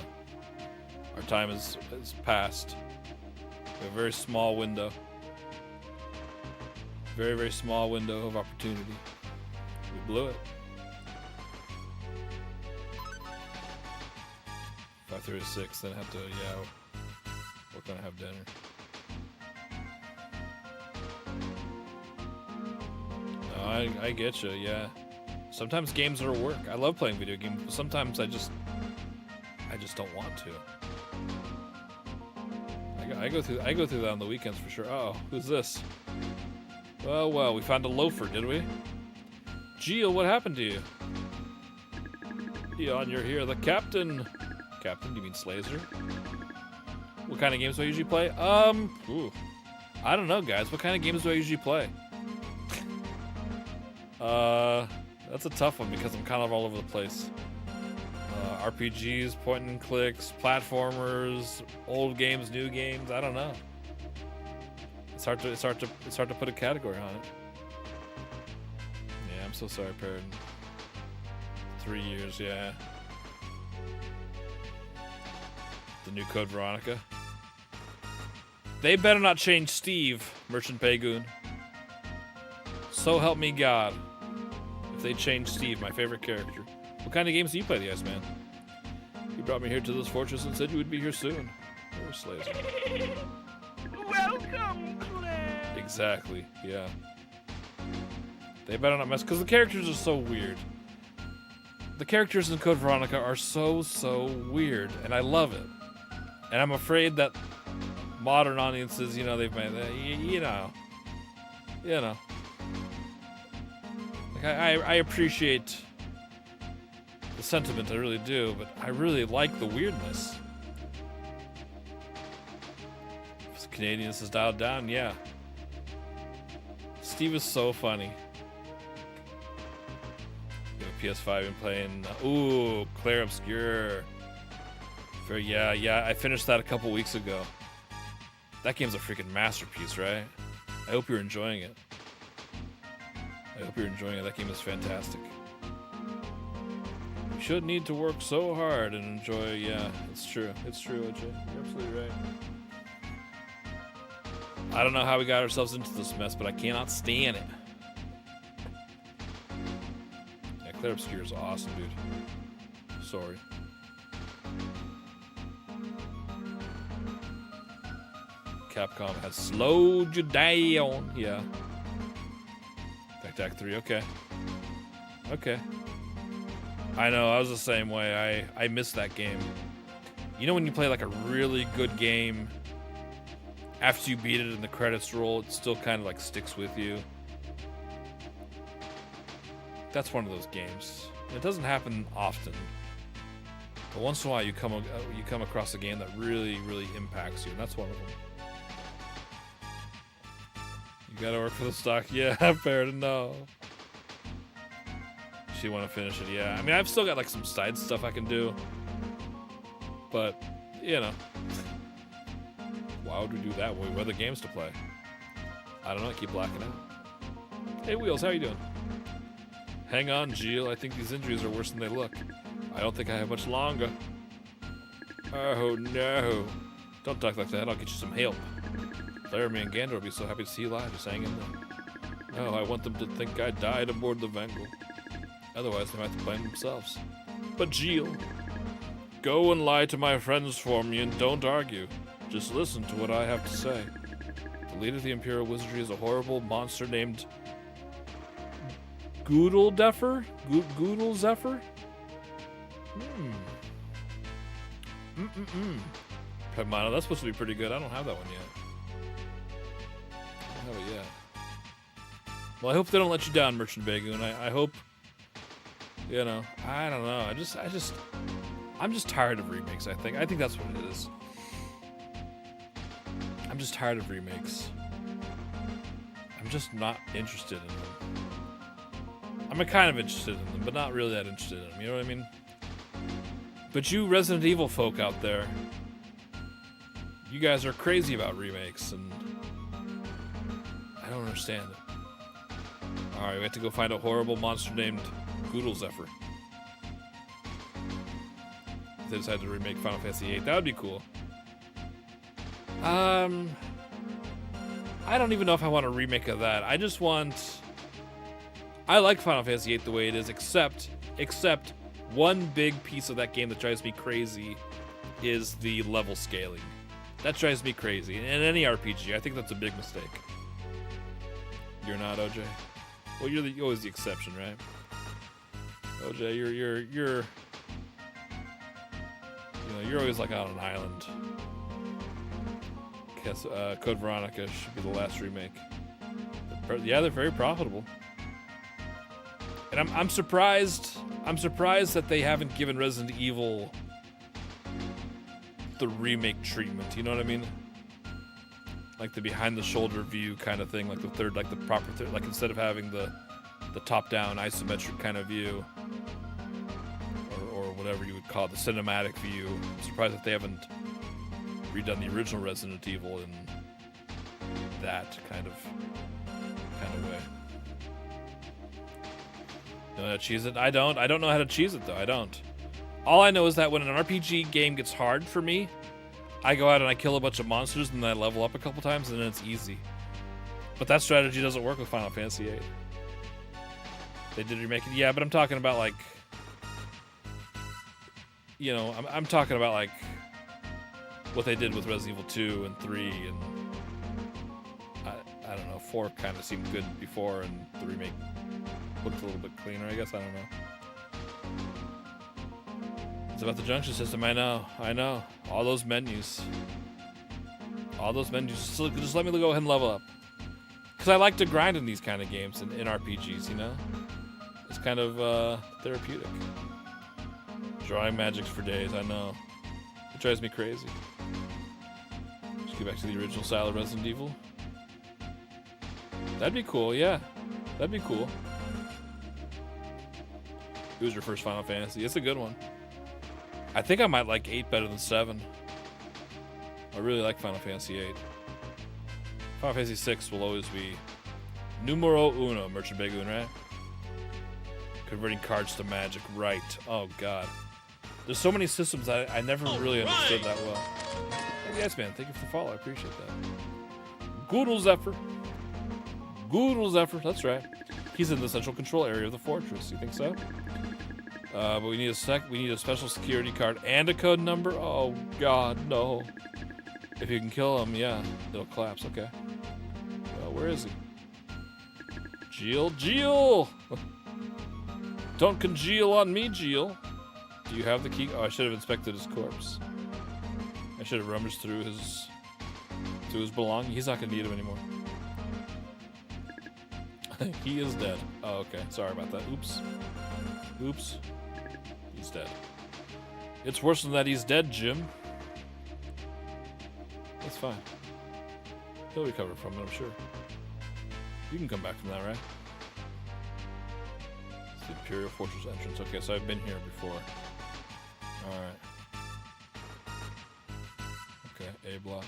[SPEAKER 1] Our time is passed. We have a very small window. Very, very small window of opportunity. We blew it. 5:30 to 6, then have to, yeah, we're gonna have dinner. No, I get you, yeah. Sometimes games are work. I love playing video games, but sometimes I just don't want to. I go through that on the weekends for sure. Oh, who's this? Well, we found a loafer, did we? Gio, what happened to you? Eon, you're here. The captain. Captain, do you mean Slazer? What kind of games do I usually play? Ooh. I don't know, guys. What kind of games do I usually play? That's a tough one because I'm kind of all over the place. RPGs, point and clicks, platformers, old games, new games. I don't know. It's hard to put a category on it. Yeah, I'm so sorry, Parrot. 3 years, yeah. The new Code Veronica. They better not change Steve, Merchant Pagoon. So help me God. If they change Steve, my favorite character. What kind of games do you play, the Iceman? You brought me here to this fortress and said you would be here soon. Where's Slazer?
[SPEAKER 2] Welcome, Claire.
[SPEAKER 1] Exactly, yeah. They better not mess, because the characters are so weird. The characters in Code Veronica are so weird, and I love it. And I'm afraid that modern audiences, you know, they've made that, you know. Like, I appreciate the sentiment, I really do, but I really like the weirdness. If Canadians is dialed down, yeah. Steve is so funny. You have a PS5 and playing, ooh, Claire Obscure. Yeah, I finished that a couple weeks ago. That game's a freaking masterpiece, right? I hope you're enjoying it. I hope you're enjoying it. That game is fantastic. You shouldn't need to work so hard and enjoy. Yeah, it's true. It's true, OJ. You're absolutely right. I don't know how we got ourselves into this mess, but I cannot stand it. Yeah, Claire Obscure is awesome, dude. Sorry. Capcom has slowed you down. Yeah. Act 3, okay. Okay. I know, I was the same way. I missed that game. You know when you play like a really good game, after you beat it and the credits roll, it still kind of like sticks with you. That's one of those games. It doesn't happen often. But once in a while you come across a game that really, really impacts you, and that's one of them. You gotta work for the stock. Yeah, fair to know. She wanna finish it, yeah. I mean, I've still got like some side stuff I can do. But, you know. Why would we do that? We have other games to play. I don't know, I keep blacking out. Hey Wheels, how you doing? Hang on, Jill. I think these injuries are worse than they look. I don't think I have much longer. Oh no. Don't talk like that, I'll get you some help. Laramie and Gander will be so happy to see you live, just hang in there. No, I want them to think I died aboard the Vanguard. Otherwise, they might blame themselves. But Jill, go and lie to my friends for me and don't argue. Just listen to what I have to say. The leader of the Imperial Wizardry is a horrible monster named Goodle Zephyr? Pegmano, that's supposed to be pretty good. I don't have that one yet. I don't have it yet. Well, I hope they don't let you down, Merchant Bagoon. I hope, you know, I don't know. I'm just tired of remakes, I think. I think that's what it is. I'm just tired of remakes. I'm just not interested in them. I'm kind of interested in them, but not really that interested in them. You know what I mean? But you Resident Evil folk out there, you guys are crazy about remakes, and I don't understand it. Alright, we have to go find a horrible monster named Goodle Zephyr. If they decide to remake Final Fantasy VIII, that would be cool. I don't even know if I want a remake of that. I just want... I like Final Fantasy VIII the way it is, except one big piece of that game that drives me crazy is the level scaling. That drives me crazy. In any RPG, I think that's a big mistake. You're not, OJ? Well, you're always the exception, right? OJ, you're always like on an island. Guess Code Veronica should be the last remake. Yeah, they're very profitable. And I'm surprised that they haven't given Resident Evil the remake treatment. You know what I mean? Like the behind the shoulder view kind of thing, like the third, like the proper third, like instead of having the top down isometric kind of view, or whatever you would call it, the cinematic view. I'm surprised that they haven't redone the original Resident Evil in that kind of way. Know how to cheese it? I don't know how to cheese it though. I don't. All I know is that when an RPG game gets hard for me, I go out and I kill a bunch of monsters and then I level up a couple times and then it's easy. But that strategy doesn't work with Final Fantasy VIII. They did remake it, yeah, but I'm talking about like, you know, I'm talking about like what they did with Resident Evil 2 and 3 and I don't know, 4 kind of seemed good before and the remake looked a little bit cleaner, I guess. I don't know. It's about the junction system. I know. All those menus. Just let me go ahead and level up. Because I like to grind in these kind of games, in RPGs, you know? It's kind of therapeutic. Drawing magics for days, I know. It drives me crazy. Just get back to the original style of Resident Evil. That'd be cool, yeah. That'd be cool. It was your first Final Fantasy. It's a good one. I think I might like 8 better than 7. I really like Final Fantasy 8. Final Fantasy VI will always be numero uno, Merchant Bagoon, right? Converting cards to magic, right. Oh, God. There's so many systems I never really understood that well. Hey, yes, man. Thank you for the follow. I appreciate that. Goodle Zephyr. Goodle Zephyr. That's right. He's in the central control area of the fortress. You think so? But we need a special security card and a code number. Oh, God, no. If you can kill him, yeah, it'll collapse. Okay. Well, where is he? Geel! Don't congeal on me, Geel. Do you have the key? Oh, I should have inspected his corpse. I should have rummaged through his belongings. He's not gonna need him anymore. He is dead. Oh, okay. Sorry about that. Oops. He's dead. It's worse than that he's dead, Jim. That's fine. He'll recover from it, I'm sure. You can come back from that, right? It's the Imperial Fortress entrance. Okay, so I've been here before. Alright. Okay, A block.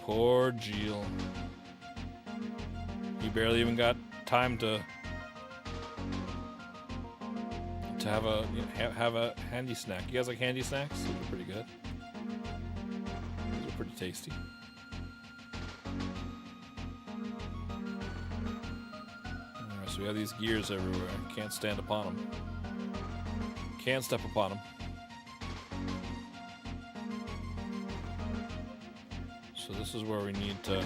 [SPEAKER 1] Poor Geel. He barely even got time to have a handy snack. You guys like handy snacks? Those are pretty good. Those are pretty tasty. Alright, so we have these gears everywhere. Can't stand upon them. Can't step upon them. So this is where we need to...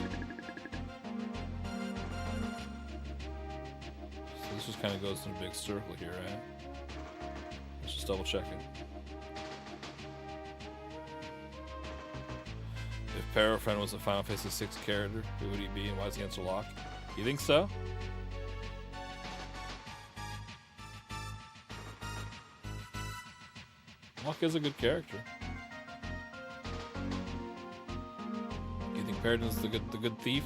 [SPEAKER 1] So this just kind of goes in a big circle here, right? Let's just double check it. If Parafriend was a Final Fantasy VI character, who would he be and why is he against Locke? You think so? Locke is a good character. You think Paragon's the good thief?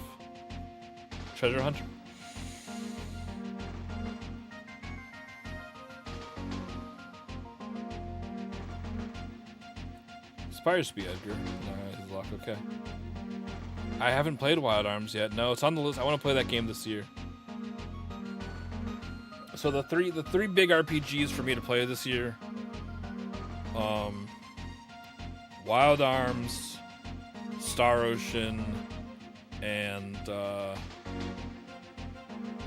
[SPEAKER 1] Treasure hunter? Spire Speed Edgar. Alright, he's locked, okay. I haven't played Wild Arms yet. No, it's on the list. I want to play that game this year. So the three big RPGs for me to play this year. Wild Arms, Star Ocean, and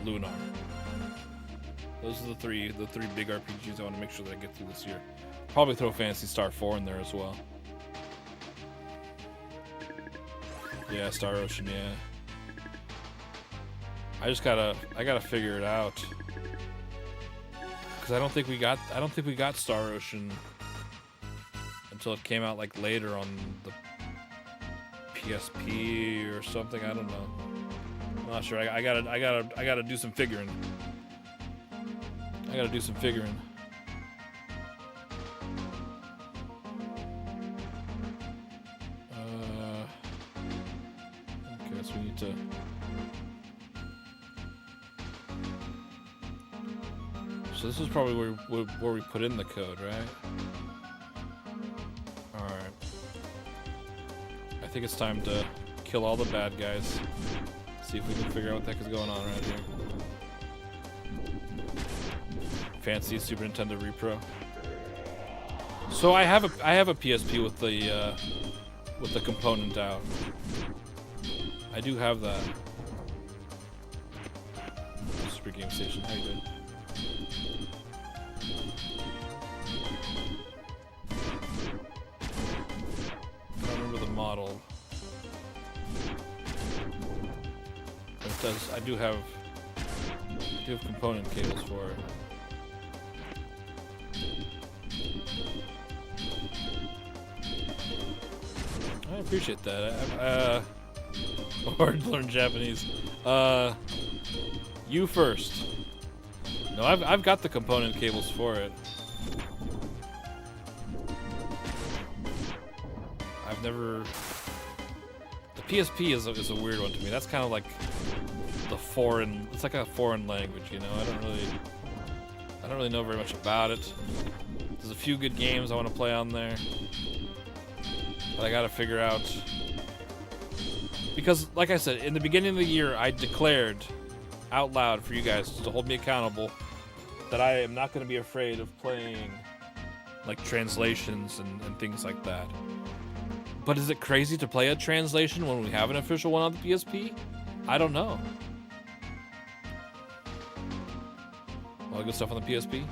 [SPEAKER 1] Lunar. Those are the three big RPGs I want to make sure that I get through this year. Probably throw Phantasy Star 4 in there as well. Yeah, Star Ocean, yeah. I gotta figure it out. Cause I don't think we got Star Ocean until it came out like later on the PSP or something. I don't know. I'm not sure. I gotta do some figuring. Okay, so we need to. So this is probably where we put in the code, right? Alright. I think it's time to kill all the bad guys. See if we can figure out what the heck is going on right here. Fancy Super Nintendo Repro. So I have a PSP with the component out. I do have that. Super Game Station, how you doing? I don't remember the model. But it does. I do have component cables for it. I appreciate that. Or learn Japanese. You first. No, I've got the component cables for it. I've never. The PSP is a weird one to me. That's kind of like the foreign. It's like a foreign language, you know. I don't really know very much about it. There's a few good games I want to play on there, but I gotta figure out, because like I said, in the beginning of the year, I declared out loud for you guys to hold me accountable that I am not going to be afraid of playing like translations and things like that. But is it crazy to play a translation when we have an official one on the PSP? I don't know. All the good stuff on the PSP?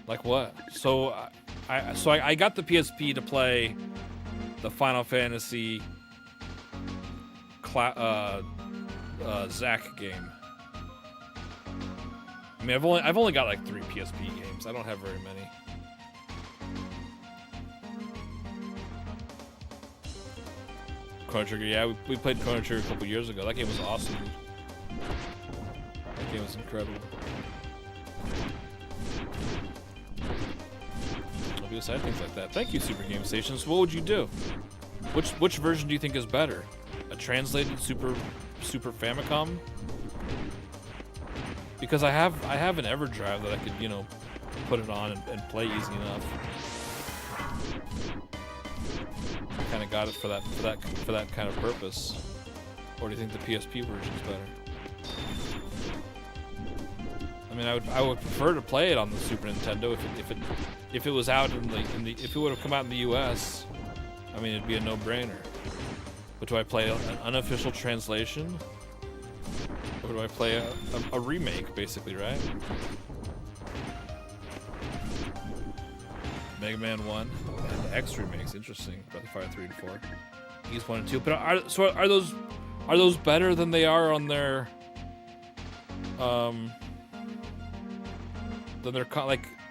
[SPEAKER 1] Like what? So I got the PSP to play the Final Fantasy Zack game. I mean, I've only got like 3 PSP games. I don't have very many. Chrono Trigger, yeah, we played Chrono Trigger a couple years ago. That game was awesome, dude. That game was incredible. I'll be excited things like that. Thank you, Super Game Stations. What would you do? Which version do you think is better? A translated Super Famicom? Because I have an EverDrive that I could, you know, put it on and play easy enough. Kind of got it for that kind of purpose. Or do you think the PSP version is better? I mean, I would prefer to play it on the Super Nintendo if it was out if it would have come out in the US. I mean, it'd be a no-brainer. But do I play an unofficial translation? Or do I play a remake, basically, right? Mega Man 1 and the X remakes, interesting. Breath of Fire 3 and 4. Ys 1 and 2. But are those better than they are on their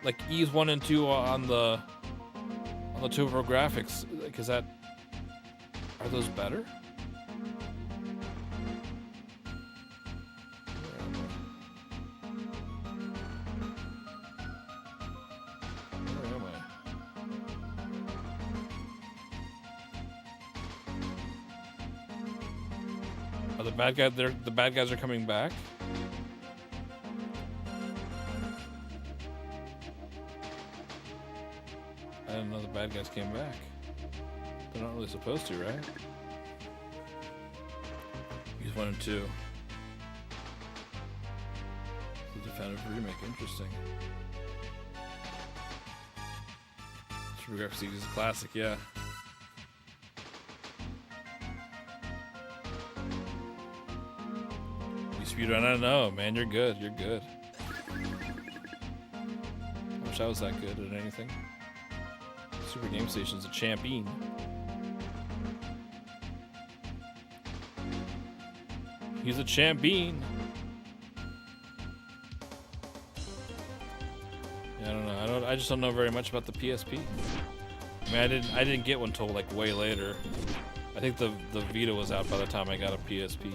[SPEAKER 1] like Ys 1 and 2 on the TurboGrafx? Like, are those better? The bad guys are coming back. I didn't know the bad guys came back. They're not really supposed to, right? Ys 1 and 2. The definitive remake, interesting. TurboGrafx is a classic, yeah. I don't know, man. You're good. You're good. I wish I was that good at anything. Super Game Station's a champion. He's a champion. Yeah, I don't know. I just don't know very much about the PSP. I mean, I didn't get one till like way later. I think the Vita was out by the time I got a PSP.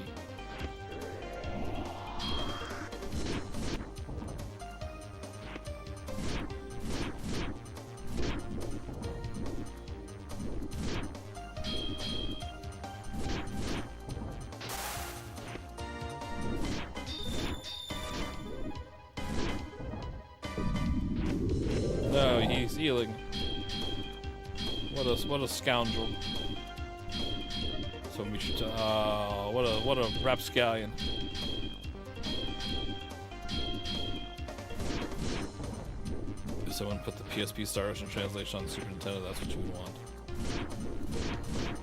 [SPEAKER 1] No, he's healing. What a scoundrel. So we should. What a rapscallion. If someone put the PSP Star Ocean translation on the Super Nintendo, that's what you would want.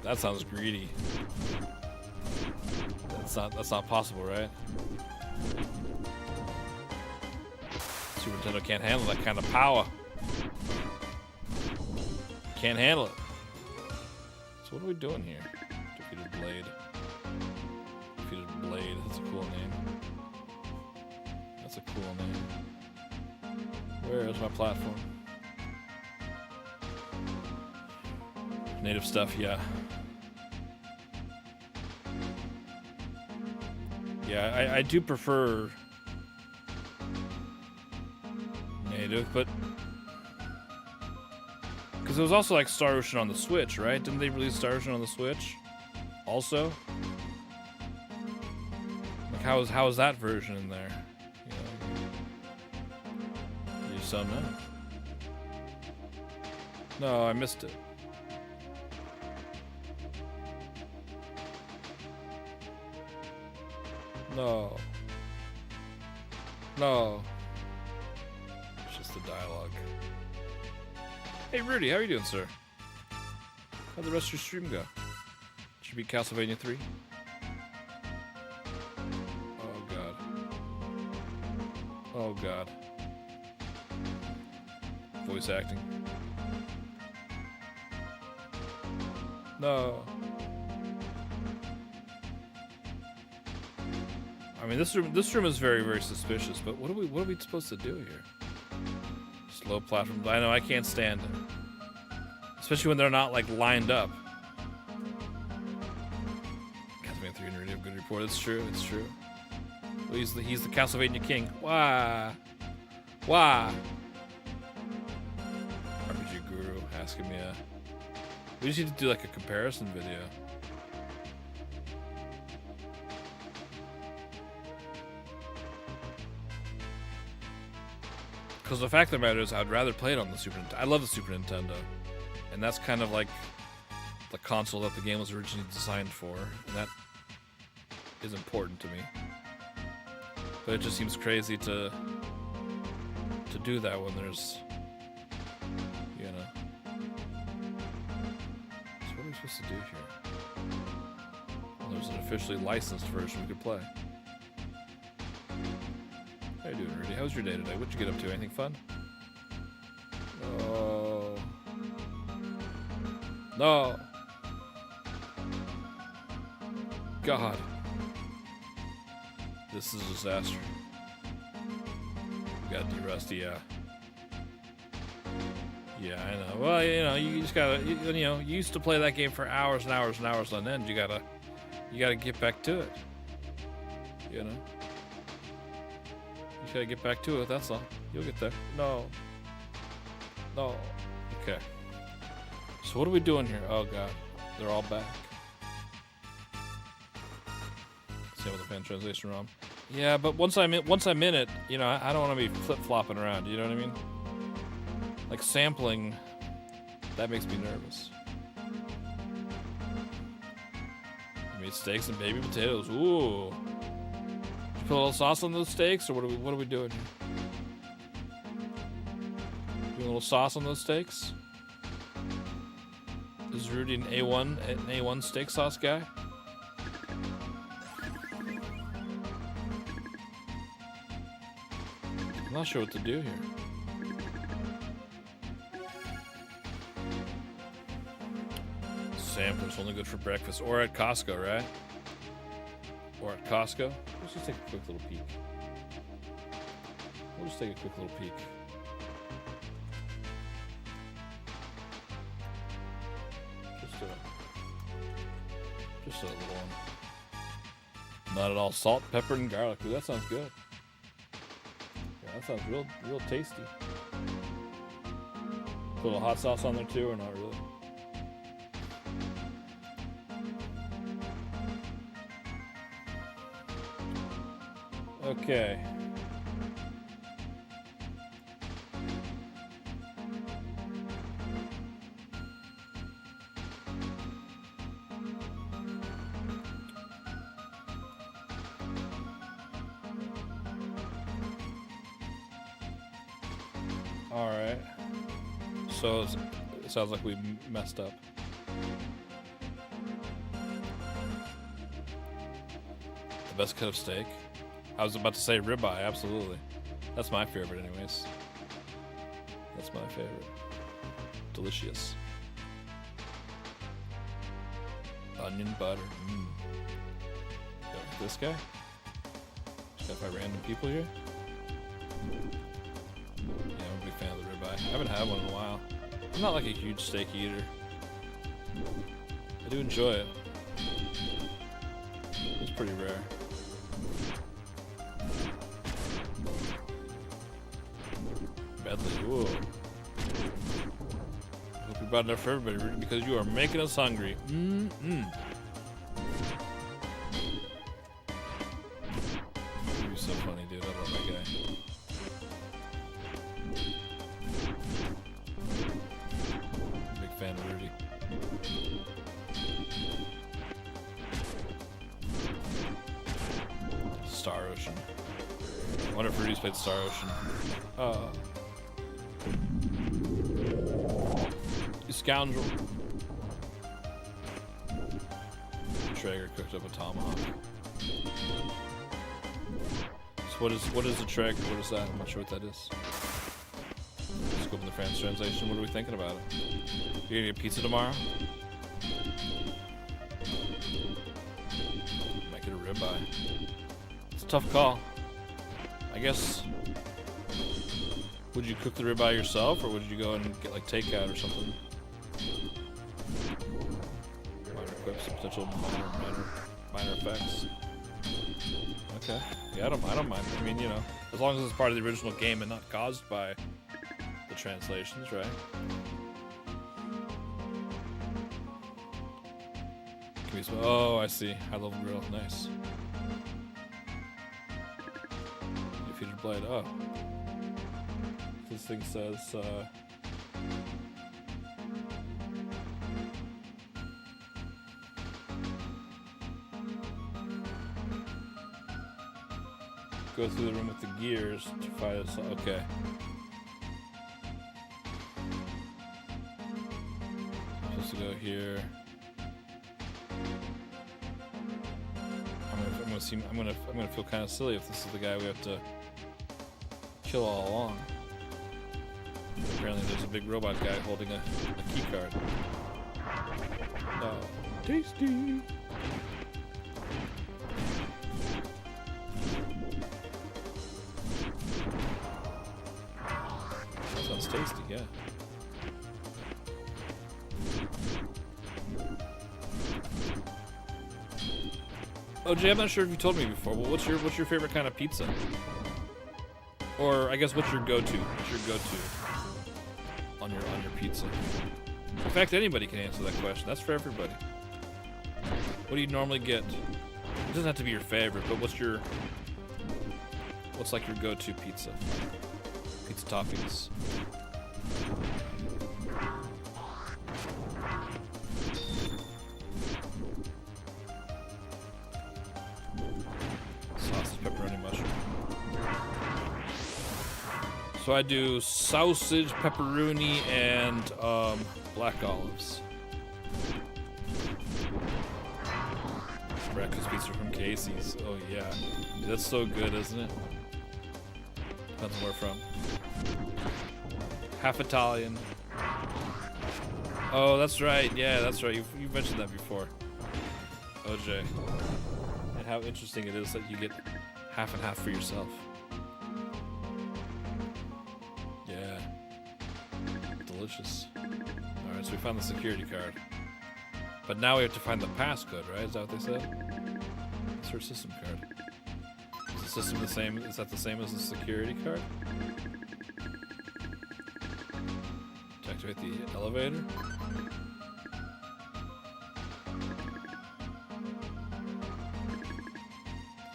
[SPEAKER 1] That sounds greedy. That's not possible, right? Super Nintendo can't handle that kind of power. Can't handle it. So what are we doing here? Defeated Blade. Defeated Blade. That's a cool name. That's a cool name. Where is my platform? Native stuff, yeah. Yeah, I do prefer native, but because it was also like Star Ocean on the Switch, right? Didn't they release Star Ocean on the Switch also? Like how is that version in there? You know, you just don't know. No, I missed it. No. No. It's just the dialogue. Hey Rudy, how are you doing, sir? How'd the rest of your stream go? Did you beat Castlevania 3? Oh god. Oh god. Voice acting. No. I mean, this room is very, very suspicious. But what are we supposed to do here? Slow platform. I know I can't stand it, especially when they're not like lined up. Castlevania 3 and a good report. It's true. It's true. Well, he's the Castlevania king. Why? Why? RPG Guru asking me. We just need to do like a comparison video. Because the fact of the matter is, I'd rather play it on the Super Nintendo. I love the Super Nintendo. And that's kind of like the console that the game was originally designed for. And that is important to me. But it just seems crazy to do that when there's, you know. So what are we supposed to do here? Well, there's an officially licensed version we could play. How you doing, Rudy? How was your day today? What'd you get up to? Anything fun? Oh. No. God. This is a disaster. Got de-rusty, yeah. Yeah, I know. Well, you know, you just gotta, you know, you used to play that game for hours and hours and hours on end. You gotta get back to it. You know? You gotta get back to it, that's all. You'll get there. No. No. Okay. So what are we doing here? Oh god. They're all back. Same with the fan translation ROM. Yeah, but once I'm in it, you know, I don't want to be flip-flopping around, you know what I mean? Like sampling, that makes me nervous. I mean, steaks and baby potatoes. Ooh. Put a little sauce on those steaks, or what are we doing here? Doing a little sauce on those steaks? Is Rudy an A1 steak sauce guy? I'm not sure what to do here. Sampler's only good for breakfast or at Costco, right? Or at Costco. Let's just take a quick little peek. We'll just take a quick little peek. Just a little one. Not at all salt, pepper, and garlic. Ooh, that sounds good. Yeah, that sounds real tasty. Put a little hot sauce on there too, or not really? Okay. All right. So it sounds like we messed up. The best cut of steak? I was about to say ribeye, absolutely. That's my favorite anyways. That's my favorite. Delicious. Onion butter. This guy? Just gotta find random people here? Yeah, I'm a big fan of the ribeye. I haven't had one in a while. I'm not like a huge steak eater. I do enjoy it. It's pretty rare. Medley, whoa. Hope you brought enough for everybody, Rudy, because you are making us hungry. You're so funny, dude. I love that guy. fan, Rudy. Star Ocean. I wonder if Rudy's played Star Ocean. You scoundrel. Traeger cooked up a tomahawk. So what is a Traeger? What is that? I'm not sure what that is. Let's go open the French translation. What are we thinking about it? You're gonna get pizza tomorrow? Might get a ribeye. It's a tough call. I guess. Would you cook the ribeye yourself, or would you go and get like takeout or something? Minor quips, potential minor effects. Okay. Yeah, I don't mind. I mean, you know, as long as it's part of the original game and not caused by the translations, right? Oh, I see. High level grill. Nice. Defeated blade. Oh. This thing says, go through the room with the gears to fight us. Okay. I'm supposed to go here. I'm gonna feel kind of silly if this is the guy we have to kill all along. Apparently there's a big robot guy holding a key card. Oh, tasty! That sounds tasty, yeah. Oh, Jay, I'm not sure if you told me before. Well, what's your favorite kind of pizza? Or I guess what's your go-to? What's your go-to on your pizza? In fact, anybody can answer that question. That's for everybody. What do you normally get? It doesn't have to be your favorite, but what's like your go-to pizza? Pizza toppings. Sausage, pepperoni, mushroom. So I do sausage, pepperoni, and black olives. Breakfast pizza from Casey's. Oh yeah, that's so good, isn't it? Depends on where from. Half Italian. Oh, that's right. Yeah, that's right. You've mentioned that before, OJ. And how interesting it is that you get half and half for yourself. Yeah. Delicious. Alright, so we found the security card. But now we have to find the passcode, right? Is that what they said? It's her system card. Is the system the same? Is that the same as the security card? To activate the elevator?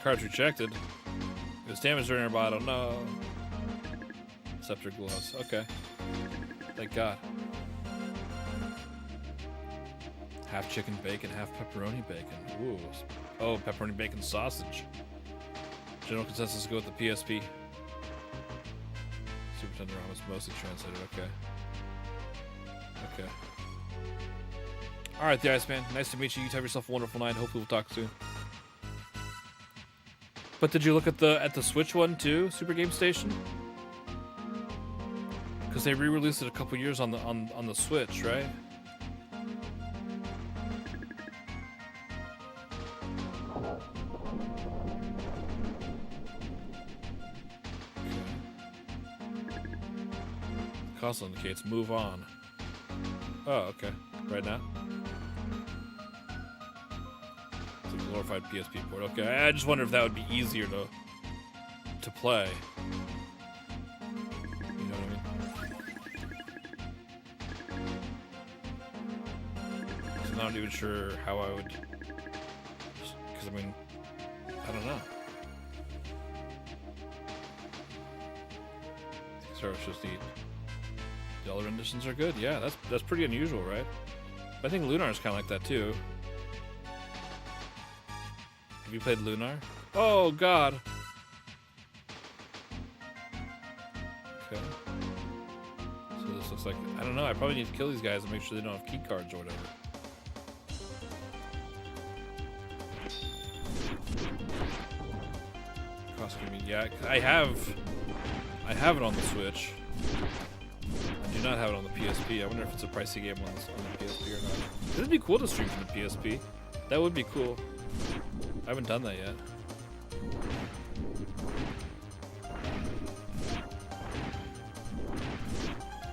[SPEAKER 1] Card's rejected. It was damaged during our bottle. No. Scepter gloves. Okay. Thank God. Half chicken bacon, half pepperoni bacon. Ooh. Oh, pepperoni bacon sausage. General consensus to go with the PSP. Super Tender ROM is mostly translated. Okay. Okay. Alright, the Iceman. Nice to meet you. You have yourself a wonderful night. Hopefully we'll talk soon. But did you look at the Switch one too, Super Game Station? Because they re-released it a couple years on the Switch, right? Console indicates move on. Oh, okay. Right now. It's a glorified PSP port. Okay, I just wonder if that would be easier to play. You know what I mean? So I'm not even sure how I would. Because I mean, I don't know. So it's just the Dollar renditions are good. Yeah, that's pretty unusual, right? I think Lunar is kind of like that too. Have you played Lunar? Oh God. Okay. So this looks like, I don't know. I probably need to kill these guys and make sure they don't have key cards or whatever. Costume, yeah, I have it on the Switch. I do not have it on the PSP. I wonder if it's a pricey game on the PSP or not. It'd be cool to stream from the PSP. That would be cool. I haven't done that yet.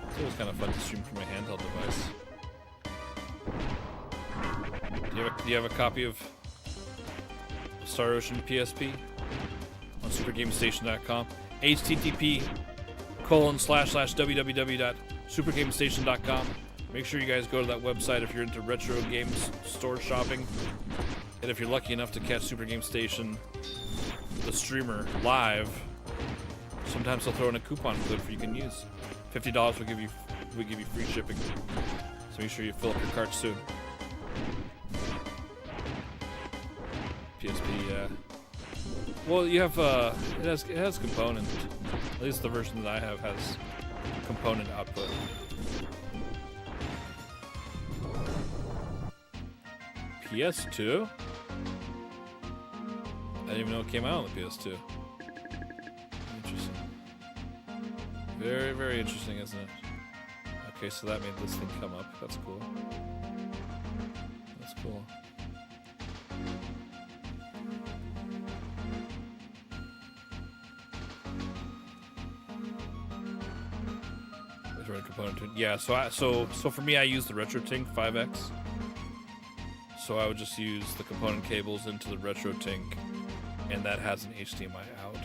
[SPEAKER 1] It's always kind of fun to stream from a handheld device. Do you have a copy of Star Ocean PSP? On supergamestation.com. http://www.supergamestation.com. Make sure you guys go to that website if you're into retro games store shopping. And if you're lucky enough to catch Super Game Station, the streamer, live, sometimes they'll throw in a coupon code for you can use. $50 will give you free shipping. So make sure you fill up your cart soon. PSP, yeah. Well, you have it has component. At least the version that I have has component output. PS2? I didn't even know it came out on the PS2. Interesting. Very, very interesting, isn't it? Okay, so that made this thing come up. That's cool. That's cool. Component to it. Yeah, so for me, I use the RetroTink 5X. So I would just use the component cables into the RetroTink, and that has an HDMI out.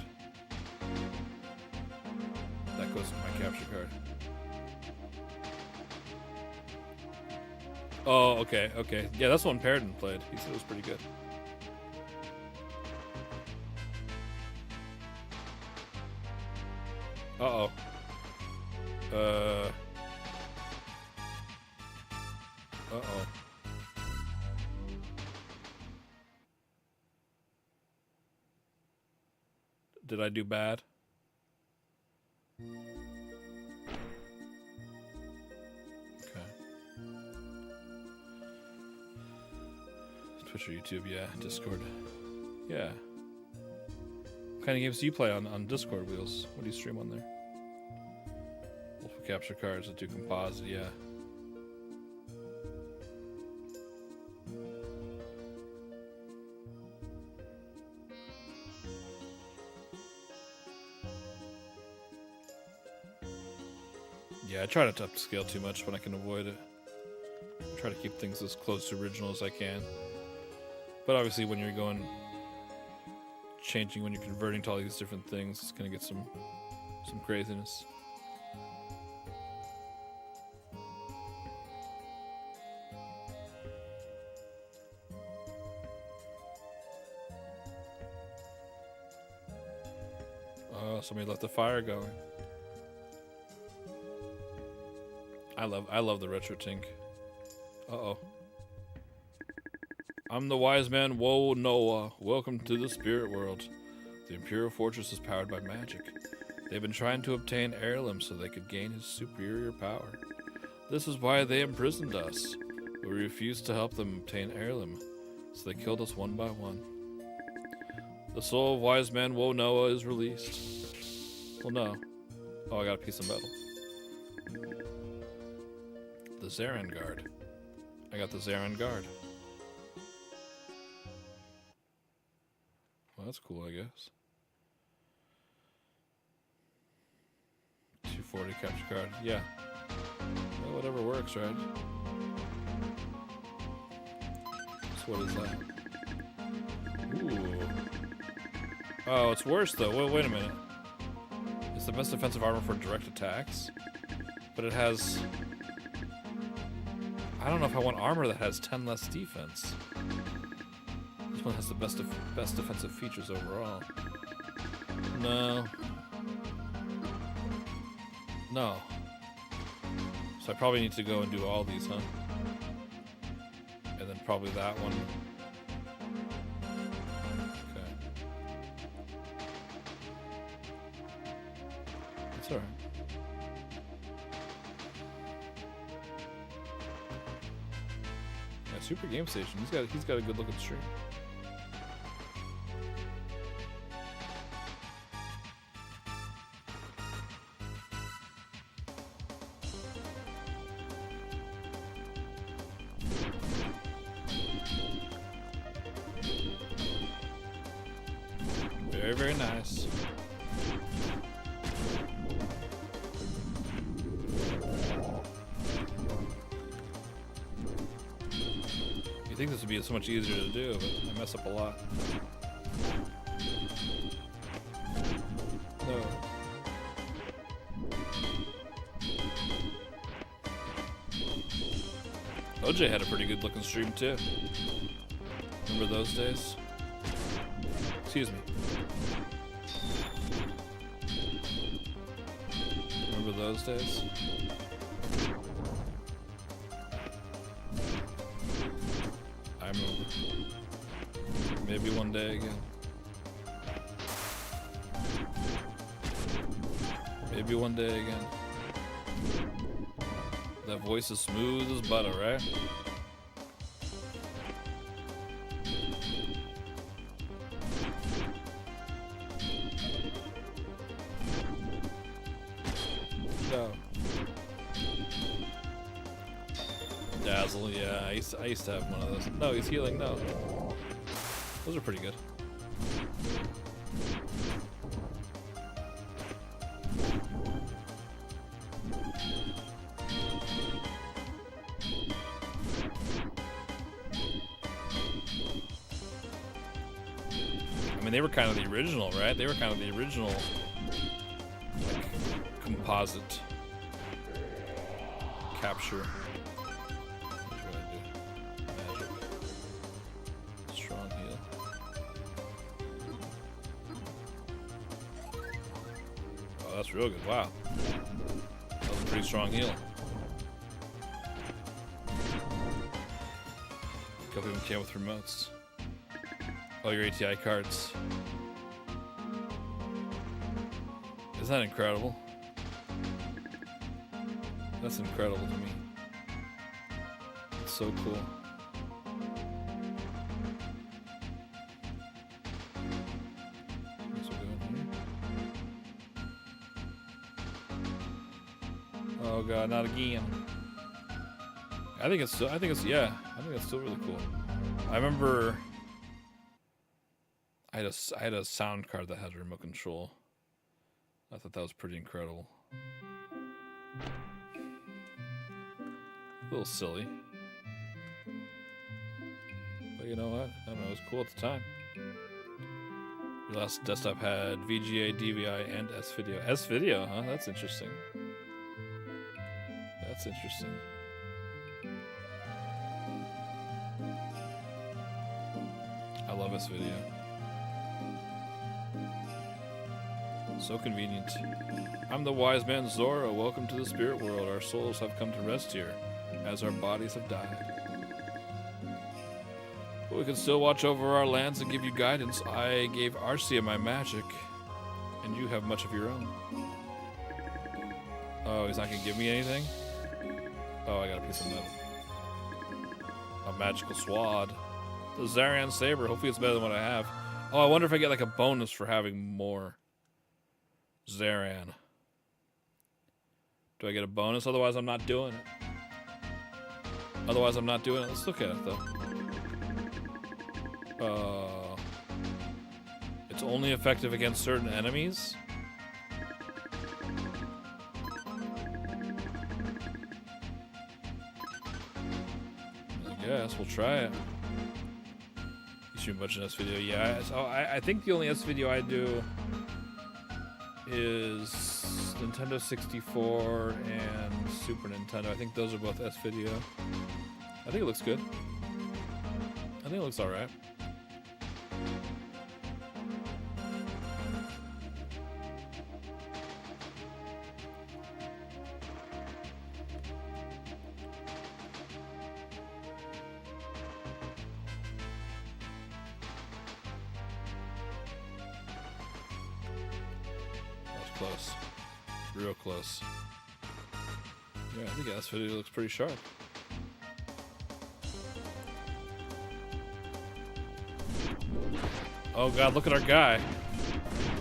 [SPEAKER 1] That goes in my capture card. Oh, okay. Yeah, that's the one Paradin played. He said it was pretty good. Uh-oh. Uh-oh. Did I do bad? Okay. Twitch or YouTube, yeah. Discord. Yeah. What kind of games do you play on Discord wheels? What do you stream on there? Multiple capture cards that do composite, yeah. Yeah, I try not to upscale too much when I can avoid it. I try to keep things as close to original as I can. But obviously when you're changing, when you're converting to all these different things, it's gonna get some craziness. Oh, somebody left the fire going. I love the RetroTink. Uh-oh. I'm the wise man, Woe Noah. Welcome to the spirit world. The Imperial Fortress is powered by magic. They've been trying to obtain heirloom so they could gain his superior power. This is why they imprisoned us. We refused to help them obtain heirloom, so they killed us one by one. The soul of wise man, Woe Noah, is released. Well, no. Oh, I got a piece of metal. The Zaran Guard. I got the Zaran Guard. Well, that's cool, I guess. 240 capture card. Yeah. Well, whatever works, right? So what is that? Ooh. Oh, it's worse, though. Wait a minute. It's the best defensive armor for direct attacks. But it has... I don't know if I want armor that has 10 less defense. This one has the best defensive features overall. No. No. So I probably need to go and do all these, huh? And then probably that one. Okay. That's alright. Yeah, Super Game Station. He's got a good looking stream. Very, very nice. You think this would be so much easier to do, but I mess up a lot. No. OJ had a pretty good looking stream too. Remember those days? Excuse me. Remember those days? I remember. Maybe one day again. Maybe one day again. That voice is smooth as butter, right? No. Dazzle, yeah, I used to have one of those. No, he's healing, no. Those are pretty good. I mean, they were kind of the original, right? They were kind of the original, like, composite capture. What do I do? Magic. Strong heal. Oh, that's real good. Wow. That was a pretty strong heal. A couple of them came with remotes. All your ATI cards. Isn't that incredible? That's incredible to me. It's so cool. What's we doing here? Oh god, not again. I think it's still really cool. I remember I had a sound card that had a remote control. I thought that was pretty incredible. A little silly. But you know what? I don't know, it was cool at the time. Your last desktop had VGA, DVI, and S-Video. S-Video, huh? That's interesting. That's interesting. I love S-Video. So convenient. I'm the wise man Zora. Welcome to the spirit world. Our souls have come to rest here, as our bodies have died. But we can still watch over our lands and give you guidance. I gave Arcia my magic, and you have much of your own. Oh, he's not gonna give me anything? Oh, I got a piece of metal. A magical sword. The Zarian saber. Hopefully it's better than what I have. Oh, I wonder if I get like a bonus for having more Zaran. Do I get a bonus? Otherwise, I'm not doing it. Otherwise, I'm not doing it. Let's look at it, though. It's only effective against certain enemies? I guess. We'll try it. You stream a bunch of S video. Yeah, so I think the only S video I do is Nintendo 64 and Super Nintendo. I think those are both S-Video. I think it looks good. I think it looks alright. close. Real close. Yeah, I think this video looks pretty sharp. Oh god, look at our guy.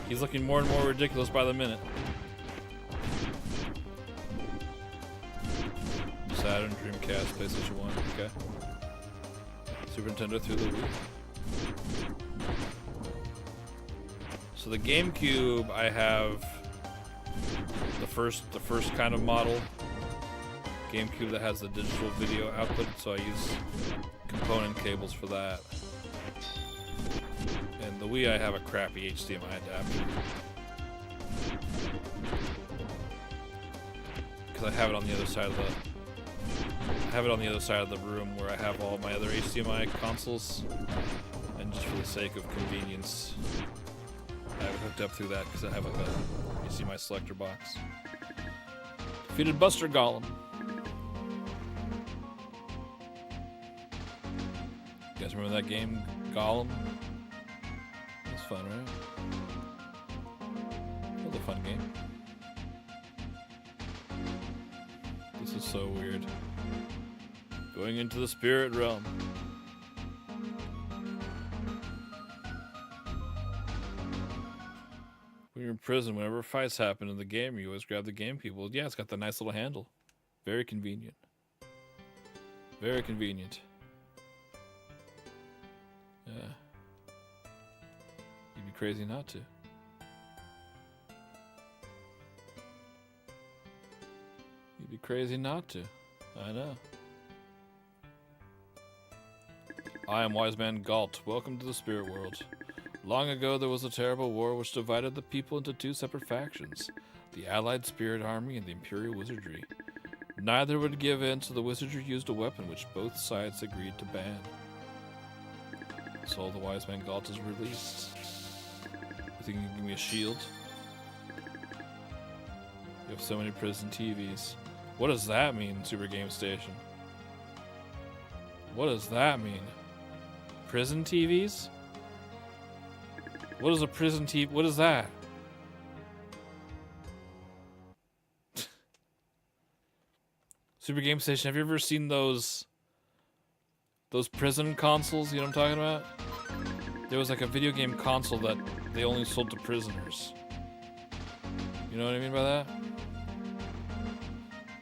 [SPEAKER 1] He's looking more and more ridiculous by the minute. Saturn, Dreamcast, PlayStation 1, okay. Super Nintendo through the Wii. So the GameCube, I have the first kind of model GameCube that has the digital video output, so I use component cables for that. And the Wii, I have a crappy HDMI adapter. Because I have it on the other side of the room where I have all my other HDMI consoles, and just for the sake of convenience, I have it hooked up through that because I have like a HDMI selector box. Defeated Buster Golem. You guys remember that game, Golem? It was fun, right? It was a fun game. This is so weird. Going into the spirit realm. When you're in prison, whenever fights happen in the game, you always grab the game people. Yeah, it's got the nice little handle. Very convenient. Very convenient. Yeah. You'd be crazy not to. You'd be crazy not to. I know. I am Wise Man Galt. Welcome to the spirit world. Long ago, there was a terrible war which divided the people into two separate factions, the Allied Spirit Army and the Imperial Wizardry. Neither would give in, so the Wizardry used a weapon which both sides agreed to ban. So the Wise Man Galt is released. You think you can give me a shield? You have so many prison TVs. What does that mean, Super Game Station? What does that mean? Prison TVs? What is a prison TV? What is that? Super Game Station, have you ever seen those prison consoles? You know what I'm talking about? There was like a video game console that they only sold to prisoners. You know what I mean by that?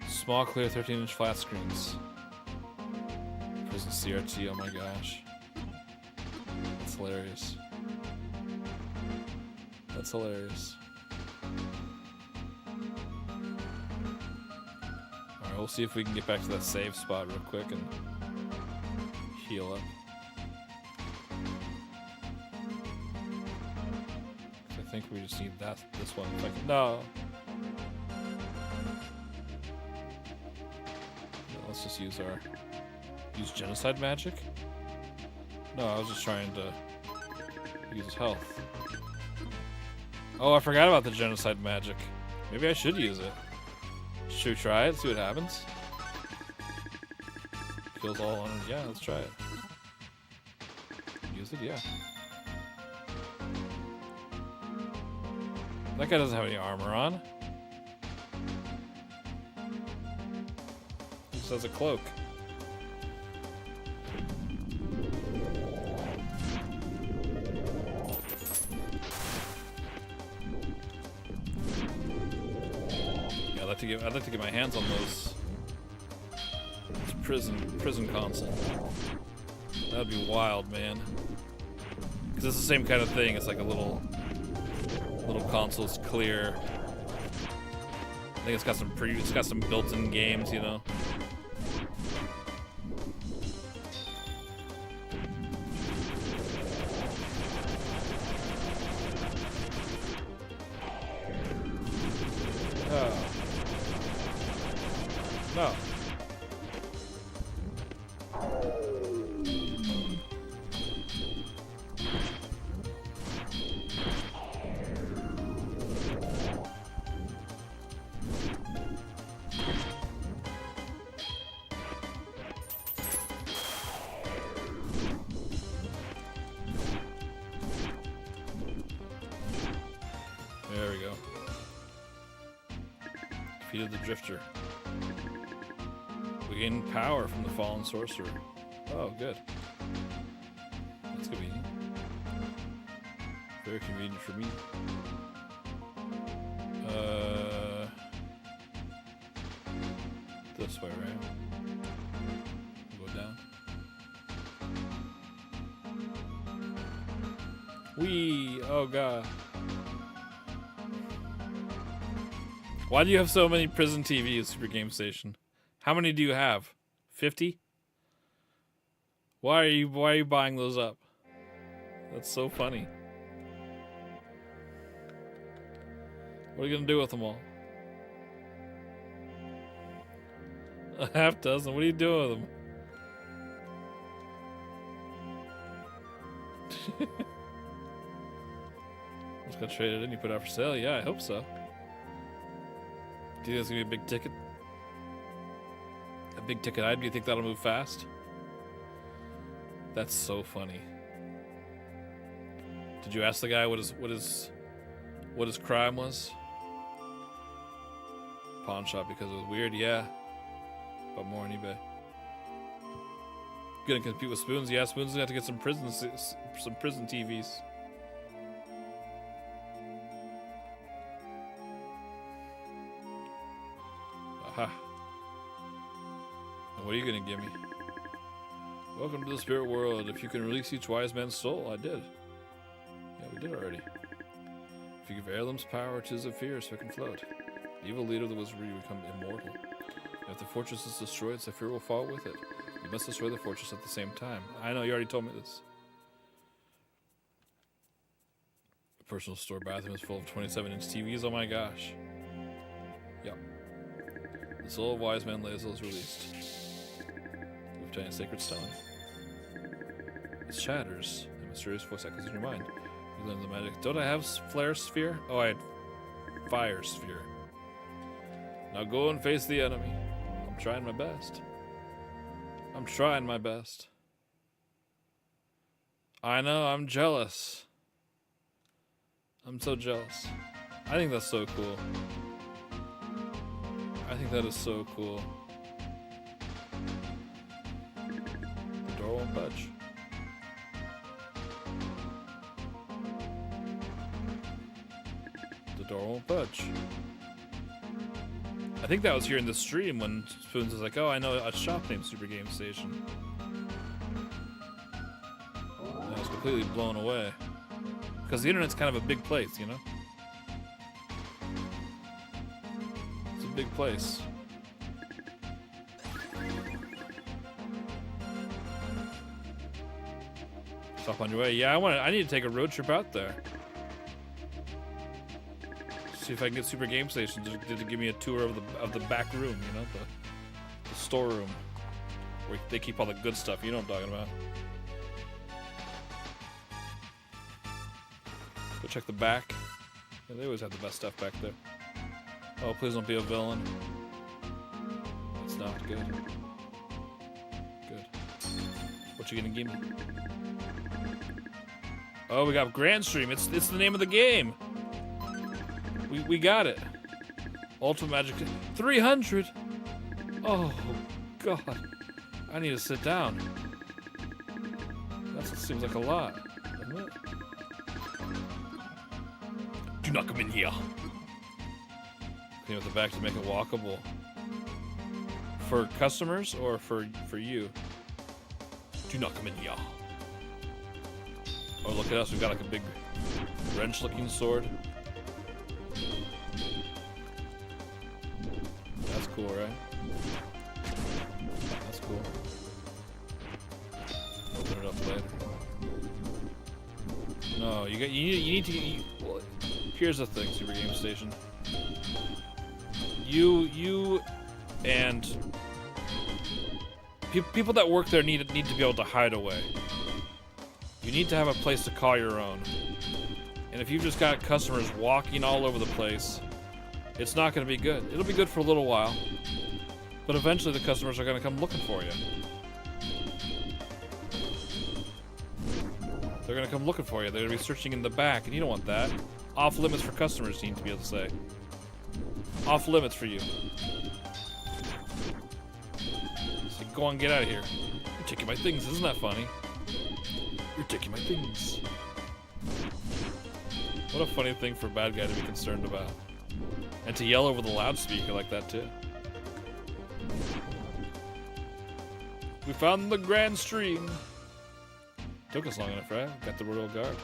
[SPEAKER 1] Small, clear, 13-inch flat screens. Prison CRT, oh my gosh. That's hilarious. That's hilarious. Alright, we'll see if we can get back to that save spot real quick and heal up. I think we just need this one. If I can, no! Let's just use genocide magic? No, I was just trying to use health. Oh, I forgot about the genocide magic. Maybe I should use it. Should we try it? See what happens? Kills all on it. Yeah, let's try it. Use it? Yeah. That guy doesn't have any armor on. He just has a cloak. I'd like to get my hands on those prison console. That'd be wild, man. Because it's the same kind of thing. It's like a little console. It's clear. I think it's got some built-in games, you know. No. Defeated the Drifter. We gain power from the fallen sorcerer. Oh, good. That's convenient. Very convenient for me. This way, right? We'll go down. Whee! Oh god. Why do you have so many prison TVs, Super Game Station? How many do you have? 50? Why are you buying those up? That's so funny. What are you gonna do with them all? A half dozen? What are you doing with them? Just gonna trade it in, you put it out for sale? Yeah, I hope so. Do you think that's gonna be a big ticket? A big ticket item? Do you think that'll move fast? That's so funny. Did you ask the guy what his crime was? Pawn shop because it was weird, yeah. But more on eBay. Gonna compete with Spoons? Yeah, Spoons gonna have to get some prison TVs. Aha. And what are you gonna give me? Welcome to the spirit world. If you can release each wise man's soul, I did. Yeah, we did already. If you give Heirloom's power to Zephyr so it can float. The evil leader of the wizardry will become immortal. If the fortress is destroyed, Zephyr will fall with it. You must destroy the fortress at the same time. I know, you already told me this. The personal store bathroom is full of 27-inch TVs. Oh my gosh. Yep. The soul of wise man Lazel is released. You obtain a sacred stone. It shatters. A mysterious voice echoes in your mind. You learn the magic. Don't I have flare sphere? Oh, I had fire sphere. Now go and face the enemy. I'm trying my best. I'm trying my best. I know, I'm jealous. I'm so jealous. I think that's so cool. I think that is so cool. The door won't budge. The door won't budge. I think that was here in the stream when Spoons was like, oh, I know a shop named Super Game Station. And I was completely blown away. Because the internet's kind of a big place, you know? It's a big place. Stop on your way. Yeah, I need to take a road trip out there. See if I can get Super Game Station to give me a tour of the back room, you know, the storeroom where they keep all the good stuff. You know what I'm talking about. Go check the back. Yeah, they always have the best stuff back there. Oh, please don't be a villain. It's not good. Good. What you gonna give me? Oh, we got Granstream. It's the name of the game. We got it. Ultimate Magic 300. Oh god. I need to sit down. That seems like a lot, doesn't it? Do not come in here. Clean up the back to make it walkable. For customers or for you? Do not come in here. Oh, look at us. We've got like a big wrench-looking sword. That's cool, right? That's cool. Open it up later. No, you need to. Well, here's the thing, Super Game Station. You and people that work there need to be able to hide away. You need to have a place to call your own. And if you've just got customers walking all over the place, it's not going to be good. It'll be good for a little while, but eventually the customers are going to come looking for you. They're going to come looking for you. They're going to be searching in the back, and you don't want that. Off limits for customers, you need to be able to say. off limits for you. So go on, get out of here. You're taking my things. Isn't that funny? You're taking my things. What a funny thing for a bad guy to be concerned about. And to yell over the loudspeaker like that, too. We found the Granstream. Took us long enough, right? Got the royal guard.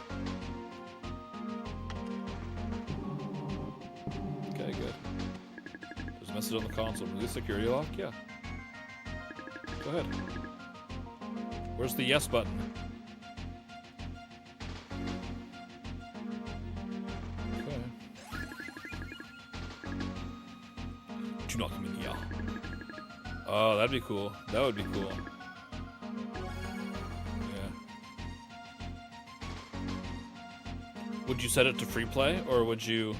[SPEAKER 1] Okay, good. There's a message on the console. Release security lock? Yeah. Go ahead. Where's the yes button? Okay. Do not come in here. Oh, that'd be cool. That would be cool. Yeah. Would you set it to free play, or would you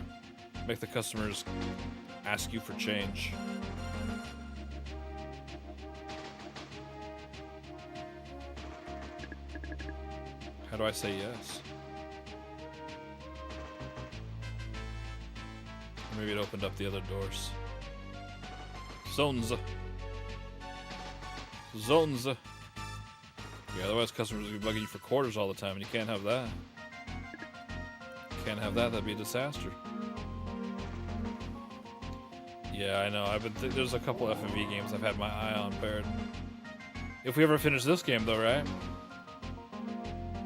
[SPEAKER 1] make the customers ask you for change? How do I say yes? Or maybe it opened up the other doors. Zones. Zones. Yeah, otherwise customers would be bugging you for quarters all the time, and you can't have that. Can't have that, that'd be a disaster. Yeah, I know. There's a couple FMV games I've had my eye on, Baird. If we ever finish this game, though, right?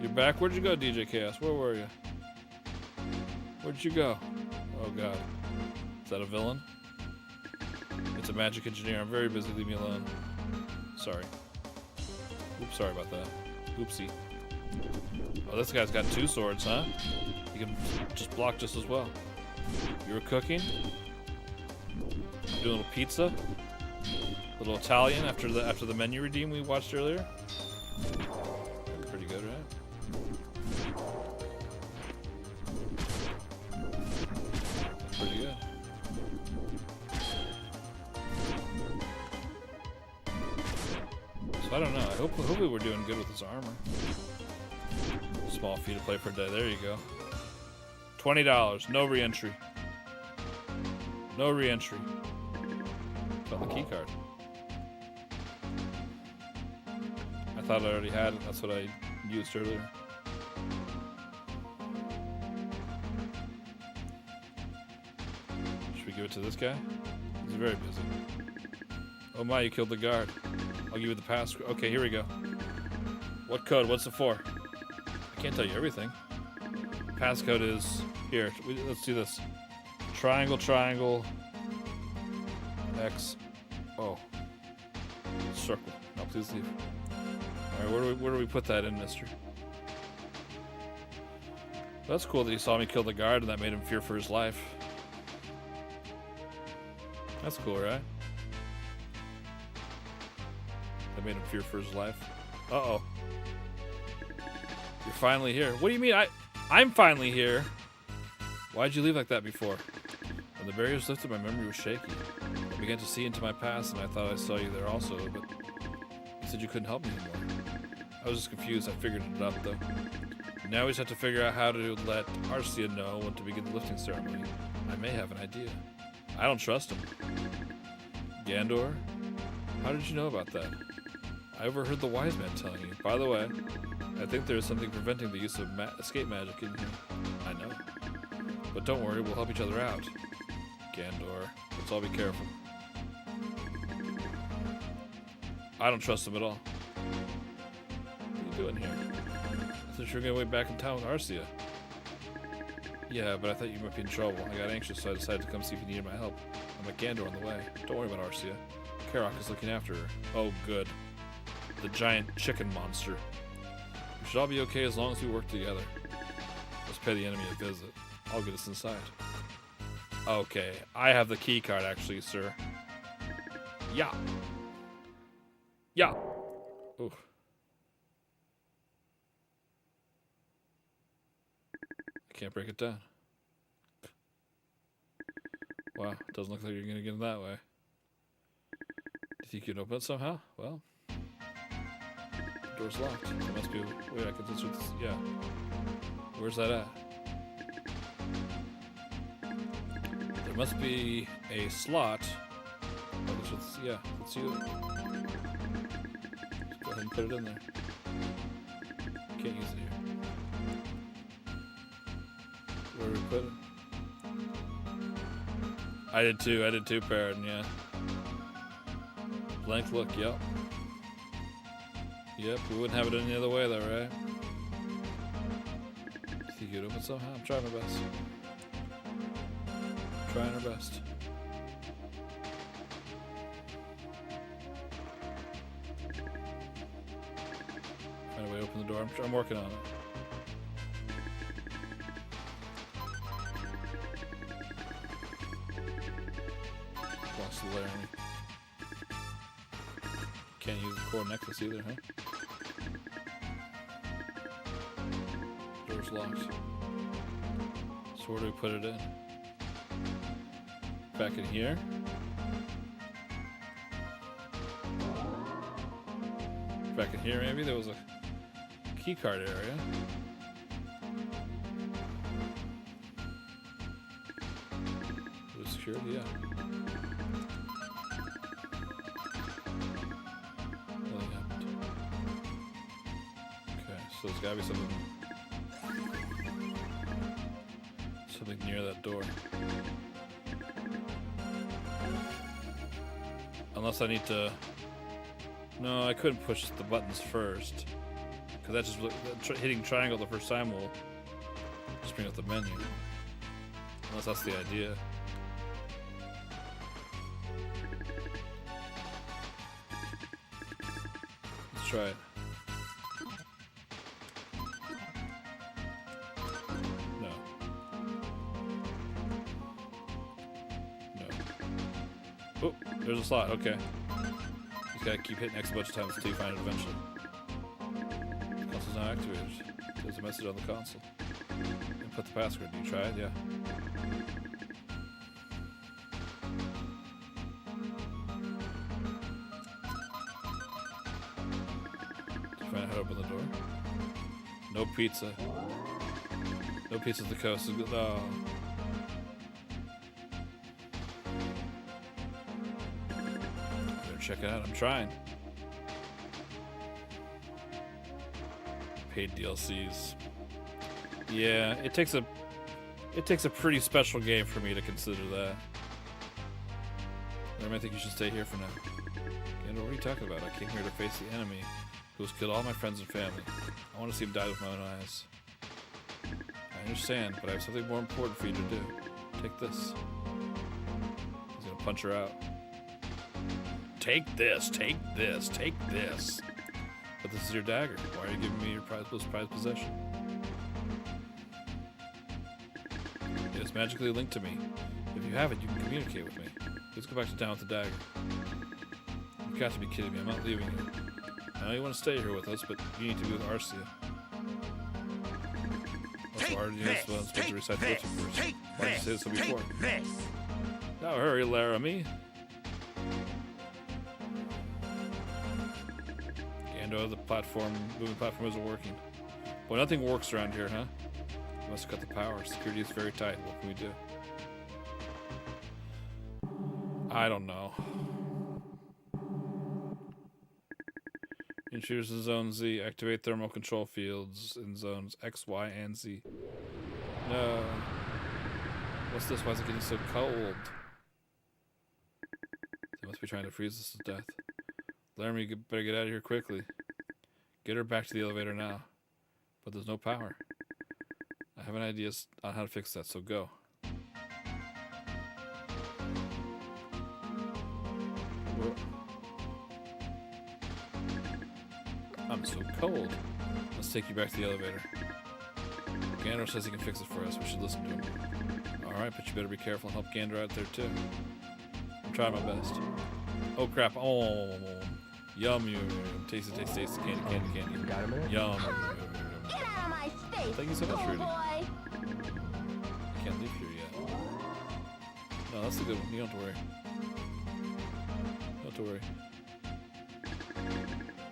[SPEAKER 1] You're back? Where'd you go, DJ Chaos? Where were you? Where'd you go? Oh, God. Is that a villain? It's a magic engineer. I'm very busy. Leave me alone. Sorry. Oops, sorry about that. Oopsie. Oh, this guy's got 2 swords, huh? He can just block just as well. You were cooking? Doing a little pizza? A little Italian after the menu redeem we watched earlier? Pretty good, right? Pretty good. So I don't know. Hopefully we're doing good with this armor. Small fee to play per day. There you go. $20. No re-entry. No re-entry. Found the key card. I thought I already had it. That's what I used earlier. Should we give it to this guy? He's very busy. Oh my, you killed the guard. I'll give you the pass. Okay, here we go. What code? What's it for? I can't tell you everything. Passcode is here. Let's do this. Triangle, triangle. X. Oh. Circle. No, please leave. Alright, where do we put that in, mister? That's cool that he saw me kill the guard and that made him fear for his life. That's cool, right? That made him fear for his life. Uh-oh. You're finally here. What do you mean? I'm finally here. Why'd you leave like that before? When the barriers lifted, my memory was shaky. I began to see into my past, and I thought I saw you there also, but you said you couldn't help me anymore. I was just confused. I figured it out, though. Now we just have to figure out how to let Arcia know when to begin the lifting ceremony. I may have an idea. I don't trust him. Gandor? How did you know about that? I overheard the wise man telling you. By the way, I think there is something preventing the use of escape magic in here. I know. But don't worry, we'll help each other out. Gandor, let's all be careful. I don't trust him at all. What are you doing here? I thought you were going way back in town with Arcia. Yeah, but I thought you might be in trouble. I got anxious, so I decided to come see if you needed my help. I'm at Gandor on the way. Don't worry about Arcia. Karok is looking after her. Oh, good. The giant chicken monster. We should all be okay as long as we work together. Let's pay the enemy a visit. I'll get us inside. Okay, I have the key card actually, sir. Yeah. Yeah. Ooh. I can't break it down. Wow, doesn't look like you're gonna get in that way. Do you think you can open it somehow? Well, the door's locked. There must be a way I can just with this. Yeah. Where's that at? There must be a slot. Oh, yeah, let's use it. Let's go ahead and put it in there. Can't use it here. Where do we put it? I did too, Parrot, yeah. Blank look, yep. Yep, we wouldn't have it any other way though, right? Think you could open somehow? I'm trying my best. Trying our best. Find a way to open the door. I'm working on it. Lost the Laramie. Can't use the core necklace either, huh? Door's locked. So where do we put it in? Back in here? Back in here maybe? There was a keycard area. Was it secured? Yeah. Nothing happened. Okay, so there's gotta be something near that door. Unless I need to... No, I couldn't push the buttons first. Because that's just hitting triangle the first time will just bring up the menu. Unless that's the idea. Let's try it. No. No. Oh, there's a slot, okay. Just gotta keep hitting X a bunch of times until you find it eventually. The console's now activated. There's a message on the console. Input the password. Do you try it? Yeah. Did you find out how to open the door? No pizza. No pizza at the coast. Oh. Check it out. I'm trying. Paid DLCs. Yeah, it takes a pretty special game for me to consider that. I think you should stay here for now. And what are you talking about? I came here to face the enemy who has killed all my friends and family. I want to see him die with my own eyes. I understand, but I have something more important for you to do. Take this. He's gonna punch her out. Take this, take this, take this. But this is your dagger. Why are you giving me your most prized possession? It is magically linked to me. If you have it, you can communicate with me. Let's go back to town with the dagger. You've got to be kidding me. I'm not leaving you. I know you want to stay here with us, but you need to be with Arcia. Also, Arcia is supposed to recite the witching verse. Why did you say this before? Now hurry, Laramie. The moving platform isn't working. Well, nothing works around here, huh? You must have cut the power. Security is very tight. What can we do? I don't know. Intruders in Zone Z. Activate thermal control fields in zones X, Y, and Z. No. What's this? Why is it getting so cold? They must be trying to freeze us to death. Laramie, you better get out of here quickly. Get her back to the elevator now. But there's no power. I have an idea on how to fix that, so go. Whoa. I'm so cold. Let's take you back to the elevator. Gander says he can fix it for us. We should listen to him. Alright, but you better be careful and help Gander out there too. I'm trying my best. Oh crap. Oh. Yum, yum, yum. Taste it, taste, taste. Candy, candy, candy.
[SPEAKER 6] Got a minute?
[SPEAKER 1] Yum.
[SPEAKER 7] Get out of my face!
[SPEAKER 1] Thank you so much,
[SPEAKER 7] little
[SPEAKER 1] Rudy.
[SPEAKER 7] boy.
[SPEAKER 1] I can't leave here yet. No, that's a good one. You don't have to worry. Not to worry.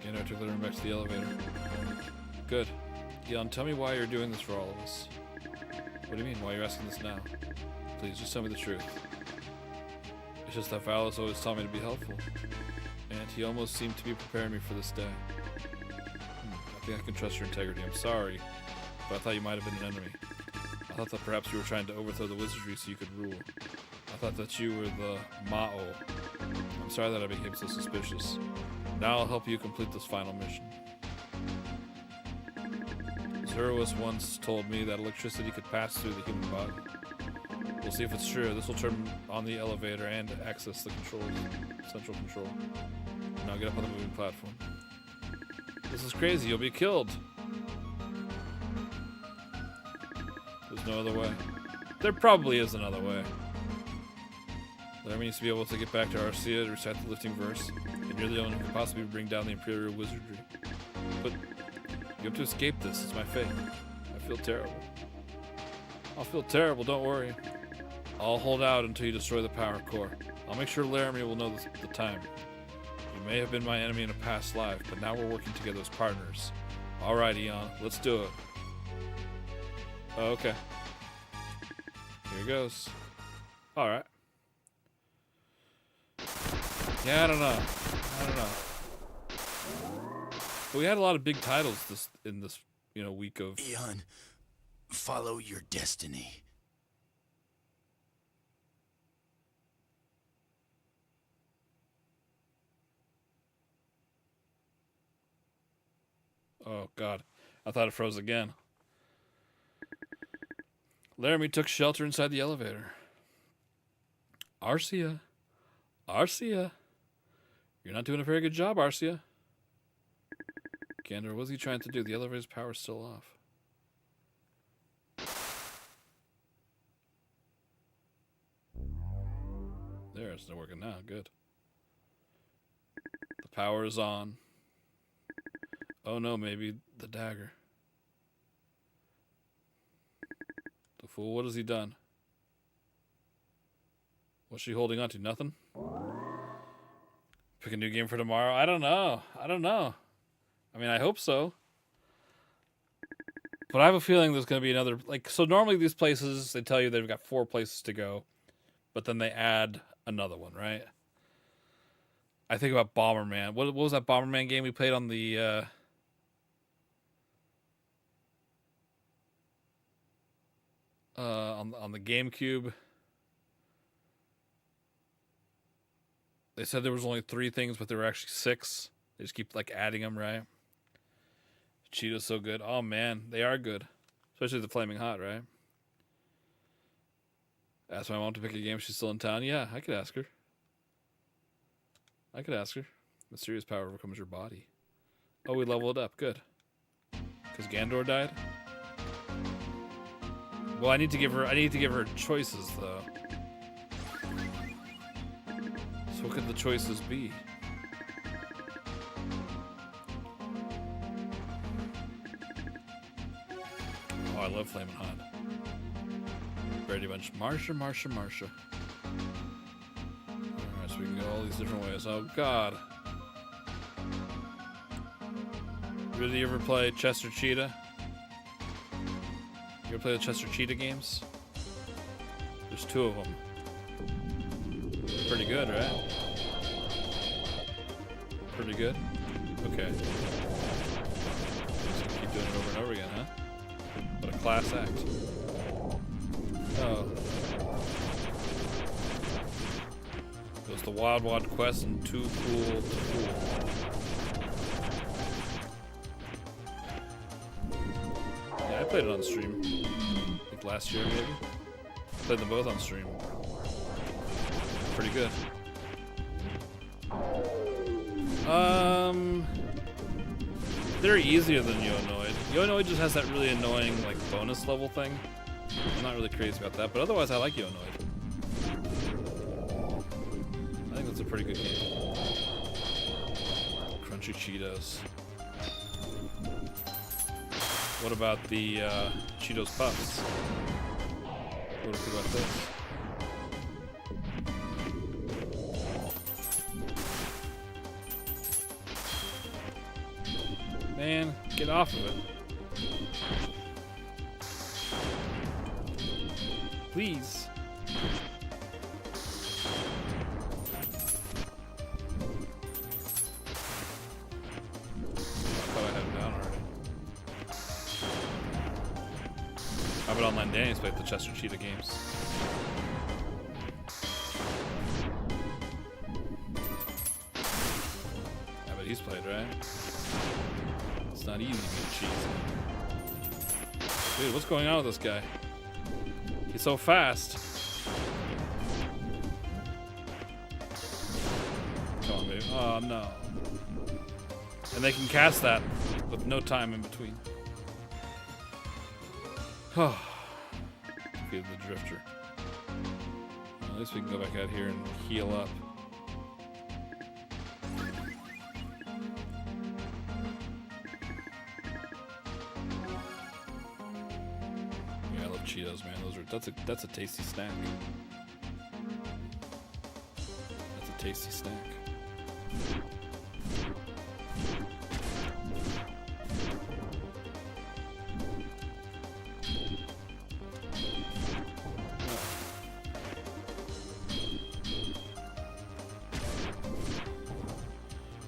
[SPEAKER 1] Get our took back to the elevator. Good. Elon, tell me why you're doing this for all of us. What do you mean? Why you're asking this now? Please, just tell me the truth. It's just that Valos always taught me to be helpful. And he almost seemed to be preparing me for this day. I think I can trust your integrity. I'm sorry, but I thought you might have been an enemy. I thought that perhaps you were trying to overthrow the wizardry so you could rule. I thought that you were the Ma'o. I'm sorry that I became so suspicious. Now I'll help you complete this final mission. Zerwas once told me that electricity could pass through the human body. We'll see if it's true. This will turn on the elevator and access the controls, central control. Now get up on the moving platform. This is crazy. You'll be killed. There's no other way. There probably is another way. Laramie needs to be able to get back to Arcia to recite the lifting verse, and you're the only one who can possibly bring down the Imperial Wizardry. But you have to escape this. It's my fate. I feel terrible. I'll feel terrible. Don't worry. I'll hold out until you destroy the power core. I'll make sure Laramie will know the time. You may have been my enemy in a past life, but now we're working together as partners. All right, Eon. Let's do it. Oh, okay. Here goes. All right. Yeah, I don't know. But we had a lot of big titles in this week of.
[SPEAKER 6] Eon, follow your destiny.
[SPEAKER 1] Oh God, I thought it froze again. Laramie took shelter inside the elevator. Arcia. You're not doing a very good job, Arcia. Gander, what's he trying to do? The elevator's power's still off. There, it's not working now. Good. The power is on. Oh no, maybe the dagger. The fool, what has he done? What's she holding on to? Nothing? Pick a new game for tomorrow? I don't know. I mean, I hope so. But I have a feeling there's going to be another... so normally these places, they tell you they've got 4 places to go. But then they add another one, right? I think about Bomberman. What was that Bomberman game we played on the... on the GameCube? They said there was only 3 things, but there were actually 6. They just keep adding them, right? Cheetah's so good. Oh man, they are good, especially the Flaming Hot, right? Ask my mom to pick a game. She's still in town. Yeah, I could ask her. Mysterious power overcomes your body. Oh, we leveled up. Good. Because Gandor died. Well, I need to give her choices though. So what could the choices be? Oh, I love Flamin' Hot. Brady Bunch. Marsha. Alright, so we can go all these different ways. Oh, God. Really, you ever play Chester Cheetah? You ever play the Chester Cheetah games? There's 2 of them. Pretty good, right? Pretty good? Okay. Just keep doing it over and over again, huh? What a class act. Oh. It was the Wild Wild Quest and Too Cool to Fool. Yeah, I played it on stream. Like last year, maybe? Played them both on stream. Pretty good. They're easier than Yonoid. Yonoid just has that really annoying bonus level thing. I'm not really crazy about that, but otherwise I like Yonoid. I think that's a pretty good game. Crunchy Cheetos. What about the Cheetos Puffs? What do you think about this? Man, get off of it. Please. How about online Danny's played the Chester Cheetah games? I bet he's played, right? It's not easy being cheesy. Dude, what's going on with this guy? He's so fast. Come on, baby. Oh, no. And they can cast that with no time in between. Oh. Feed the drifter. Well, at least we can go back out here and heal up. Yeah, I love Cheetos, man. That's a tasty snack. That's a tasty snack.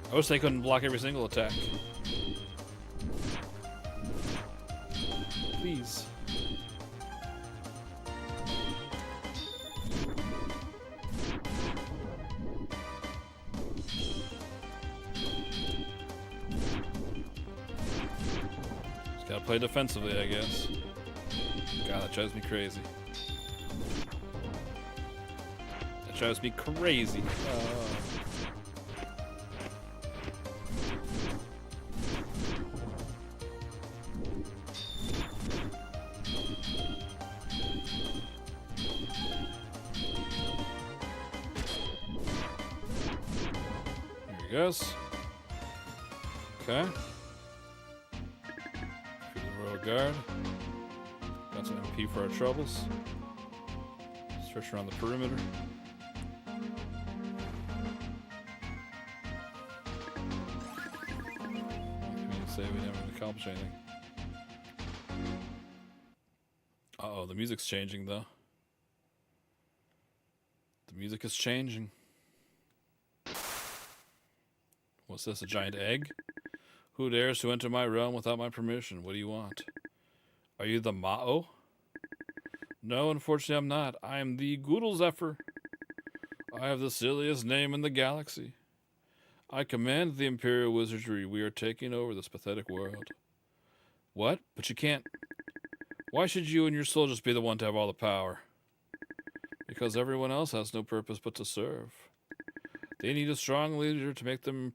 [SPEAKER 1] I wish they couldn't block every single attack. Please. Just gotta play defensively, I guess. God, that drives me crazy. That drives me crazy. Goes. Okay. For the Royal Guard. Got some MP for our troubles. Search around the perimeter. We can say we never accomplished anything. Uh-oh, the music's changing though. The music is changing. What's this, a giant egg? Who dares to enter my realm without my permission? What do you want? Are you the Ma'o? No, unfortunately I'm not. I am the Goodle Zephyr. I have the silliest name in the galaxy. I command the Imperial Wizardry. We are taking over this pathetic world. What? But you can't. Why should you and your soul just be the one to have all the power? Because everyone else has no purpose but to serve. They need a strong leader to make them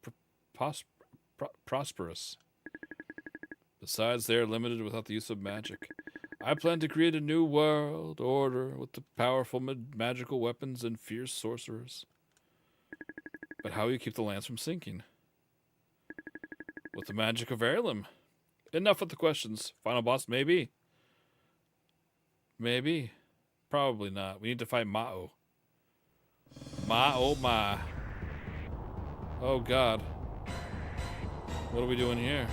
[SPEAKER 1] prosperous. Besides, they are limited without the use of magic. I plan to create a new world order with the powerful magical weapons and fierce sorcerers. But how will you keep the lands from sinking? With the magic of heirloom. Enough with the questions. Final boss, maybe. Maybe. Probably not. We need to fight Ma'o. Ma. Oh god. What are we doing here?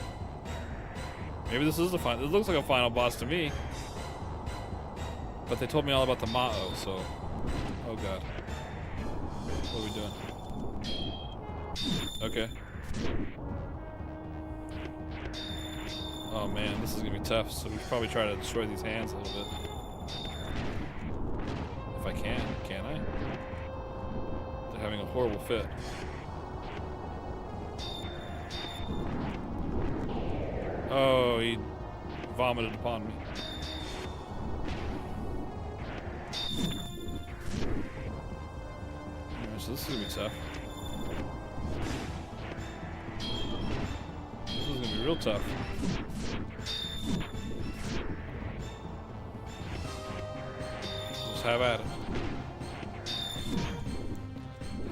[SPEAKER 1] Maybe this is the final. This looks like a final boss to me. But they told me all about the Ma'o, so. Oh god. What are we doing? Okay. Oh man, this is gonna be tough, so we should probably try to destroy these hands a little bit. If I can I? They're having a horrible fit. Oh, he vomited upon me. Alright, so this is gonna be tough. This is gonna be real tough. Just have at it.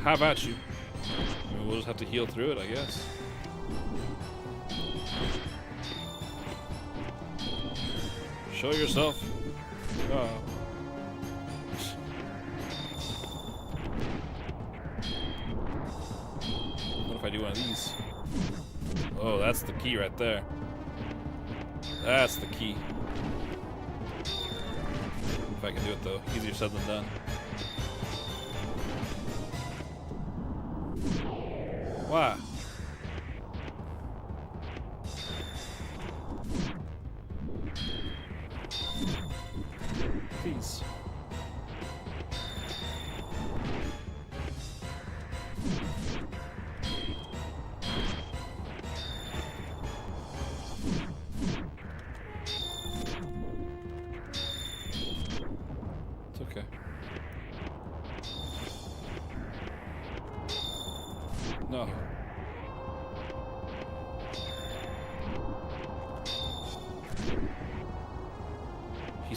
[SPEAKER 1] Have at you. I mean, we'll just have to heal through it, I guess. Show yourself. What if I do one of these? Oh, that's the key right there. That's the key. If I can do it though, easier said than done. Why?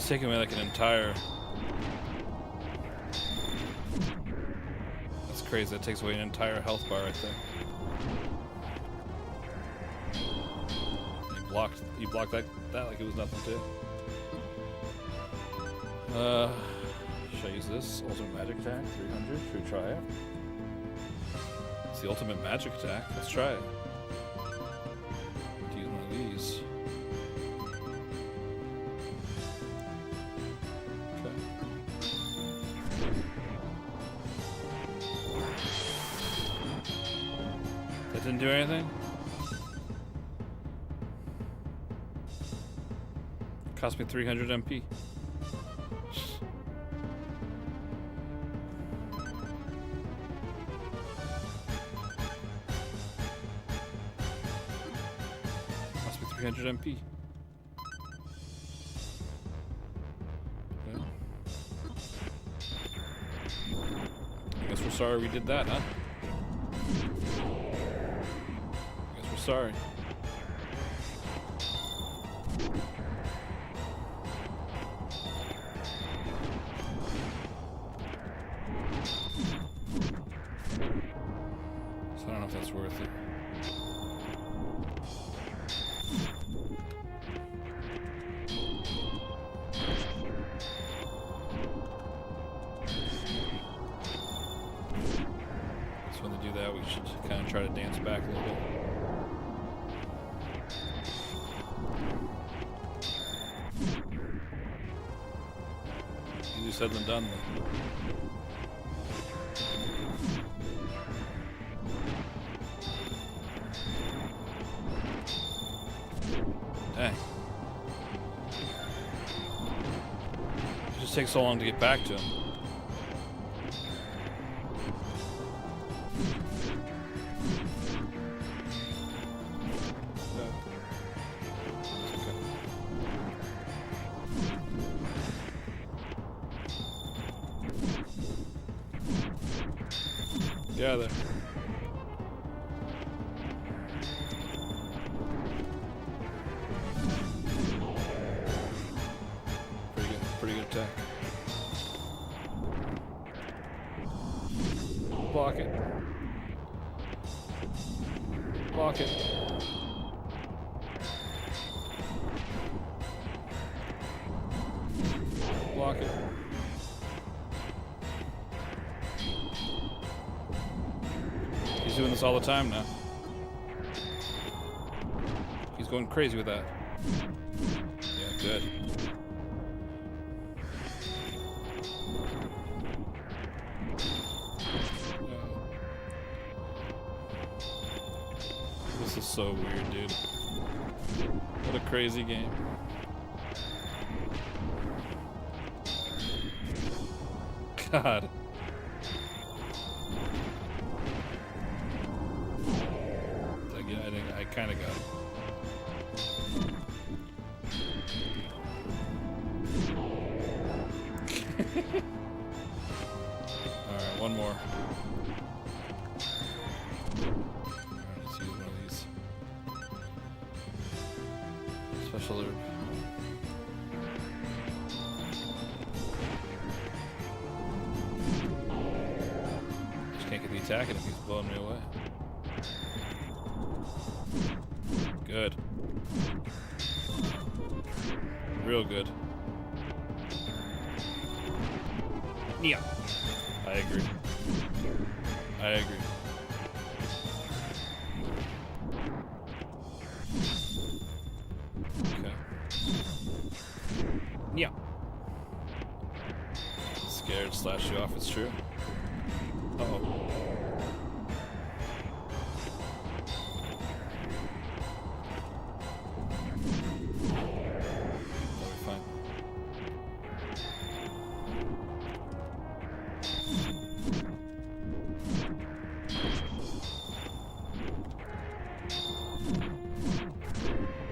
[SPEAKER 1] It's taking away like an entire... That's crazy. That takes away an entire health bar right there. He blocked that like it was nothing too. Should I use this? Ultimate magic attack, 300. Should we try it? It's the ultimate magic attack. Let's try it. Let's use one of these. Okay. That didn't do anything? Cost me 300 MP. Cost me 300 MP. Okay. I guess we're sorry we did that, huh? I guess we're sorry. I don't know if that's worth it. So when they do that, we should kind of try to dance back a little bit. Easier said than done, though. Dang. It just takes so long to get back to him. Yeah, there. Pretty good attack. Block it. Block it. Block it. He's doing this all the time now. He's going crazy with that. Yeah, good. This is so weird, dude. What a crazy game. God. I kind of got it. Alright, one more. Alright, let's use one of these. Special herb. Just can't get the attack if he's blowing me away. Good. Real good. Yeah. I agree. I agree. Okay. Yeah. Scared, slash you off, it's true. Uh-oh.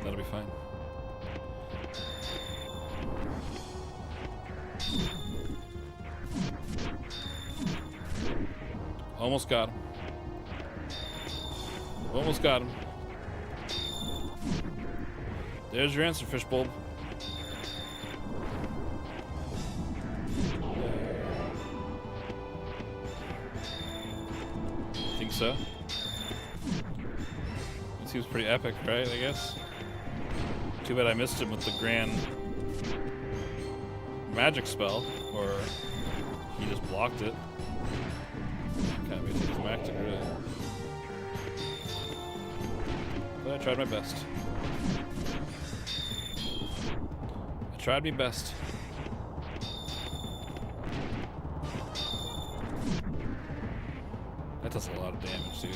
[SPEAKER 1] That'll be fine. Almost got him. Almost got him. There's your answer, Fishbulb. so. It seems pretty epic, right? I guess. Too bad I missed him with the grand magic spell, or he just blocked it. Can't be climactic, really. But I tried my best. I tried my best. That does a lot of damage, dude.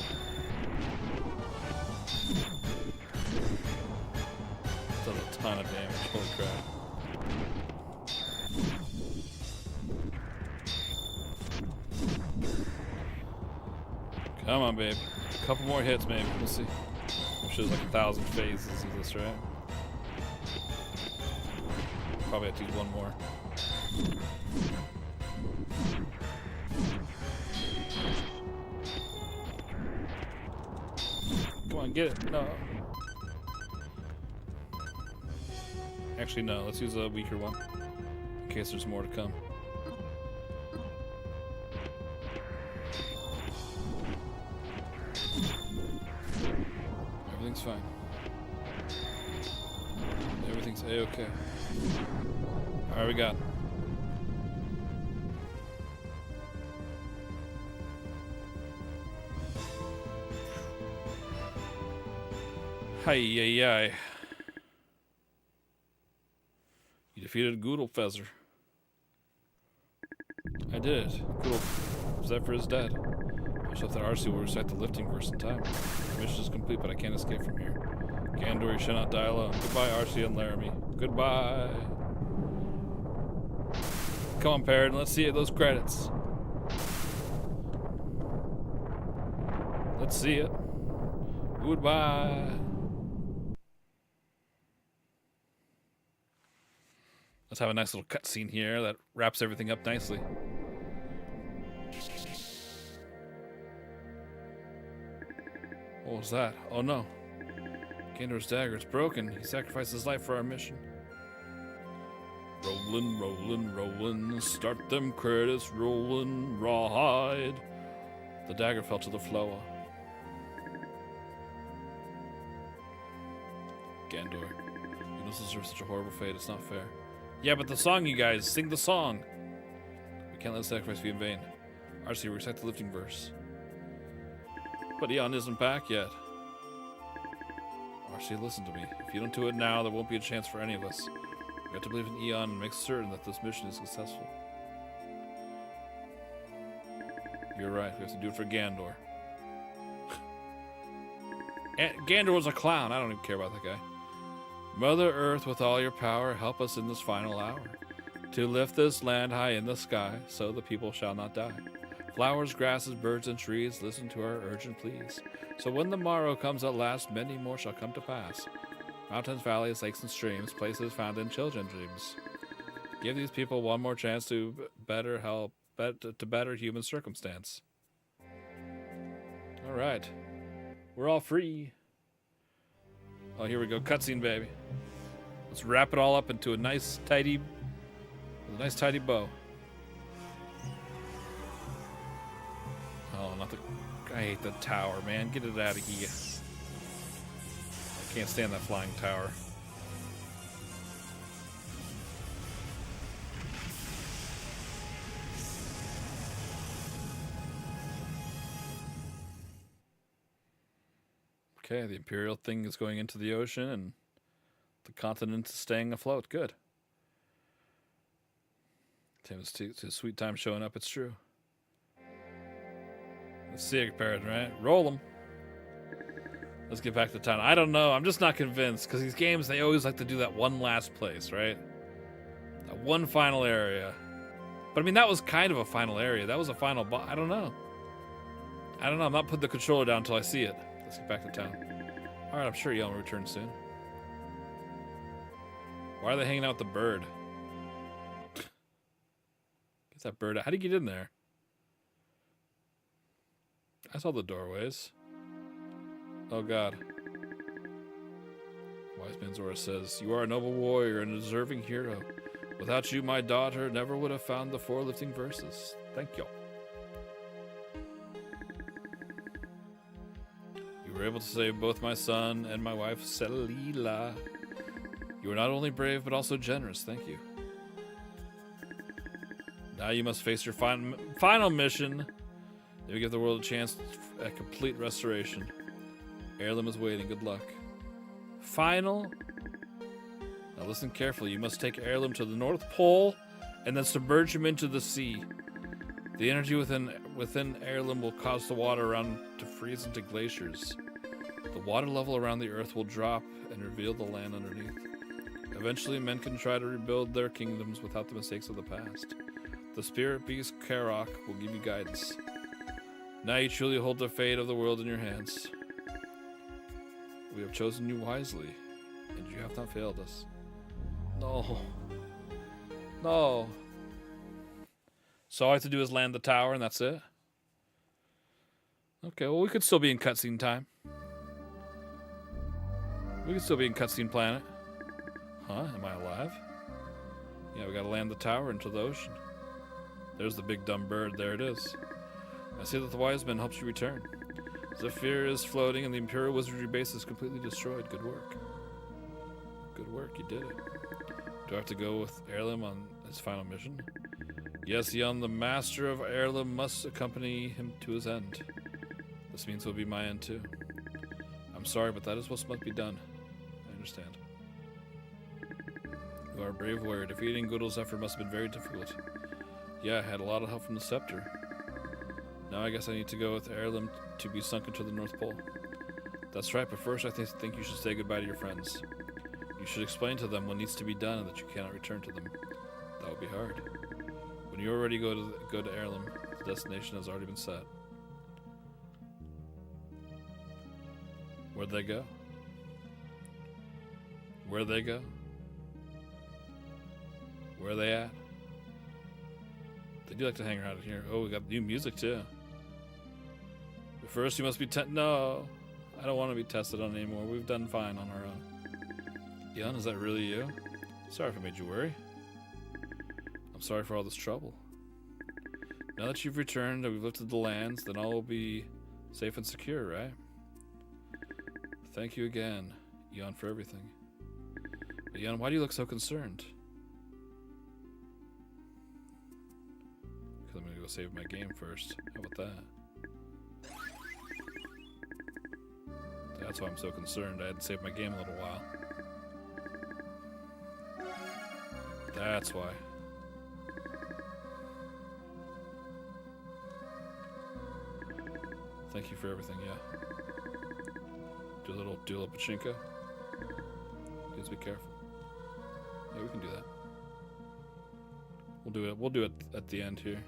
[SPEAKER 1] Does a ton of damage. Holy crap. Come on, babe. A couple more hits, maybe. We'll see. I'm sure there's like 1,000 phases of this, right? Probably have to use one more. Come on, get it. No. Actually, no. Let's use a weaker one. In case there's more to come. Everything's fine. Everything's A-okay. Alright, we got. Hi. You defeated Goodelfezer. I did it. Goodel Zephyr is dead. I hope that RC will recite the lifting verse in time. The mission is complete, but I can't escape from here. Gandor, you shall not die alone. Goodbye, RC and Laramie. Goodbye. Come on, Parrot, let's see those credits. Let's see it. Goodbye. Let's have a nice little cutscene here that wraps everything up nicely. What was that? Oh no. Gandor's dagger, it's broken. He sacrificed his life for our mission. Rollin', start them credits, rollin', rawhide. The dagger fell to the floor. Gandor, you don't deserve such a horrible fate, it's not fair. Yeah, but the song, you guys, sing the song. We can't let the sacrifice be in vain. RC, recite the lifting verse. But Eon isn't back yet. RC, listen to me. If you don't do it now, there won't be a chance for any of us. We have to believe in Eon and make certain that this mission is successful. You're right, we have to do it for Gandor. Gandor was a clown, I don't even care about that guy. Mother Earth, with all your power, help us in this final hour. To lift this land high in the sky, so the people shall not die. Flowers, grasses, birds, and trees, listen to our urgent pleas. So when the morrow comes at last, many more shall come to pass. Mountains, valleys, lakes, and streams, places found in children's dreams. Give these people one more chance to better human circumstance. All right, we're all free. Oh, here we go, cutscene, baby. Let's wrap it all up into a nice, tidy bow. Oh, not the. I hate the tower, man. Get it out of here. I can't stand that flying tower. Okay, the Imperial thing is going into the ocean and the continent is staying afloat. Good. It's a sweet time showing up, it's true. Let's see it, Parrot, right? Roll them. Let's get back to town. I don't know. I'm just not convinced because these games, they always like to do that one last place, right? That one final area. But I mean, that was kind of a final area. That was a final boss. I don't know. I'm not putting the controller down until I see it. Let's get back to town. Alright, I'm sure Yelm will return soon. Why are they hanging out with the bird? Get that bird out. How do you get in there? I saw the doorways. Oh god. Wise Man Zora says, "You are a noble warrior and a deserving hero. Without you, my daughter never would have found the 4 lifting verses. Thank you." were able to save both my son and my wife, Selila. You were not only brave, but also generous. Thank you. Now you must face your final mission. They will give the world a chance at complete restoration. Heirloom is waiting. Good luck. Final? Now listen carefully. You must take Heirloom to the North Pole and then submerge him into the sea. The energy within Heirloom will cause the water around to freeze into glaciers. The water level around the earth will drop and reveal the land underneath. Eventually, men can try to rebuild their kingdoms without the mistakes of the past. The spirit beast Karok will give you guidance. Now you truly hold the fate of the world in your hands. We have chosen you wisely, and you have not failed us. No. No. So all I have to do is land the tower, and that's it? Okay, well, we could still be in cutscene time. We could still be in cutscene planet. Huh? Am I alive? Yeah, we gotta land the tower into the ocean. There's the big dumb bird. There it is. I see that the wise man helps you return. Zephyr is floating and the Imperial Wizardry base is completely destroyed. Good work. Good work, you did it. Do I have to go with Heirloom on his final mission? Yes, Yon, the master of Heirloom, must accompany him to his end. This means it'll be my end too. I'm sorry, but that is what must be done. I understand. You are a brave warrior. Defeating Goodle's effort must have been very difficult. Yeah, I had a lot of help from the scepter. Now I guess I need to go with Heirloom to be sunk into the North Pole. That's right, but first I think you should say goodbye to your friends. You should explain to them what needs to be done and that you cannot return to them. That would be hard. When you already go to Heirloom, the destination has already been set. Where'd they go? Where'd they go? Where are they at? They do like to hang around here. Oh, we got new music too. But first you must be no, I don't want to be tested on anymore. We've done fine on our own. Yon, is that really you? Sorry if I made you worry. I'm sorry for all this trouble. Now that you've returned and we've lifted the lands, then all will be safe and secure, right? Thank you again, Yon, for everything. But Yon, why do you look so concerned? Because I'm going to go save my game first. How about that? That's why I'm so concerned. I hadn't saved my game in a little while. That's why. Thank you for everything, yeah. Do a little pachinko. Please be careful. Yeah, we can do that. We'll do it at the end here.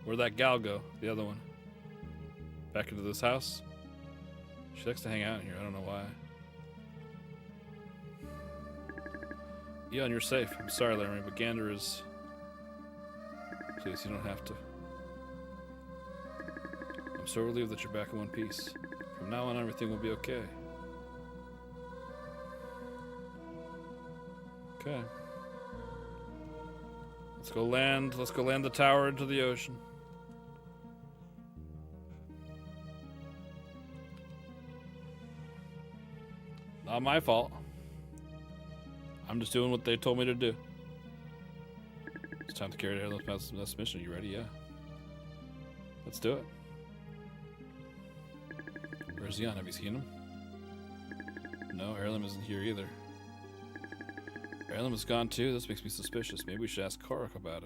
[SPEAKER 1] Where'd that gal go? The other one. Back into this house? She likes to hang out in here, I don't know why. Yeah, and you're safe. I'm sorry, Laramie, but Gander is... Please, you don't have to. I'm so relieved that you're back in one piece. From now on, everything will be okay. Okay. Let's go land the tower into the ocean. Not my fault. I'm just doing what they told me to do. It's time to carry out this mission. You ready? Yeah. Let's do it. Where's Yon? Have you seen him? No, Heirloom isn't here either. Heirloom is gone too? This makes me suspicious. Maybe we should ask Korok about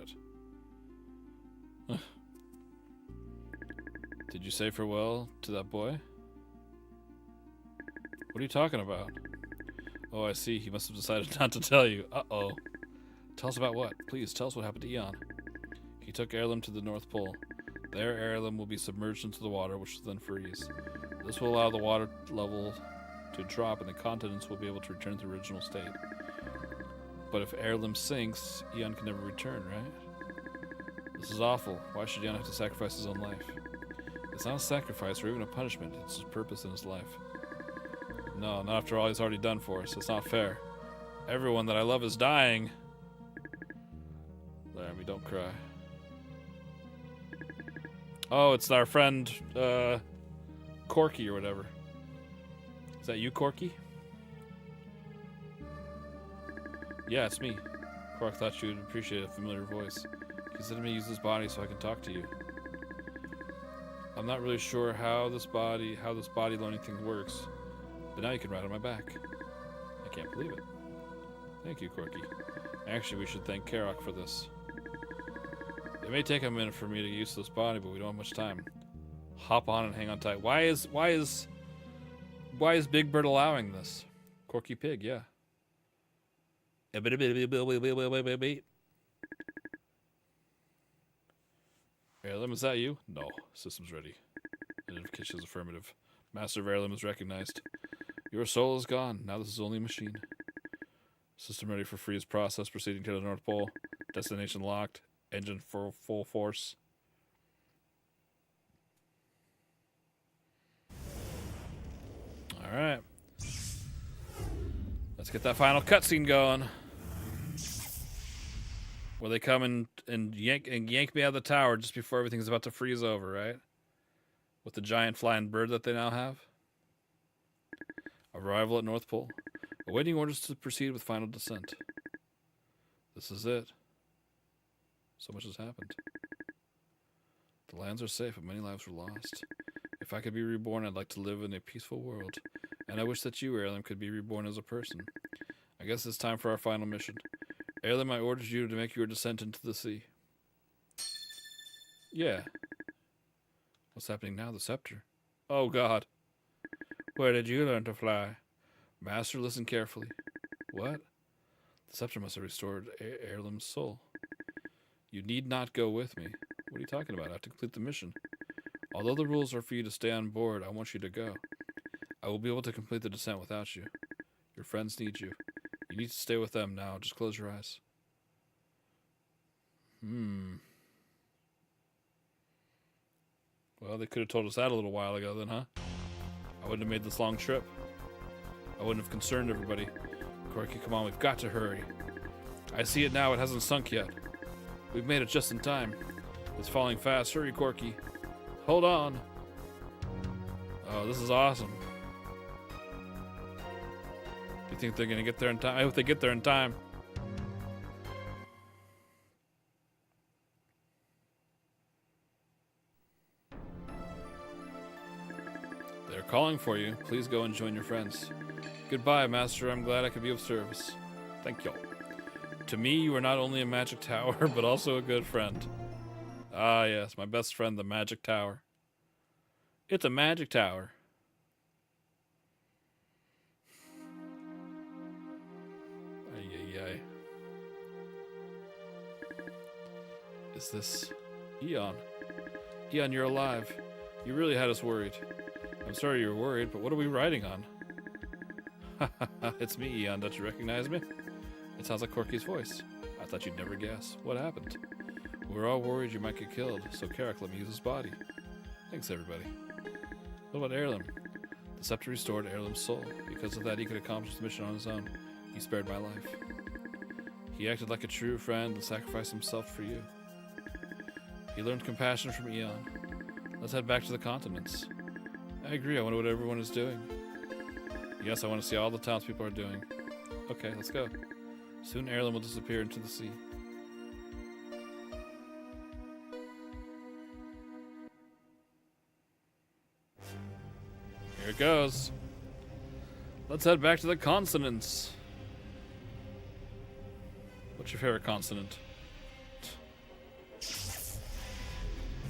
[SPEAKER 1] it. Did you say farewell to that boy? What are you talking about? Oh, I see. He must have decided not to tell you. Uh-oh. Tell us about what? Please, tell us what happened to Yon. He took Heirloom to the North Pole. There, Heirloom will be submerged into the water, which will then freeze. This will allow the water level to drop, and the continents will be able to return to the original state. But if Heirloom sinks, Yon can never return, right? This is awful. Why should Yon have to sacrifice his own life? It's not a sacrifice or even a punishment. It's his purpose in his life. No, not after all he's already done for us. It's not fair. Everyone that I love is dying. Laramie, don't cry. Oh, it's our friend, Corky or whatever. Is that you, Corky? Yeah, it's me. Quark thought you would appreciate a familiar voice. Consider me use this body so I can talk to you. I'm not really sure how this body loaning thing works, but now you can ride on my back. I can't believe it. Thank you, Corky. Actually, we should thank Karok for this. It may take a minute for me to get used to this body, but we don't have much time. Hop on and hang on tight. Why is Big Bird allowing this? Corky Pig, yeah. Heirloom, is that you? No. System's ready. Identification is affirmative. Master of Heirloom is recognized. Your soul is gone. Now this is only a machine. System ready for freeze process. Proceeding to the North Pole. Destination locked. Engine for full force. Alright. Let's get that final cutscene going. Where they come and yank me out of the tower just before everything's about to freeze over, right? With the giant flying bird that they now have. Arrival at North Pole. Awaiting orders to proceed with final descent. This is it. So much has happened. The lands are safe, but many lives were lost. If I could be reborn, I'd like to live in a peaceful world. And I wish that you, Heirloom, could be reborn as a person. I guess it's time for our final mission. Heirloom, I ordered you to make your descent into the sea. Yeah. What's happening now? The scepter. Oh, God. Where did you learn to fly? Master, listen carefully. What? The scepter must have restored Heirloom's soul. You need not go with me. What are you talking about? I have to complete the mission. Although the rules are for you to stay on board, I want you to go. I will be able to complete the descent without you. Your friends need you. You need to stay with them now. Just close your eyes. Well, they could have told us that a little while ago then, huh? I wouldn't have made this long trip. I wouldn't have concerned everybody. Corky, come on, we've got to hurry. I see it now, it hasn't sunk yet. We've made it just in time. It's falling fast. Hurry, Corky. Hold on. Oh, this is awesome. Do you think they're going to get there in time? I hope they get there in time. They're calling for you. Please go and join your friends. Goodbye, Master. I'm glad I could be of service. Thank you. To me, you are not only a magic tower, but also a good friend. Ah, yes, my best friend, the magic tower. It's a magic tower. Ay, ay, ay. Is this Eon? Eon, you're alive. You really had us worried. I'm sorry you were worried, but what are we riding on? It's me, Eon. Don't you recognize me? It sounds like Corky's voice. I thought you'd never guess. What happened? We were all worried you might get killed, so Karok let me use his body. Thanks, everybody. What about Heirloom? The scepter restored Heirloom's soul. Because of that, he could accomplish the mission on his own. He spared my life. He acted like a true friend and sacrificed himself for you. He learned compassion from Eon. Let's head back to the continents. I agree. I wonder what everyone is doing. Yes, I want to see all the townspeople are doing. Okay, let's go. Soon Heirloom will disappear into the sea. Here it goes. Let's head back to the consonants. What's your favorite consonant?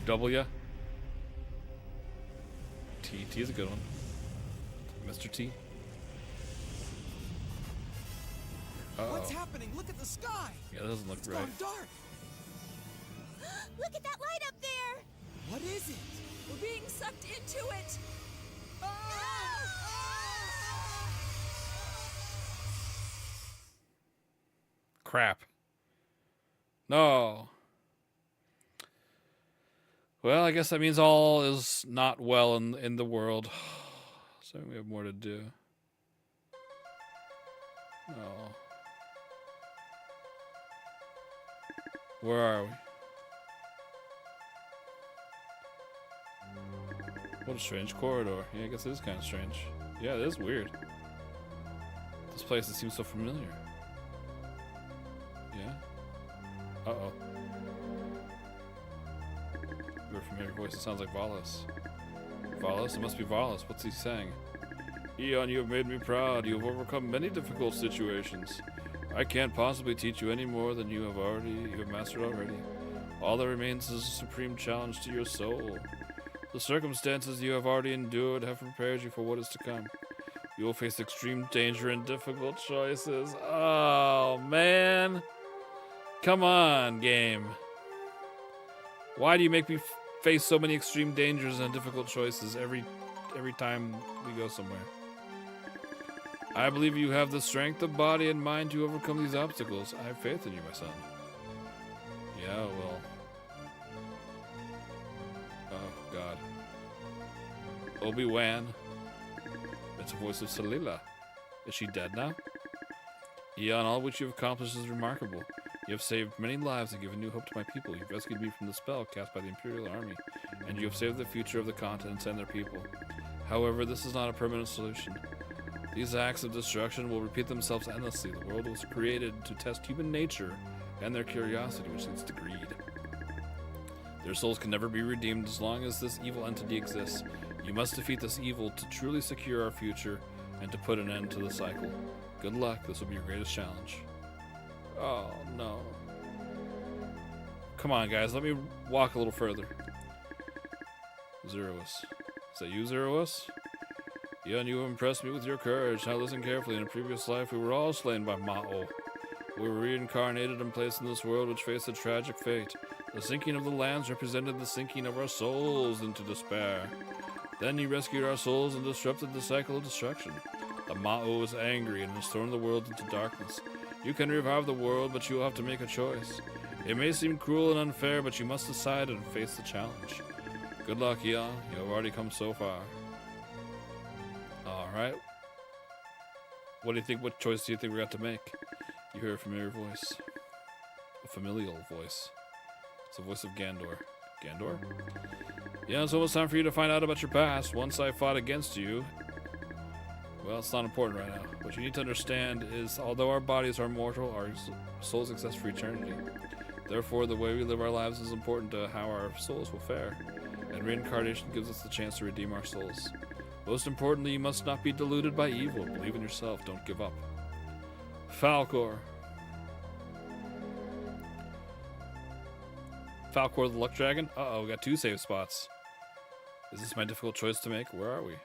[SPEAKER 1] W? T. T is a good one. Mr. T. Uh-oh.
[SPEAKER 8] What's happening? Look at the sky.
[SPEAKER 1] Yeah, that doesn't look
[SPEAKER 8] It's
[SPEAKER 1] right.
[SPEAKER 8] gone dark.
[SPEAKER 7] Look at that light up there!
[SPEAKER 8] What is it?
[SPEAKER 7] We're being sucked into it!
[SPEAKER 1] Crap. No. Well, I guess that means all is not well in the world. So we have more to do. Oh. Where are we? What a strange corridor. Yeah, I guess it is kind of strange. Yeah, it is weird. This place, it seems so familiar. Yeah? Uh-oh. Very familiar voice. It sounds like Valis. Valis? It must be Valis. What's he saying? Eon, you have made me proud. You have overcome many difficult situations. I can't possibly teach you any more than you have mastered already. All that remains is a supreme challenge to your soul. The circumstances you have already endured have prepared you for what is to come. You will face extreme danger and difficult choices. Oh, man. Come on, game. Why do you make me face so many extreme dangers and difficult choices every time we go somewhere? I believe you have the strength of body and mind to overcome these obstacles. I have faith in you, my son. Yeah, well. Oh, God. Obi-Wan. It's the voice of Salila. Is she dead now? Eon, all which you have accomplished is remarkable. You have saved many lives and given new hope to my people. You've rescued me from the spell cast by the Imperial Army, and you have saved the future of the continents and their people. However, this is not a permanent solution. These acts of destruction will repeat themselves endlessly. The world was created to test human nature and their curiosity, which leads to greed. Their souls can never be redeemed as long as this evil entity exists. You must defeat this evil to truly secure our future and to put an end to the cycle. Good luck. This will be your greatest challenge. Oh, no. Come on, guys. Let me walk a little further. Zerous. Is that you, Zerous? Eon, you have impressed me with your courage. Now listen carefully. In a previous life, we were all slain by Ma'o. We were reincarnated and placed in this world which faced a tragic fate. The sinking of the lands represented the sinking of our souls into despair. Then you rescued our souls and disrupted the cycle of destruction. The Ma'o is angry and has thrown the world into darkness. You can revive the world, but you will have to make a choice. It may seem cruel and unfair, but you must decide and face the challenge. Good luck, Eon. You have already come so far. Alright. What do you think? What choice do you think we got to make? You hear a familiar voice. A familial voice. It's the voice of Gandor. Gandor? Yeah, it's almost time for you to find out about your past. Once I fought against you. Well, it's not important right now. What you need to understand is, although our bodies are mortal, our souls exist for eternity. Therefore, the way we live our lives is important to how our souls will fare. And reincarnation gives us the chance to redeem our souls. Most importantly, you must not be deluded by evil. Believe in yourself. Don't give up. Falcor. Falcor the Luck Dragon? Uh-oh, we got 2 save spots. Is this my difficult choice to make? Where are we?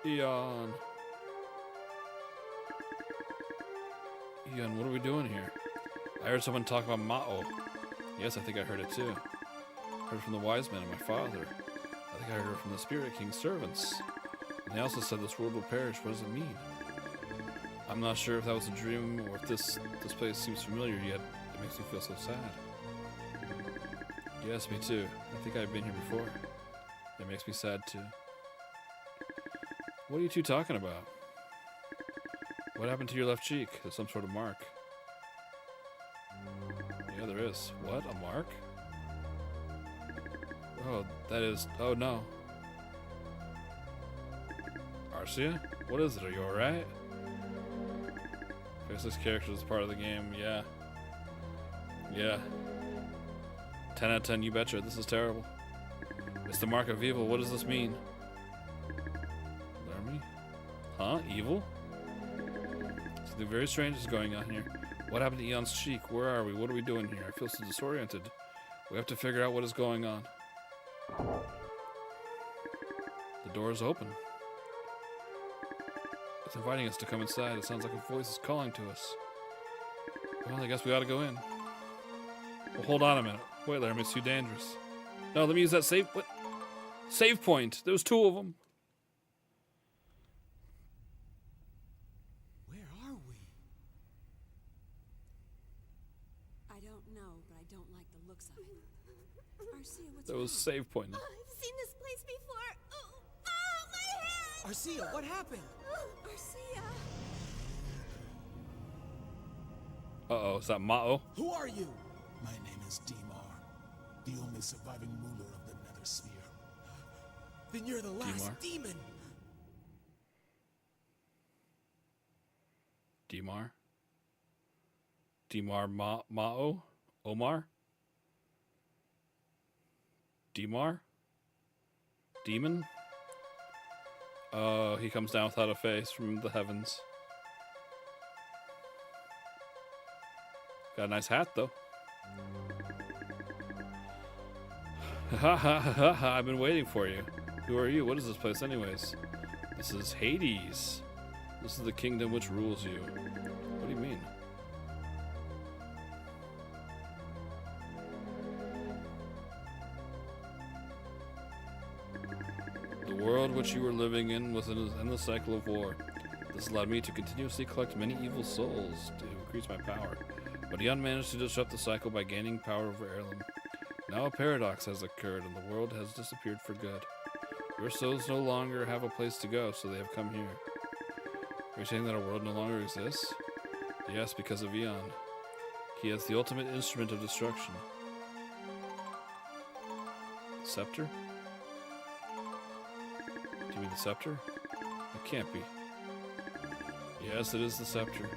[SPEAKER 1] Eon. Eon, what are we doing here? I heard someone talk about Ma'o. Yes, I think I heard it too. I heard from the wise men and my father. I think I heard it from the Spirit King's servants. And they also said this world will perish. What does it mean? I'm not sure if that was a dream or if this place seems familiar, yet it makes me feel so sad. Yes, me too. I think I've been here before. It makes me sad too. What are you two talking about? What happened to your left cheek? There's some sort of mark. Yeah, there is. What? A mark? Oh, that is... Oh, no. Arcia? What is it? Are you alright? I guess this character is part of the game. Yeah. Yeah. 10 out of 10, you betcha. This is terrible. It's the mark of evil. What does this mean? Army? Huh? Evil? Something very strange is going on here. What happened to Eon's cheek? Where are we? What are we doing here? I feel so disoriented. We have to figure out what is going on. The door is open. It's inviting us to come inside. It sounds like a voice is calling to us. Well, I guess we ought to go in. Well, hold on a minute. Wait, Laramie, it's too dangerous. No, let me use that save... What? Save point. There was 2 of them.
[SPEAKER 8] Where are we?
[SPEAKER 7] I don't know, but I don't like the looks of it. Arcia, what's
[SPEAKER 1] There was
[SPEAKER 7] wrong?
[SPEAKER 1] save point.
[SPEAKER 7] I've seen this place before. Oh, my head!
[SPEAKER 8] Arcia, what happened?
[SPEAKER 7] Arcia.
[SPEAKER 1] Uh-oh, is that Ma'o?
[SPEAKER 8] Who are you?
[SPEAKER 6] My name is Dimar,
[SPEAKER 8] the only surviving ruler of the Nether Sphere. Then you're the last
[SPEAKER 1] Dimar.
[SPEAKER 8] demon.
[SPEAKER 1] Dimar? Dimar Ma'o? Omar? Dimar? Demon? Oh, he comes down without a face from the heavens. Got a nice hat, though. Ha ha ha ha, I've been waiting for you. Who are you? What is this place anyways? This is Hades. This is the kingdom which rules you. What do you mean? The world which you were living in was in an endless cycle of war. This allowed me to continuously collect many evil souls to increase my power. But Eon managed to disrupt the cycle by gaining power over Heirloom. Now a paradox has occurred and the world has disappeared for good. Your souls no longer have a place to go, so they have come here. Are you saying that our world no longer exists? Yes, because of Eon. He has the ultimate instrument of destruction. Scepter? Do you mean the scepter? It can't be. Yes, it is the scepter.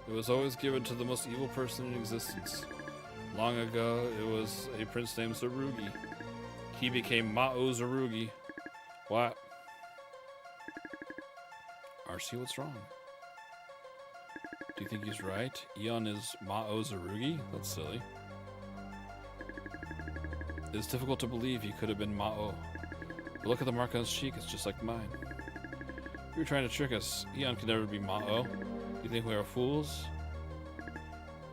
[SPEAKER 1] It was always given to the most evil person in existence. Long ago, it was a prince named Zarugi. He became Ma'o Zarugi. What? Arcee, what's wrong? Do you think he's right? Eon is Ma'o Zarugi? That's silly. It's difficult to believe he could have been Ma'o. But look at the mark on his cheek, it's just like mine. You're trying to trick us. Eon could never be Ma'o. You think we are fools?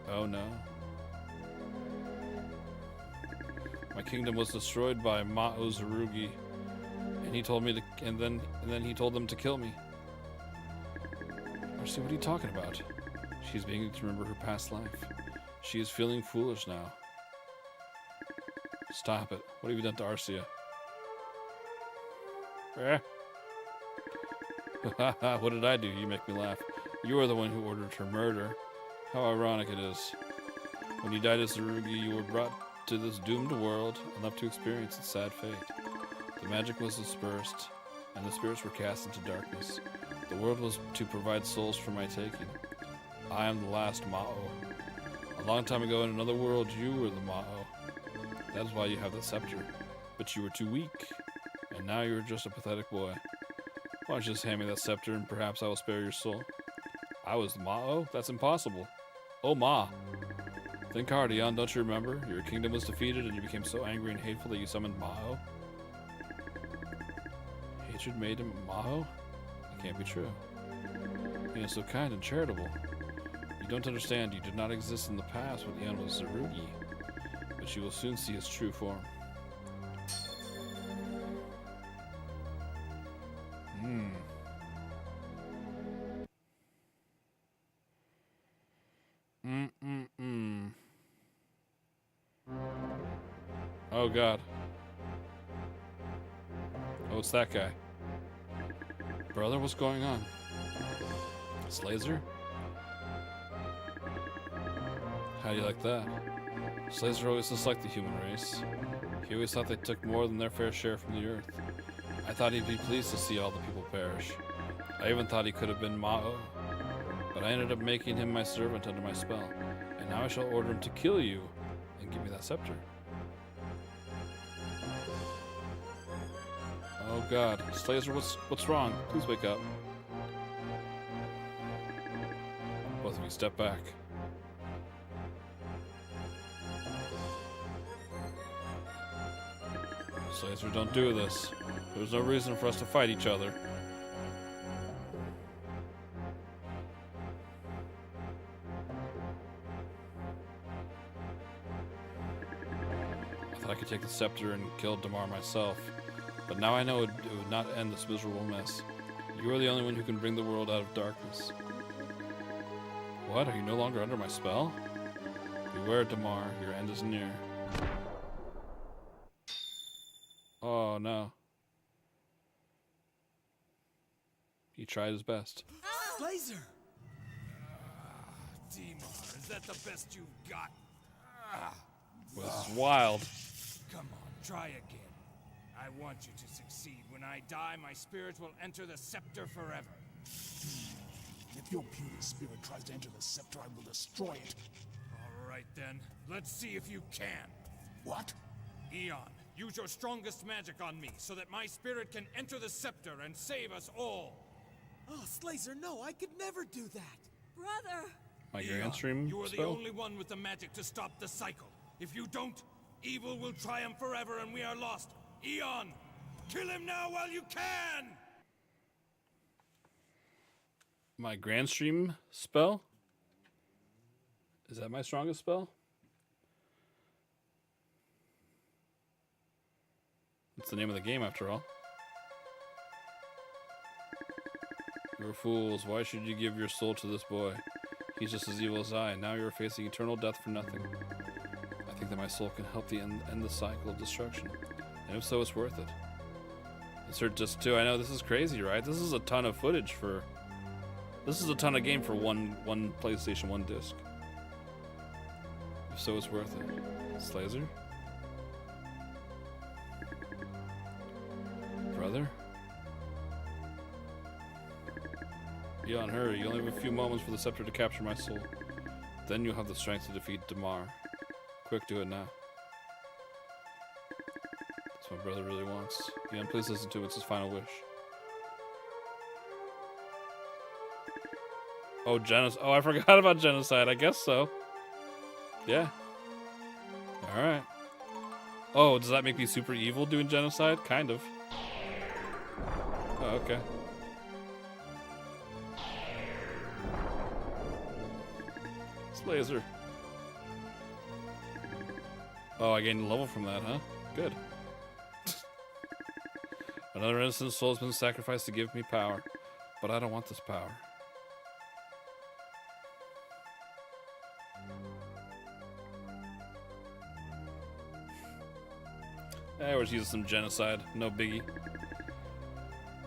[SPEAKER 1] Oh no. My kingdom was destroyed by Ma'o Zarugi, and he told me to, and then he told them to kill me. Arcee, what are you talking about? She's beginning to remember her past life. She is feeling foolish now. Stop it. What have you done to Arcee? What did I do? You make me laugh. You are the one who ordered her murder. How ironic it is. When you died as Zarugi, you were brought to this doomed world and left to experience its sad fate. The magic was dispersed, and the spirits were cast into darkness. The world was to provide souls for my taking. I am the last Ma'o. A long time ago in another world, you were the Ma'o. That is why you have the scepter. But you were too weak, and now you are just a pathetic boy. Why don't you just hand me that scepter and perhaps I will spare your soul? I was the Ma'o? That's impossible. Oh Ma! Think hard, Eon, don't you remember? Your kingdom was defeated and you became so angry and hateful that you summoned Ma'o? Hatred made him Ma'o? That can't be true. He is so kind and charitable. You don't understand, you did not exist in the past when Eon was Zarugi, but you will soon see his true form. Oh god. Oh, it's that guy. Brother, what's going on? Slazer? How do you like that? Slazer always disliked the human race. He always thought they took more than their fair share from the earth. I thought he'd be pleased to see all the people perish. I even thought he could have been Ma'o. But I ended up making him my servant under my spell. And now I shall order him to kill you and give me that scepter. Oh god. Slazer, what's wrong? Please wake up. Both of you step back. Slazer, don't do this. There's no reason for us to fight each other. I thought I could take the scepter and kill Damar myself. But now I know it would not end this miserable mess. You are the only one who can bring the world out of darkness. What? Are you no longer under my spell? Beware, Damar. Your end is near. Oh, no. He tried his best.
[SPEAKER 8] Slazer!
[SPEAKER 6] Dimar, is that the best you've got?
[SPEAKER 1] Well, this is wild.
[SPEAKER 2] Come on, try again. I want you to succeed. When I die, my spirit will enter the scepter forever.
[SPEAKER 8] If your puny spirit tries to enter the scepter, I will destroy it.
[SPEAKER 2] All right then, let's see if you can.
[SPEAKER 8] What?
[SPEAKER 2] Eon, use your strongest magic on me so that my spirit can enter the scepter and save us all.
[SPEAKER 8] Oh, Slazer, no, I could never do that.
[SPEAKER 7] Brother!
[SPEAKER 1] My
[SPEAKER 2] Eon,
[SPEAKER 1] Granstream
[SPEAKER 2] you are the
[SPEAKER 1] spell?
[SPEAKER 2] only one with the magic to stop the cycle. If you don't, evil will triumph forever and we are lost. Eon, kill him now while you can!
[SPEAKER 1] My Granstream spell? Is that my strongest spell? It's the name of the game, after all. You're fools. Why should you give your soul to this boy? He's just as evil as I, and now you're facing eternal death for nothing. I think that my soul can help end the cycle of destruction. And if so, it's worth it. Insert disc 2. I know, this is crazy, right? This is a ton of footage for... This is a ton of game for one PlayStation 1 disc. If so, it's worth it. Slazer? Brother? Eon, hurry. You only have a few moments for the scepter to capture my soul. Then you'll have the strength to defeat Damar. Quick, do it now. That's what my brother really wants. Eon, please listen to him. It's his final wish. Oh, Oh, I forgot about genocide. I guess so. Yeah. Alright. Oh, does that make me super evil doing genocide? Kind of. Oh, okay. Slazer. Oh, I gained a level from that, huh? Good. Another innocent soul has been sacrificed to give me power. But I don't want this power. I always use some genocide. No biggie.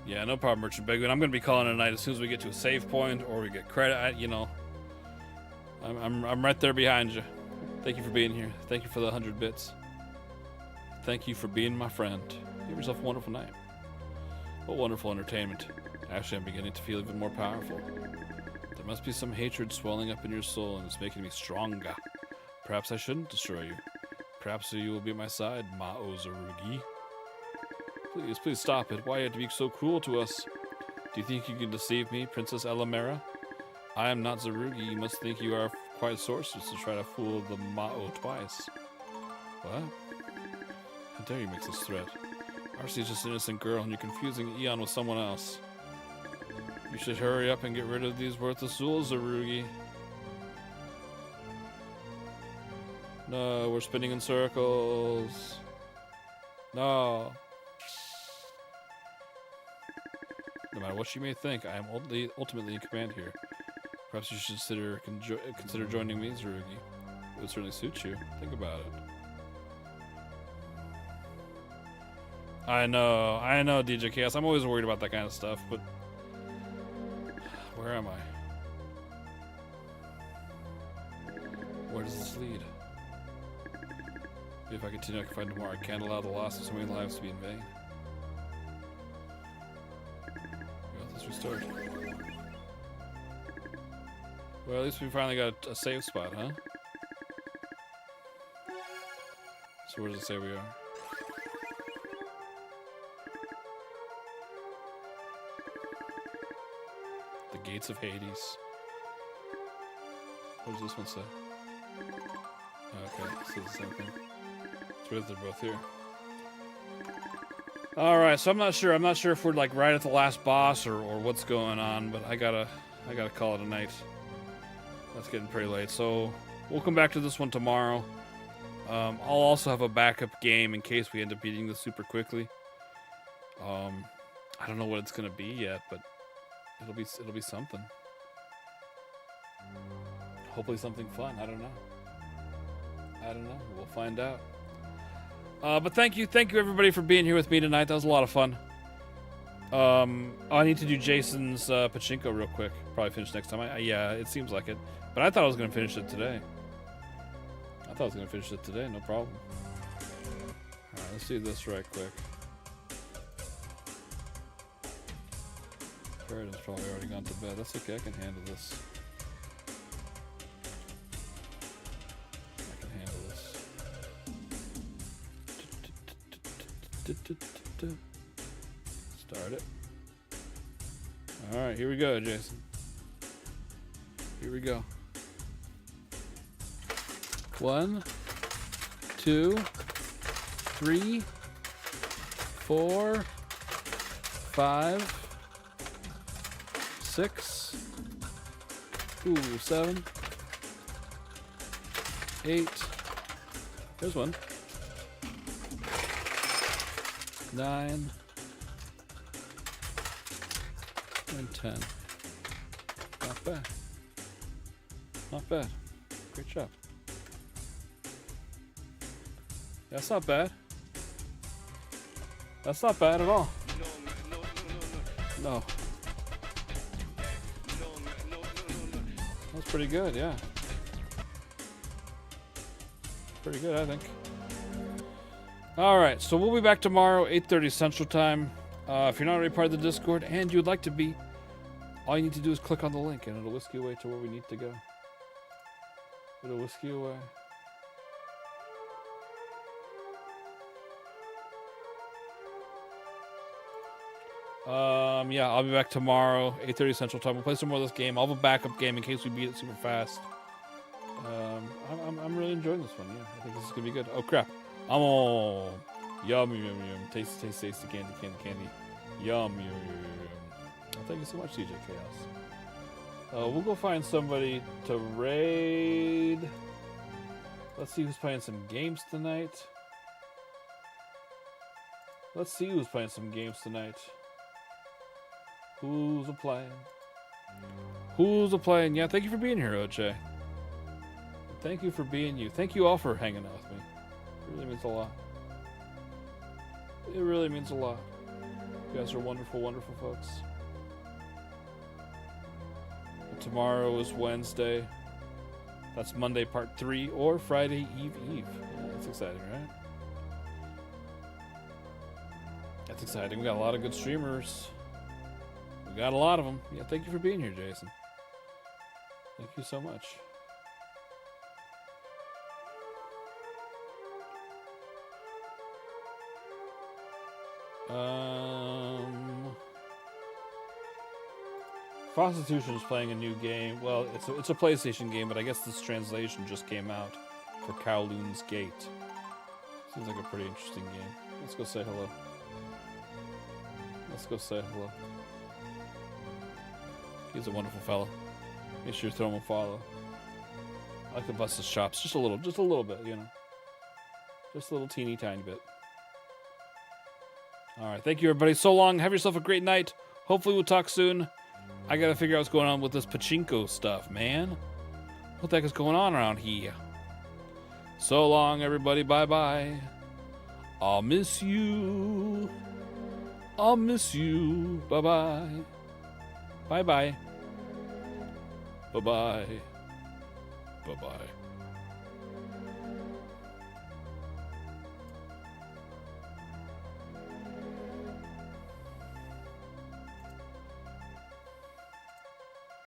[SPEAKER 1] Yeah, no problem, Merchant Begwin. I'm going to be calling it a night as soon as we get to a save point or we get credit. You know, I'm right there behind you. Thank you for being here. Thank you for the 100 bits. Thank you for being my friend. Have yourself a wonderful night. What wonderful entertainment. Actually, I'm beginning to feel even more powerful. There must be some hatred swelling up in your soul and it's making me stronger. Perhaps I shouldn't destroy you. Perhaps you will be at my side, Mao Zarugi. Please, please stop it. Why are you to be so cruel to us? Do you think you can deceive me, Princess Elamera? I am not Zarugi. You must think you are quite sorceress to try to fool the Mao twice. What? How dare you make this threat? Arcee is just an innocent girl and you're confusing Eon with someone else. You should hurry up and get rid of these worthless souls, Zarugi. No, we're spinning in circles. No. No matter what you may think, I am ultimately in command here. Perhaps you should consider joining me, Zarugi. It would certainly suit you. Think about it. I know, DJ Chaos. I'm always worried about that kind of stuff, but... Where am I? Where does this lead? If I continue, I can find tomorrow. I can't allow the loss of so many lives to be in vain. Well, let's restart. Well, at least we finally got a save spot, huh? So where does it say we are? The Gates of Hades. What does this one say? Okay, so it's the same thing. It's weird they're both here. Alright, so I'm not sure if we're like right at the last boss or what's going on, but I gotta call it a night. That's getting pretty late, so we'll come back to this one tomorrow. I'll also have a backup game in case we end up beating this super quickly. I don't know what it's gonna be yet, but it'll be something. Hopefully something fun. I don't know. We'll find out. But thank you everybody for being here with me tonight. That was a lot of fun. I need to do Jason's pachinko real quick. Probably finish next time. Yeah, it seems like it. But I thought I was gonna finish it today. No problem. Alright, let's do this right quick. Sheridan's probably already gone to bed. That's okay, I can handle this. I can handle this. Start it. Alright, here we go, Jason. Here we go. 1, 2, 3, 4, 5, 6, 7, 8. There's one. 9 and 10. Not bad. Not bad. Great job. That's not bad. That's not bad at all. No. That's pretty good, yeah. Pretty good, I think. Alright, so we'll be back tomorrow, 8:30 Central Time. If you're not already part of the Discord and you would like to be, all you need to do is click on the link and it'll whisk you away to where we need to go. It'll whisk you away. Yeah, I'll be back tomorrow, 8:30 Central Time. We'll play some more of this game. I'll have a backup game in case we beat it super fast. I'm really enjoying this one. Yeah, I think this is gonna be good. Oh crap! I'm all yum yum yum. Tasty candy. Yum yum yum. Oh, thank you so much, CJ Chaos. We'll go find somebody to raid. Let's see who's playing some games tonight. Who's a playing? Who's a playing? Yeah, thank you for being here, Oche. Thank you for being you. Thank you all for hanging out with me. It really means a lot. It really means a lot. You guys are wonderful, wonderful folks. And tomorrow is Wednesday. That's Monday part 3 or Friday Eve. Yeah, that's exciting, right? That's exciting. We got a lot of good streamers. We got a lot of them. Yeah, thank you for being here, Jason. Thank you so much. Prostitution is playing a new game. Well, it's a PlayStation game, but I guess this translation just came out for Kowloon's Gate. Seems like a pretty interesting game. Let's go say hello. He's a wonderful fellow. Make sure you throw him a follow. I like to bust his chops just a little bit, you know. Just a little teeny tiny bit. Alright, thank you everybody. So long. Have yourself a great night. Hopefully we'll talk soon. I gotta figure out what's going on with this pachinko stuff, man. What the heck is going on around here? So long, everybody. Bye-bye. I'll miss you. Bye-bye. Bye-bye. Bye-bye. Bye-bye.